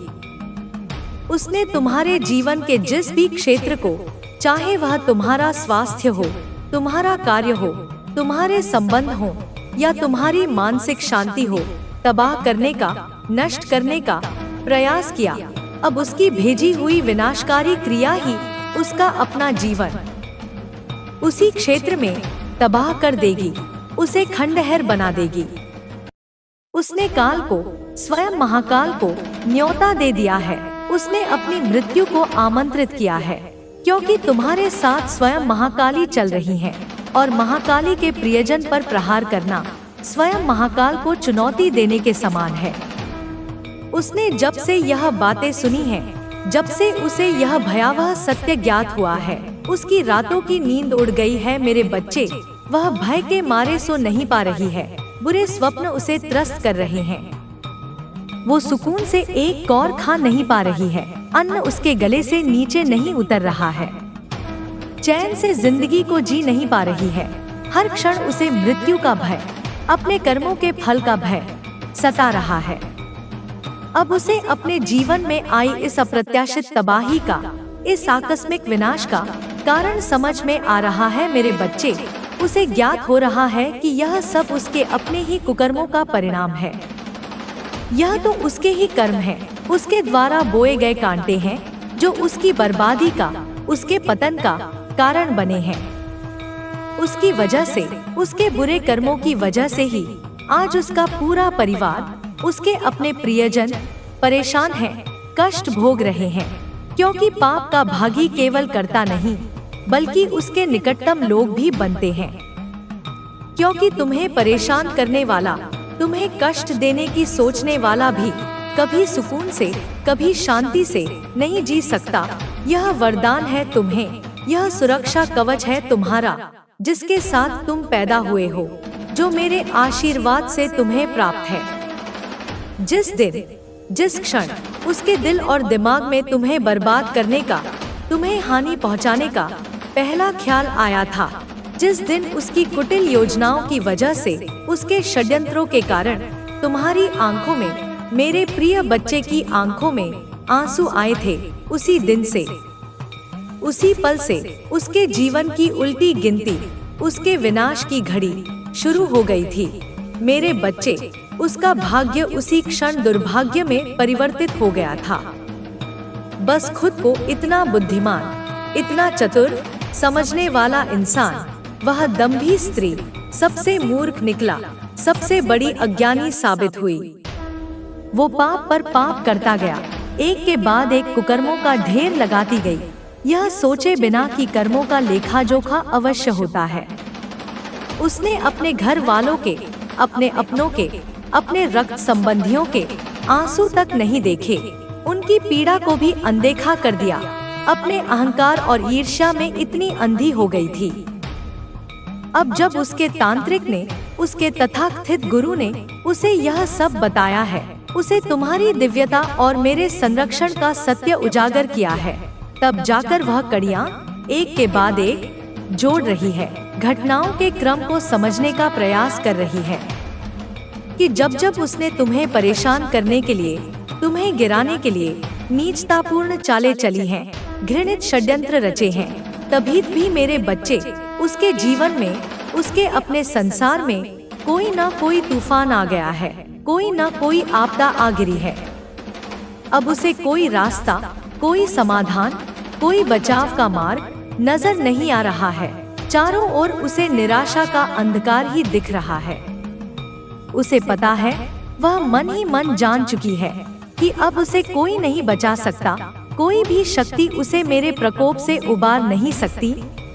उसने तुम्हारे जीवन के जिस भी क्षेत्र को, चाहे वह तुम्हारा स्वास्थ्य हो, तुम्हारा कार्य हो, तुम्हारे संबंध हो या तुम्हारी मानसिक शांति हो, तबाह करने का, नष्ट करने का प्रयास किया, अब उसकी भेजी हुई विनाशकारी क्रिया ही उसका अपना जीवन उसी क्षेत्र में तबाह कर देगी, उसे खंडहर बना देगी। उसने काल को, स्वयं महाकाल को न्योता दे दिया है। उसने अपनी मृत्यु को आमंत्रित किया है, क्योंकि तुम्हारे साथ स्वयं महाकाली चल रही हैं और महाकाली के प्रियजन पर प्रहार करना स्वयं महाकाल को चुनौती देने के समान है। उसने जब से यह बातें सुनी हैं, जब से उसे यह भयावह सत्य ज्ञात हुआ है, उसकी रातों की नींद उड़ गई है मेरे बच्चे। वह भय के मारे सो नहीं पा रही है, बुरे स्वप्न उसे त्रस्त कर रहे हैं। वो सुकून से एक कौर खा नहीं पा रही है, अन्न उसके गले से नीचे नहीं उतर रहा है, चैन से जिंदगी को जी नहीं पा रही है। हर क्षण उसे मृत्यु का भय, अपने कर्मों के फल का भय सता रहा है। अब उसे अपने जीवन में आई इस अप्रत्याशित तबाही का, इस आकस्मिक विनाश का कारण समझ में आ रहा है मेरे बच्चे। उसे ज्ञात हो रहा है कि यह सब उसके अपने ही कुकर्मों का परिणाम है। यह तो उसके ही कर्म हैं, उसके द्वारा बोए गए कांटे हैं जो उसकी बर्बादी का, उसके पतन का कारण बने हैं। उसकी वजह से, उसके बुरे कर्मों की वजह से ही आज उसका पूरा परिवार, उसके अपने प्रियजन परेशान हैं, कष्ट भोग रहे हैं। क्योंकि पाप का भागी केवल कर्ता नहीं, बल्कि उसके निकटतम लोग भी बनते हैं। क्योंकि तुम्हें परेशान करने वाला, तुम्हें कष्ट देने की सोचने वाला भी कभी सुकून से, कभी शांति से नहीं जी सकता। यह वरदान है तुम्हें, यह सुरक्षा कवच है तुम्हारा, जिसके साथ तुम पैदा हुए हो, जो मेरे आशीर्वाद से तुम्हें प्राप्त है। जिस दिन, जिस क्षण उसके दिल और दिमाग में तुम्हें बर्बाद करने का, तुम्हें हानि पहुंचाने का पहला ख्याल आया था, जिस दिन उसकी कुटिल योजनाओं की वजह से, उसके षड्यंत्रों के कारण तुम्हारी आंखों में, मेरे प्रिय बच्चे की आंखों में आंसू आए थे, उसी दिन से, उसी पल से उसके जीवन की उल्टी गिनती, उसके विनाश की घड़ी शुरू हो गई थी मेरे बच्चे। उसका भाग्य उसी क्षण दुर्भाग्य में परिवर्तित हो गया था। बस खुद को इतना बुद्धिमान, इतना चतुर समझने वाला इंसान, वह दंभी स्त्री सबसे मूर्ख निकला, सबसे बड़ी अज्ञानी साबित हुई। वो पाप पर पाप करता गया, एक के बाद एक कुकर्मों का ढेर लगाती गई, यह सोचे बिना कि कर्मों का लेखा जोखा अवश्य होता है। उसने अपने घर वालों के, अपने अपनों के, अपने रक्त संबंधियों के आंसू तक नहीं देखे, उनकी पीड़ा को भी अनदेखा कर दिया। अपने अहंकार और ईर्ष्या में इतनी अंधी हो गई थी। अब जब उसके तांत्रिक ने, उसके तथाकथित गुरु ने उसे यह सब बताया है, उसे तुम्हारी दिव्यता और मेरे संरक्षण का सत्य उजागर किया है, तब जाकर वह कड़ियां एक के बाद एक जोड़ रही है, घटनाओं के क्रम को समझने का प्रयास कर रही है कि जब जब उसने तुम्हें परेशान करने के लिए, तुम्हें गिराने के लिए नीचतापूर्ण चालें चली हैं, घृणित षड्यंत्र रचे हैं, तभी भी मेरे बच्चे, उसके जीवन में, उसके अपने संसार में कोई ना कोई तूफान आ गया है, कोई ना कोई आपदा आ गिरी है। अब उसे कोई रास्ता, कोई समाधान, कोई बचाव का मार्ग नजर नहीं आ रहा है। चारों ओर उसे निराशा का अंधकार ही दिख रहा है। उसे पता है, वह मन ही मन जान चुकी है कि अब उसे कोई नहीं बचा सकता, कोई भी शक्ति उसे मेरे प्रकोप से उबार नहीं सकती,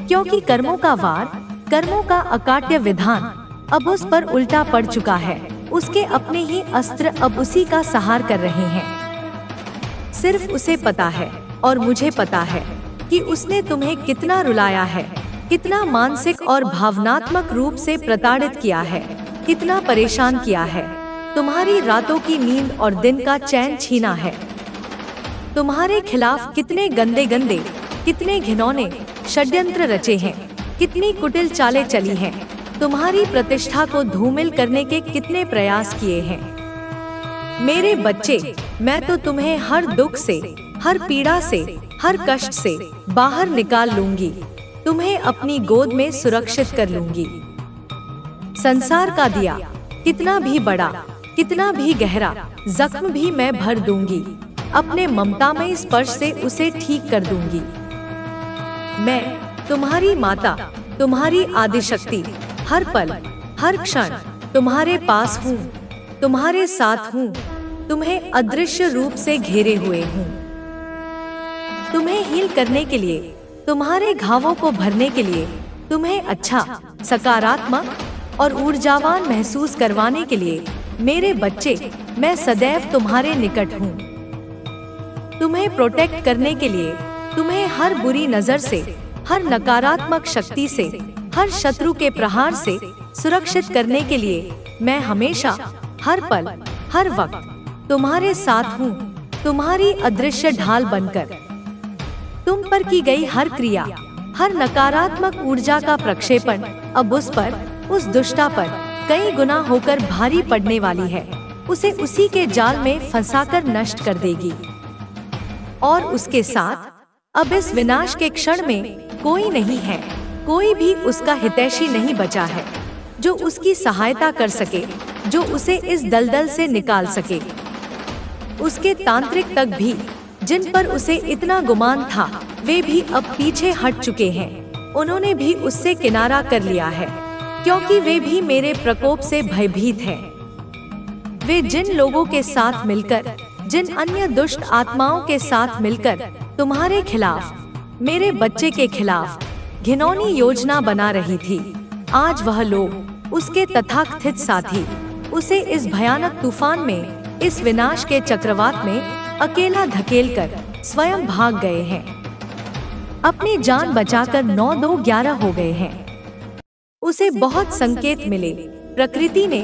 क्योंकि कर्मों का वार, कर्मों का अकाट्य विधान अब उस पर उल्टा पड़ चुका है। उसके अपने ही अस्त्र अब उसी का सहार कर रहे हैं। सिर्फ उसे पता है और मुझे पता है कि उसने तुम्हें कितना रुलाया है, कितना मानसिक और भावनात्मक रूप से प्रताड़ित किया है, कितना परेशान किया है, तुम्हारी रातों की नींद और दिन का चैन छीना है। तुम्हारे खिलाफ कितने गंदे गंदे, कितने घिनौने षड्यंत्र रचे हैं, कितनी कुटिल चालें चली हैं, तुम्हारी प्रतिष्ठा को धूमिल करने के कितने प्रयास किए हैं। मेरे बच्चे, मैं तो तुम्हें हर दुख से, हर पीड़ा से, हर कष्ट से बाहर निकाल लूंगी। तुम्हें अपनी गोद में सुरक्षित कर लूंगी। संसार का दिया कितना भी बड़ा, कितना भी गहरा जख्म भी मैं भर दूंगी। अपने ममतामय स्पर्श से उसे ठीक कर दूंगी। मैं तुम्हारी माता, तुम्हारी आदिशक्ति, हर पल, हर क्षण तुम्हारे पास हूँ, तुम्हारे साथ हूँ, तुम्हें अदृश्य रूप से घेरे हुए हूँ। तुम्हें हील करने के लिए, तुम्हारे घावों को भरने के लिए, तुम्हें अच्छा, सकारात्मक और ऊर्जावान महसूस करवाने के लिए मेरे बच्चे, मैं सदैव तुम्हारे निकट हूँ। तुम्हें प्रोटेक्ट करने के लिए, तुम्हें हर बुरी नजर से, हर नकारात्मक शक्ति से, हर शत्रु के प्रहार से सुरक्षित करने के लिए मैं हमेशा, हर पल, हर वक्त तुम्हारे साथ हूँ, तुम्हारी अदृश्य ढाल बनकर। तुम पर की गई हर क्रिया, हर नकारात्मक ऊर्जा का प्रक्षेपण अब उस पर, उस दुष्टा पर कई गुना होकर भारी पड़ने वाली है। उसे उसी के जाल में फंसाकर नष्ट कर देगी। और उसके साथ अब इस विनाश के क्षण में कोई नहीं है, कोई भी उसका हितैषी नहीं बचा है जो उसकी सहायता कर सके, जो उसे इस दलदल से निकाल सके। उसके तांत्रिक तक भी, जिन पर उसे इतना गुमान था, वे भी अब पीछे हट चुके हैं। उन्होंने भी उससे किनारा कर लिया है, क्योंकि वे भी मेरे प्रकोप से भयभीत हैं। वे जिन लोगों के साथ मिलकर, जिन अन्य दुष्ट आत्माओं के साथ मिलकर तुम्हारे खिलाफ, मेरे बच्चे के खिलाफ घिनौनी योजना बना रही थी, आज वह लोग, उसके तथाकथित साथी, उसे इस भयानक तूफान में, इस विनाश के चक्रवात में अकेला धकेलकर स्वयं भाग गए हैं। अपनी जान बचाकर 9-2-11 हो गए हैं। उसे बहुत संकेत मिले, प्रकृति ने